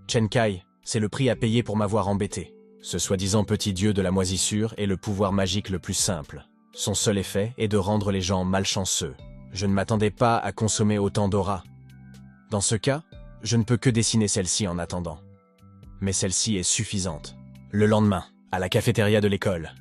Chen Kai, c'est le prix à payer pour m'avoir embêté. Ce soi-disant petit dieu de la moisissure est le pouvoir magique le plus simple. Son seul effet est de rendre les gens malchanceux. Je ne m'attendais pas à consommer autant d'aura. Dans ce cas, je ne peux que dessiner celle-ci en attendant. Mais celle-ci est suffisante. Le lendemain, à la cafétéria de l'école,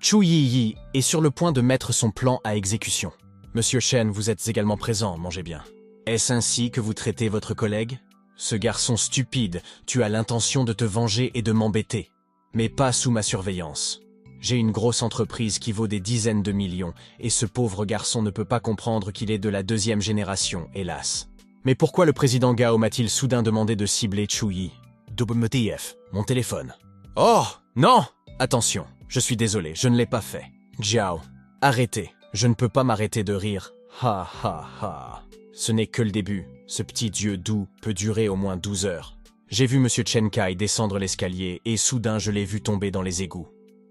Chu Yiyi est sur le point de mettre son plan à exécution. Monsieur Chen, vous êtes également présent, mangez bien. Est-ce ainsi que vous traitez votre collègue? Ce garçon stupide, tu as l'intention de te venger et de m'embêter. Mais pas sous ma surveillance. J'ai une grosse entreprise qui vaut des dizaines de millions, et ce pauvre garçon ne peut pas comprendre qu'il est de la 2e génération, hélas. Mais pourquoi le président Gao m'a-t-il soudain demandé de cibler Chu Yi? WTF, mon téléphone. Oh, non! Attention, je suis désolé, je ne l'ai pas fait. Jiao, arrêtez, je ne peux pas m'arrêter de rire. Ha ha ha. Ce n'est que le début, ce petit dieu doux peut durer au moins 12 heures. J'ai vu Monsieur Chen Kai descendre l'escalier et soudain je l'ai vu tomber dans les égouts.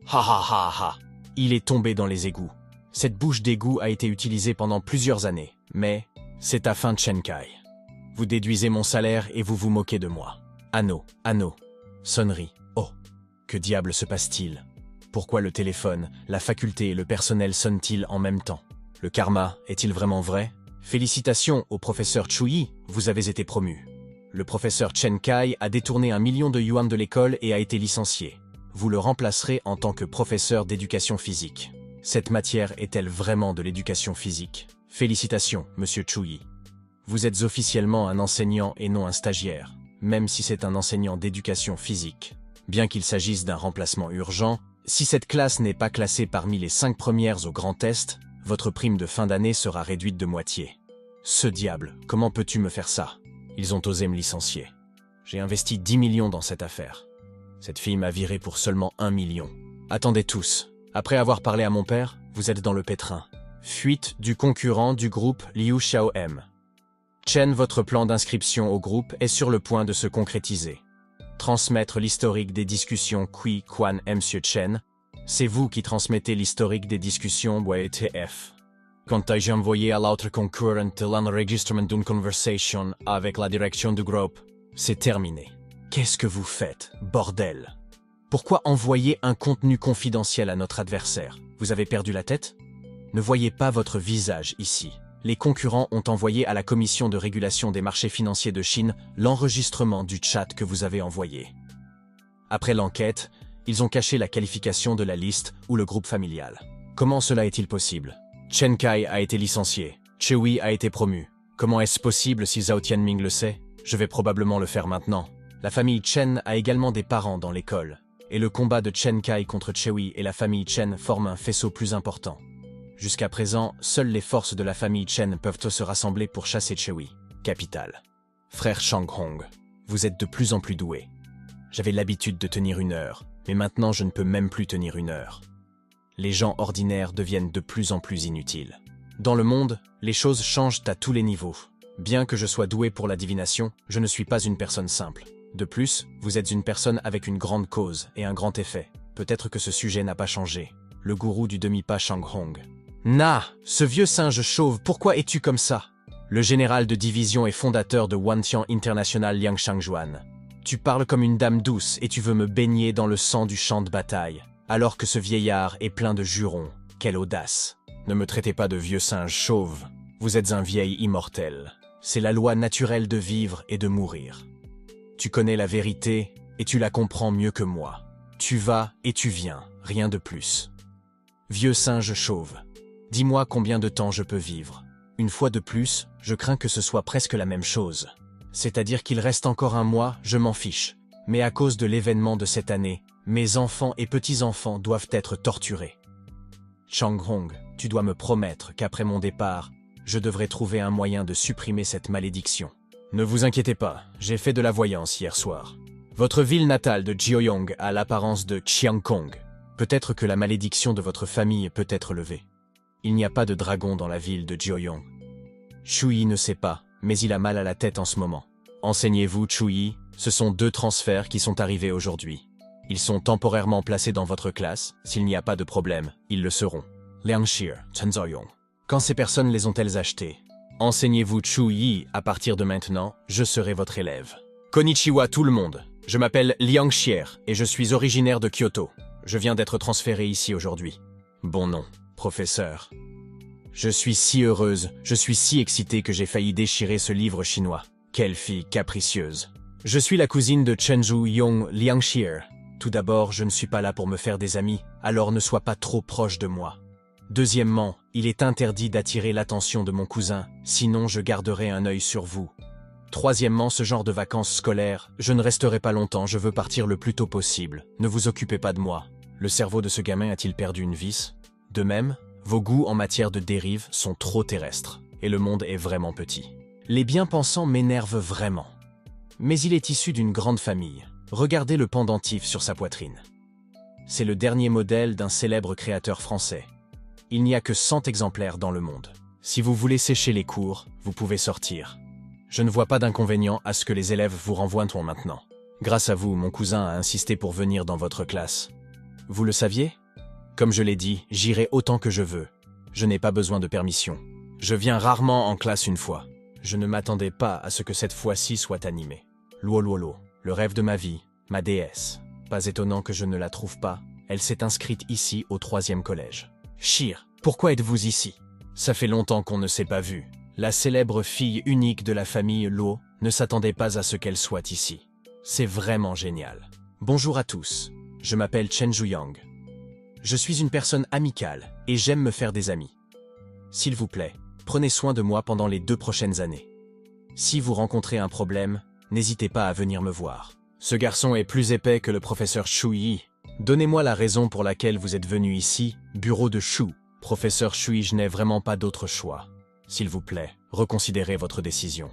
Ha ha ha ha. Il est tombé dans les égouts. Cette bouche d'égout a été utilisée pendant plusieurs années, mais c'est à fin de Chen Kai. Vous déduisez mon salaire et vous vous moquez de moi. Anneau, anneau. Sonnerie. Oh, que diable se passe-t-il? Pourquoi le téléphone, la faculté et le personnel sonnent-ils en même temps? Le karma est-il vraiment vrai? Félicitations au professeur Chu Yi, vous avez été promu. Le professeur Chen Kai a détourné 1 million de yuan de l'école et a été licencié. Vous le remplacerez en tant que professeur d'éducation physique. Cette matière est-elle vraiment de l'éducation physique? Félicitations, monsieur Chu Yi. Vous êtes officiellement un enseignant et non un stagiaire, même si c'est un enseignant d'éducation physique. Bien qu'il s'agisse d'un remplacement urgent, si cette classe n'est pas classée parmi les 5 premières au grand test, votre prime de fin d'année sera réduite de moitié. Ce diable, comment peux-tu me faire ça? Ils ont osé me licencier. J'ai investi 10 millions dans cette affaire. Cette fille m'a viré pour seulement 1 million. Attendez tous. Après avoir parlé à mon père, vous êtes dans le pétrin. Fuite du concurrent du groupe Liu Xiaoem. Chen, votre plan d'inscription au groupe est sur le point de se concrétiser. Transmettre l'historique des discussions Kui Quan et Monsieur Chen. C'est vous qui transmettez l'historique des discussions WTF. Quand j'ai envoyé à l'autre concurrent l'enregistrement d'une conversation avec la direction du groupe, c'est terminé. Qu'est-ce que vous faites, bordel? Pourquoi envoyer un contenu confidentiel à notre adversaire? Vous avez perdu la tête? Ne voyez pas votre visage ici. Les concurrents ont envoyé à la Commission de régulation des marchés financiers de Chine l'enregistrement du chat que vous avez envoyé. Après l'enquête, ils ont caché la qualification de la liste ou le groupe familial. Comment cela est-il possible? Chen Kai a été licencié. Chewie a été promu. Comment est-ce possible si Zhao Tianming le sait? Je vais probablement le faire maintenant. La famille Chen a également des parents dans l'école. Et le combat de Chen Kai contre Chewie et la famille Chen forme un faisceau plus important. Jusqu'à présent, seules les forces de la famille Chen peuvent se rassembler pour chasser Chewie. Capitale. Frère Shang Hong, vous êtes de plus en plus doué. J'avais l'habitude de tenir 1 heure, mais maintenant je ne peux même plus tenir 1 heure. Les gens ordinaires deviennent de plus en plus inutiles. Dans le monde, les choses changent à tous les niveaux. Bien que je sois doué pour la divination, je ne suis pas une personne simple. De plus, vous êtes une personne avec une grande cause et un grand effet. Peut-être que ce sujet n'a pas changé. Le gourou du demi-pas Shang Hong. Na, ce vieux singe chauve, pourquoi es-tu comme ça? Le général de division et fondateur de Wantian International Liang Shangjuan. Tu parles comme une dame douce et tu veux me baigner dans le sang du champ de bataille, alors que ce vieillard est plein de jurons. Quelle audace! Ne me traitez pas de vieux singe chauve. Vous êtes un vieil immortel. C'est la loi naturelle de vivre et de mourir. Tu connais la vérité et tu la comprends mieux que moi. Tu vas et tu viens, rien de plus. Vieux singe chauve, dis-moi combien de temps je peux vivre. Une fois de plus, je crains que ce soit presque la même chose. C'est-à-dire qu'il reste encore 1 mois, je m'en fiche. Mais à cause de l'événement de cette année, mes enfants et petits-enfants doivent être torturés. Shang Hong, tu dois me promettre qu'après mon départ, je devrai trouver un moyen de supprimer cette malédiction. Ne vous inquiétez pas, j'ai fait de la voyance hier soir. Votre ville natale de Jiuyong a l'apparence de Qiangkong. Peut-être que la malédiction de votre famille peut être levée. Il n'y a pas de dragon dans la ville de Jiuyong. Chuyi ne sait pas, mais il a mal à la tête en ce moment. Enseignez-vous, Chuyi, ce sont 2 transferts qui sont arrivés aujourd'hui. Ils sont temporairement placés dans votre classe. S'il n'y a pas de problème, ils le seront. Liang Shir, Chen Zhaoyong. Quand ces personnes les ont-elles achetés? Enseignez-vous Chuyi, à partir de maintenant, je serai votre élève. Konnichiwa tout le monde. Je m'appelle Liang Xier et je suis originaire de Kyoto. Je viens d'être transféré ici aujourd'hui. Bon nom, professeur. Je suis si heureuse, je suis si excitée que j'ai failli déchirer ce livre chinois. Quelle fille capricieuse. Je suis la cousine de Chenju Yong Liang Xier. Tout d'abord, je ne suis pas là pour me faire des amis, alors ne sois pas trop proche de moi. Deuxièmement, il est interdit d'attirer l'attention de mon cousin, sinon je garderai un œil sur vous. Troisièmement, ce genre de vacances scolaires, je ne resterai pas longtemps, je veux partir le plus tôt possible. Ne vous occupez pas de moi. Le cerveau de ce gamin a-t-il perdu une vis? De même, vos goûts en matière de dérive sont trop terrestres, et le monde est vraiment petit. Les bien-pensants m'énervent vraiment. Mais il est issu d'une grande famille. Regardez le pendentif sur sa poitrine. C'est le dernier modèle d'un célèbre créateur français. Il n'y a que 100 exemplaires dans le monde. Si vous voulez sécher les cours, vous pouvez sortir. Je ne vois pas d'inconvénient à ce que les élèves vous renvoient maintenant. Grâce à vous, mon cousin a insisté pour venir dans votre classe. Vous le saviez? Comme je l'ai dit, j'irai autant que je veux. Je n'ai pas besoin de permission. Je viens rarement en classe une fois. Je ne m'attendais pas à ce que cette fois-ci soit animée. Luoluolo, le rêve de ma vie, ma déesse. Pas étonnant que je ne la trouve pas. Elle s'est inscrite ici au 3e collège. Shir, pourquoi êtes-vous ici? Ça fait longtemps qu'on ne s'est pas vu. La célèbre fille unique de la famille Luo ne s'attendait pas à ce qu'elle soit ici. C'est vraiment génial. Bonjour à tous, je m'appelle Chen Zhuyang. Je suis une personne amicale et j'aime me faire des amis. S'il vous plaît, prenez soin de moi pendant les 2 prochaines années. Si vous rencontrez un problème, n'hésitez pas à venir me voir. Ce garçon est plus épais que le professeur Chuyi. Donnez-moi la raison pour laquelle vous êtes venu ici, bureau de Shu. Professeur Chuyi, je n'ai vraiment pas d'autre choix. S'il vous plaît, reconsidérez votre décision.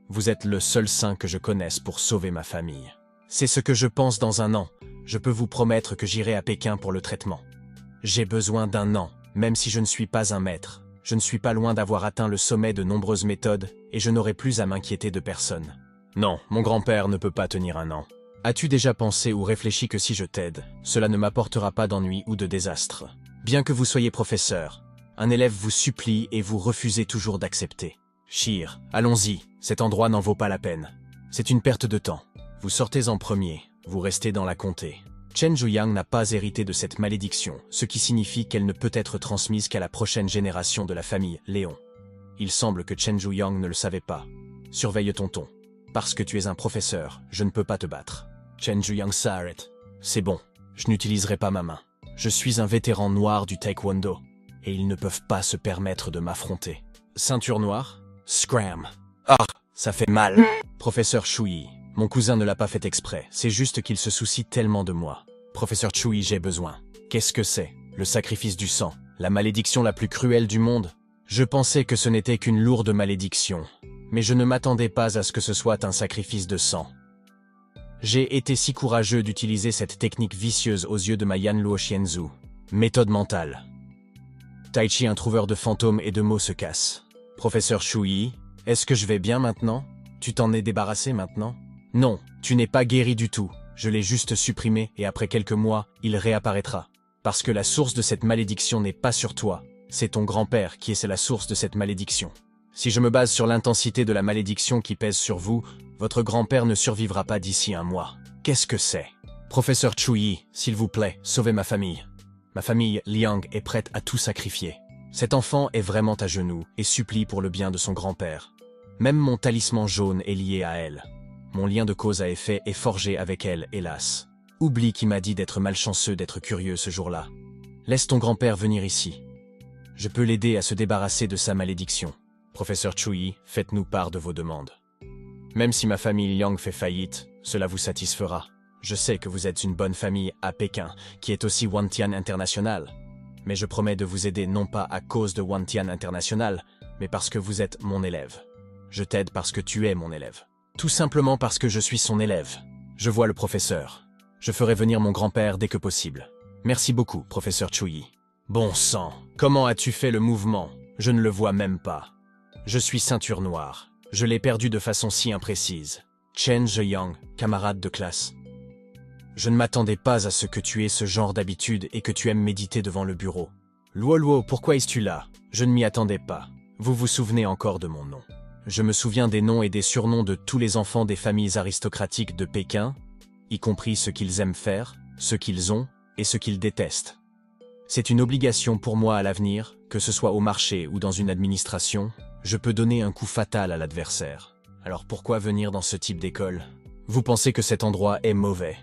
Vous êtes le seul saint que je connaisse pour sauver ma famille. C'est ce que je pense dans 1 an. Je peux vous promettre que j'irai à Pékin pour le traitement. J'ai besoin d'1 an, même si je ne suis pas un maître. Je ne suis pas loin d'avoir atteint le sommet de nombreuses méthodes et je n'aurai plus à m'inquiéter de personne. Non, mon grand-père ne peut pas tenir 1 an. As-tu déjà pensé ou réfléchi que si je t'aide, cela ne m'apportera pas d'ennui ou de désastre? Bien que vous soyez professeur, un élève vous supplie et vous refusez toujours d'accepter. Shir, allons-y, cet endroit n'en vaut pas la peine. C'est une perte de temps. Vous sortez en premier, vous restez dans la comté. Chen Zhuyang n'a pas hérité de cette malédiction, ce qui signifie qu'elle ne peut être transmise qu'à la prochaine génération de la famille Léon. Il semble que Chen Zhuyang ne le savait pas. Surveille ton ton. Parce que tu es un professeur, je ne peux pas te battre. Chen Zhuyang s'arrête. C'est bon, je n'utiliserai pas ma main. Je suis un vétéran noir du taekwondo, et ils ne peuvent pas se permettre de m'affronter. ceinture noire. Scram. Ah, ça fait mal. Professeur Shui, mon cousin ne l'a pas fait exprès, c'est juste qu'il se soucie tellement de moi. Professeur Shui, j'ai besoin. Qu'est-ce que c'est? Le sacrifice du sang, la malédiction la plus cruelle du monde? Je pensais que ce n'était qu'une lourde malédiction, mais je ne m'attendais pas à ce que ce soit un sacrifice de sang. J'ai été si courageux d'utiliser cette technique vicieuse aux yeux de ma Yanluo Xianzu. Méthode mentale. Tai Chi, un trouveur de fantômes et de mots, se casse. Professeur Shui, est-ce que je vais bien maintenant? Tu t'en es débarrassé maintenant? Non, tu n'es pas guéri du tout. Je l'ai juste supprimé et après quelques mois, il réapparaîtra. Parce que la source de cette malédiction n'est pas sur toi. C'est ton grand-père qui est la source de cette malédiction. Si je me base sur l'intensité de la malédiction qui pèse sur vous, votre grand-père ne survivra pas d'ici un mois. Qu'est-ce que c'est? Professeur Shui, s'il vous plaît, sauvez ma famille. Ma famille Liang est prête à tout sacrifier. Cet enfant est vraiment à genoux et supplie pour le bien de son grand-père. Même mon talisman jaune est lié à elle. Mon lien de cause à effet est forgé avec elle, hélas. Oublie qui m'a dit d'être malchanceux, d'être curieux ce jour-là. Laisse ton grand-père venir ici. Je peux l'aider à se débarrasser de sa malédiction. Professeur Shui, faites-nous part de vos demandes. Même si ma famille Liang fait faillite, cela vous satisfera. Je sais que vous êtes une bonne famille à Pékin, qui est aussi Wantian International. Mais je promets de vous aider non pas à cause de Wantian International, mais parce que vous êtes mon élève. Je t'aide parce que tu es mon élève. Tout simplement parce que je suis son élève. Je vois le professeur. Je ferai venir mon grand-père dès que possible. Merci beaucoup, professeur Shui. Bon sang, comment as-tu fait le mouvement? Je ne le vois même pas. Je suis ceinture noire. Je l'ai perdu de façon si imprécise. Chen Zheyang, camarade de classe. Je ne m'attendais pas à ce que tu aies ce genre d'habitude et que tu aimes méditer devant le bureau. Luo Luo, pourquoi es-tu là? Je ne m'y attendais pas. Vous vous souvenez encore de mon nom? Je me souviens des noms et des surnoms de tous les enfants des familles aristocratiques de Pékin, y compris ce qu'ils aiment faire, ce qu'ils ont et ce qu'ils détestent. C'est une obligation pour moi à l'avenir, que ce soit au marché ou dans une administration, je peux donner un coup fatal à l'adversaire. Alors pourquoi venir dans ce type d'école? Vous pensez que cet endroit est mauvais?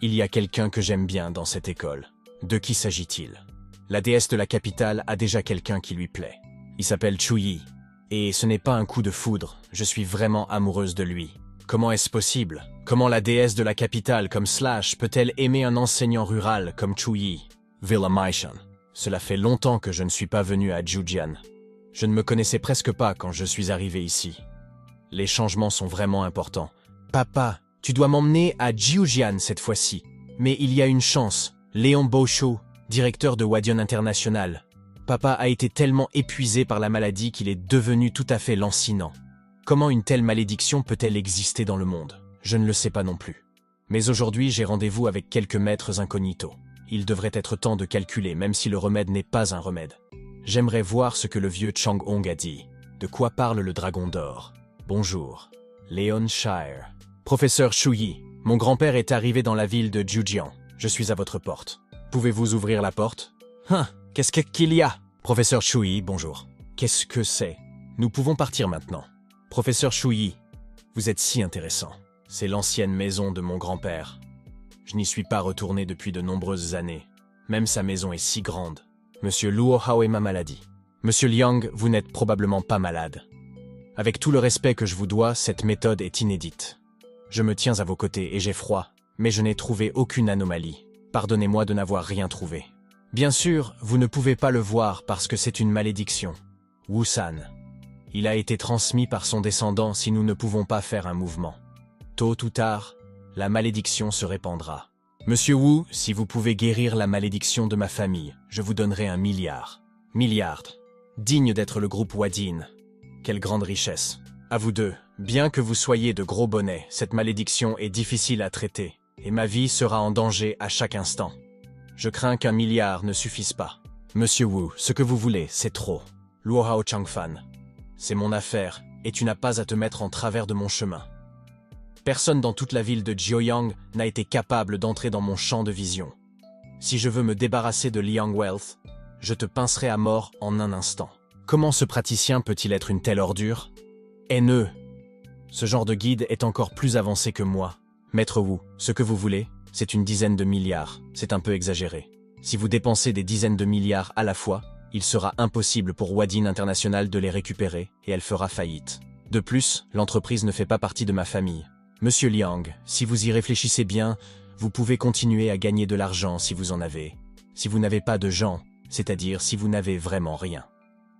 Il y a quelqu'un que j'aime bien dans cette école. De qui s'agit-il? La déesse de la capitale a déjà quelqu'un qui lui plaît. Il s'appelle Chuyi. Et ce n'est pas un coup de foudre, je suis vraiment amoureuse de lui. Comment est-ce possible? Comment la déesse de la capitale comme Slash peut-elle aimer un enseignant rural comme Chuyi? Villa Maishan. Cela fait longtemps que je ne suis pas venu à Jiujian. Je ne me connaissais presque pas quand je suis arrivé ici. Les changements sont vraiment importants. Papa, tu dois m'emmener à Jiujian cette fois-ci. Mais il y a une chance. Léon Beauchot, directeur de Wadion International. Papa a été tellement épuisé par la maladie qu'il est devenu tout à fait lancinant. Comment une telle malédiction peut-elle exister dans le monde? Je ne le sais pas non plus. Mais aujourd'hui, j'ai rendez-vous avec quelques maîtres incognito. Il devrait être temps de calculer, même si le remède n'est pas un remède. J'aimerais voir ce que le vieux Chang Hong a dit. De quoi parle le dragon d'or? Bonjour. Léon Shire. Professeur Shuyi, mon grand-père est arrivé dans la ville de Jiujian. Je suis à votre porte. Pouvez-vous ouvrir la porte? Qu'est-ce qu'il y a? Professeur Shuyi, bonjour. Qu'est-ce que c'est? Nous pouvons partir maintenant. Professeur Shuyi, vous êtes si intéressant. C'est l'ancienne maison de mon grand-père. Je n'y suis pas retourné depuis de nombreuses années. Même sa maison est si grande. Monsieur Luo Hao est ma maladie. Monsieur Liang, vous n'êtes probablement pas malade. Avec tout le respect que je vous dois, cette méthode est inédite. Je me tiens à vos côtés et j'ai froid, mais je n'ai trouvé aucune anomalie. Pardonnez-moi de n'avoir rien trouvé. Bien sûr, vous ne pouvez pas le voir parce que c'est une malédiction. Wu-san. Il a été transmis par son descendant si nous ne pouvons pas faire un mouvement. Tôt ou tard, la malédiction se répandra. Monsieur Wu, si vous pouvez guérir la malédiction de ma famille, je vous donnerai 1 milliard. Milliard. Digne d'être le groupe Wadin. Quelle grande richesse. À vous deux, bien que vous soyez de gros bonnets, cette malédiction est difficile à traiter, et ma vie sera en danger à chaque instant. Je crains qu'1 milliard ne suffise pas. Monsieur Wu, ce que vous voulez, c'est trop. Luo Hao Changfan. C'est mon affaire, et tu n'as pas à te mettre en travers de mon chemin. Personne dans toute la ville de Jiuyang n'a été capable d'entrer dans mon champ de vision. Si je veux me débarrasser de Liang Wealth, je te pincerai à mort en un instant. Comment ce praticien peut-il être une telle ordure? Haineux. Ce genre de guide est encore plus avancé que moi. Maître Wu, ce que vous voulez, c'est 1 dizaine de milliards. C'est un peu exagéré. Si vous dépensez des dizaines de milliards à la fois, il sera impossible pour Wadin International de les récupérer et elle fera faillite. De plus, l'entreprise ne fait pas partie de ma famille. Monsieur Liang, si vous y réfléchissez bien, vous pouvez continuer à gagner de l'argent si vous en avez. Si vous n'avez pas de gens, c'est-à-dire si vous n'avez vraiment rien.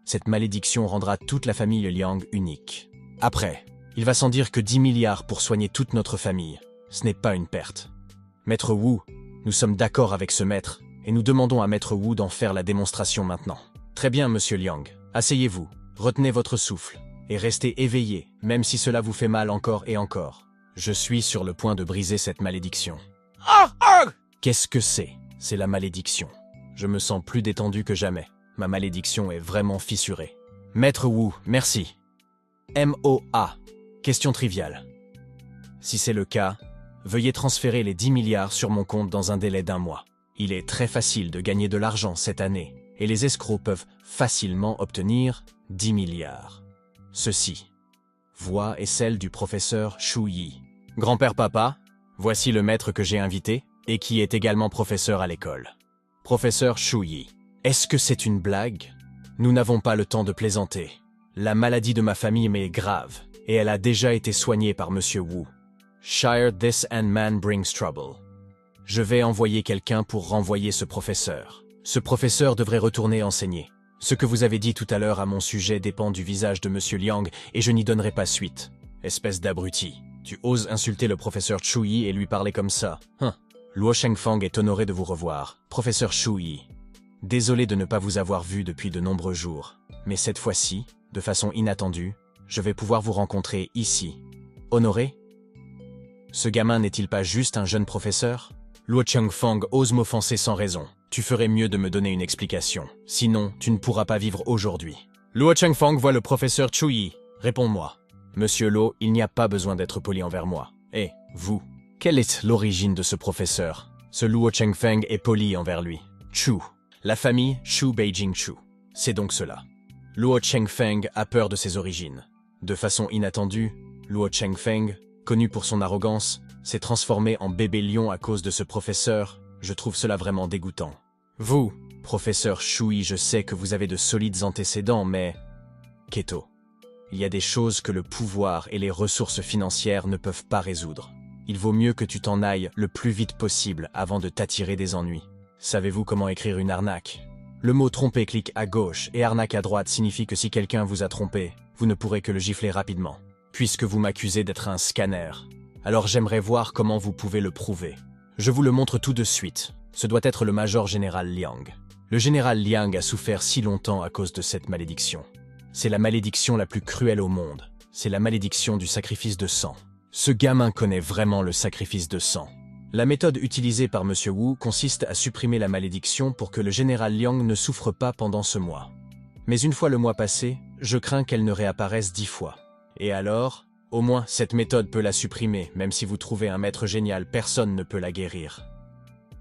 Cette malédiction rendra toute la famille Liang unique. Après, il va sans dire que 10 milliards pour soigner toute notre famille, ce n'est pas une perte. Maître Wu, nous sommes d'accord avec ce maître, et nous demandons à Maître Wu d'en faire la démonstration maintenant. Très bien, Monsieur Liang, asseyez-vous, retenez votre souffle, et restez éveillé, même si cela vous fait mal encore et encore. Je suis sur le point de briser cette malédiction. Qu'est-ce que c'est? C'est la malédiction. Je me sens plus détendu que jamais. Ma malédiction est vraiment fissurée. Maître Wu, merci. MOA. Question triviale. Si c'est le cas, veuillez transférer les 10 milliards sur mon compte dans un délai d'1 mois. Il est très facile de gagner de l'argent cette année, et les escrocs peuvent facilement obtenir 10 milliards. Ceci. Voix est celle du professeur Shu Yi. Grand-père papa, voici le maître que j'ai invité, et qui est également professeur à l'école. Professeur Shu Yi. Est-ce que c'est une blague? Nous n'avons pas le temps de plaisanter. La maladie de ma famille m'est grave, et elle a déjà été soignée par Monsieur Wu. Shire this and man brings trouble. Je vais envoyer quelqu'un pour renvoyer ce professeur. Ce professeur devrait retourner enseigner. Ce que vous avez dit tout à l'heure à mon sujet dépend du visage de Monsieur Liang, et je n'y donnerai pas suite. Espèce d'abruti. Tu oses insulter le professeur Shu Yi et lui parler comme ça. Luo Shengfang est honoré de vous revoir, professeur Shu Yi. Désolé de ne pas vous avoir vu depuis de nombreux jours, mais cette fois-ci, de façon inattendue, je vais pouvoir vous rencontrer ici. Honoré? Ce gamin n'est-il pas juste un jeune professeur? Luo Chengfang ose m'offenser sans raison. Tu ferais mieux de me donner une explication. Sinon, tu ne pourras pas vivre aujourd'hui. Luo Chengfang voit le professeur Shu Yi. Réponds-moi. Monsieur Luo, il n'y a pas besoin d'être poli envers moi. Et, vous, quelle est l'origine de ce professeur? Ce Luo Chengfeng est poli envers lui. Chu. La famille Chu Beijing Chu. C'est donc cela. Luo Chengfeng a peur de ses origines. De façon inattendue, Luo Chengfeng, connu pour son arrogance, s'est transformé en bébé lion à cause de ce professeur. Je trouve cela vraiment dégoûtant. Vous, professeur Shui, je sais que vous avez de solides antécédents, mais... Keto. Il y a des choses que le pouvoir et les ressources financières ne peuvent pas résoudre. Il vaut mieux que tu t'en ailles le plus vite possible avant de t'attirer des ennuis. Savez-vous comment écrire une arnaque? Le mot tromper clique à gauche et arnaque à droite signifie que si quelqu'un vous a trompé, vous ne pourrez que le gifler rapidement. Puisque vous m'accusez d'être un scanner, alors j'aimerais voir comment vous pouvez le prouver. Je vous le montre tout de suite. Ce doit être le major général Liang. Le général Liang a souffert si longtemps à cause de cette malédiction. C'est la malédiction la plus cruelle au monde. C'est la malédiction du sacrifice de sang. Ce gamin connaît vraiment le sacrifice de sang. La méthode utilisée par Monsieur Wu consiste à supprimer la malédiction pour que le général Liang ne souffre pas pendant ce mois. Mais une fois le mois passé, je crains qu'elle ne réapparaisse 10 fois. Et alors, au moins cette méthode peut la supprimer, même si vous trouvez un maître génial, personne ne peut la guérir.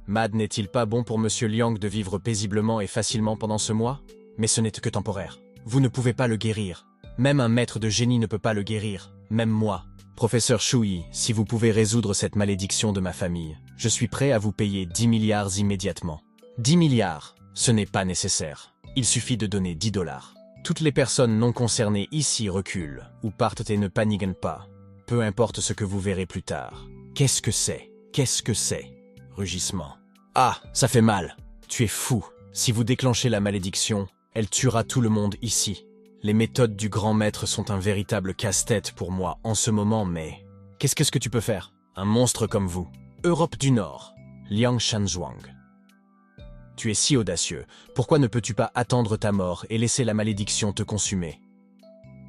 Mad n'est-il pas bon pour Monsieur Liang de vivre paisiblement et facilement pendant ce mois? Mais ce n'est que temporaire. Vous ne pouvez pas le guérir. Même un maître de génie ne peut pas le guérir. Même moi. Professeur Shui, si vous pouvez résoudre cette malédiction de ma famille, je suis prêt à vous payer 10 milliards immédiatement. 10 milliards, ce n'est pas nécessaire. Il suffit de donner 10 $. Toutes les personnes non concernées ici reculent, ou partent et ne paniquent pas. Peu importe ce que vous verrez plus tard. Qu'est-ce que c'est? Qu'est-ce que c'est? Rugissement. Ah, ça fait mal. Tu es fou. Si vous déclenchez la malédiction, elle tuera tout le monde ici. Les méthodes du grand maître sont un véritable casse-tête pour moi en ce moment, mais... Qu'est-ce que tu peux faire? Un monstre comme vous. Europe du Nord. Liang Shanzhuang. Tu es si audacieux. Pourquoi ne peux-tu pas attendre ta mort et laisser la malédiction te consumer?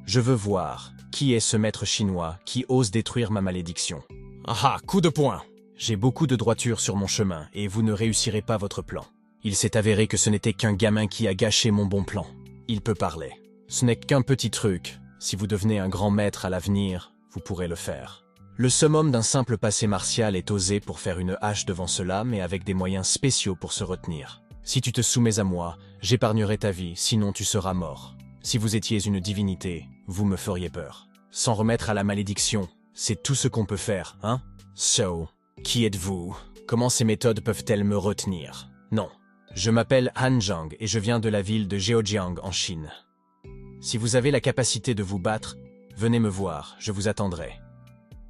Je veux voir qui est ce maître chinois qui ose détruire ma malédiction. Ah, coup de poing! J'ai beaucoup de droiture sur mon chemin et vous ne réussirez pas votre plan. Il s'est avéré que ce n'était qu'un gamin qui a gâché mon bon plan. Il peut parler. Ce n'est qu'un petit truc. Si vous devenez un grand maître à l'avenir, vous pourrez le faire. Le summum d'un simple passé martial est osé pour faire une hache devant cela, mais avec des moyens spéciaux pour se retenir. Si tu te soumets à moi, j'épargnerai ta vie, sinon tu seras mort. Si vous étiez une divinité, vous me feriez peur. S'en remettre à la malédiction, c'est tout ce qu'on peut faire, hein? So, qui êtes-vous? Comment ces méthodes peuvent-elles me retenir? Non. Je m'appelle Han Zhang et je viens de la ville de Zhejiang en Chine. Si vous avez la capacité de vous battre, venez me voir, je vous attendrai.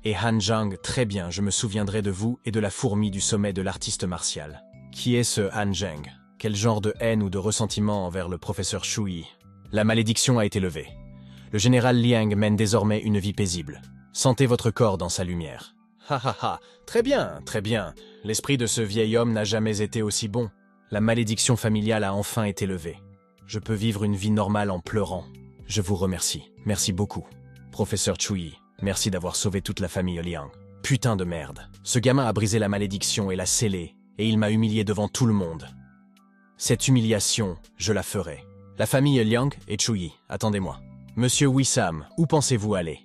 Et Han Zhang, très bien, je me souviendrai de vous et de la fourmi du sommet de l'artiste martial. Qui est ce Han Zhang? Quel genre de haine ou de ressentiment envers le professeur Shui? La malédiction a été levée. Le général Liang mène désormais une vie paisible. Sentez votre corps dans sa lumière. Ha ha ha, très bien, très bien. L'esprit de ce vieil homme n'a jamais été aussi bon. La malédiction familiale a enfin été levée. Je peux vivre une vie normale en pleurant. Je vous remercie. Merci beaucoup. Professeur Shui, merci d'avoir sauvé toute la famille Liang. Putain de merde. Ce gamin a brisé la malédiction et l'a scellée, et il m'a humilié devant tout le monde. Cette humiliation, je la ferai. La famille Liang et Shui, attendez-moi. Monsieur Wissam, où pensez-vous aller?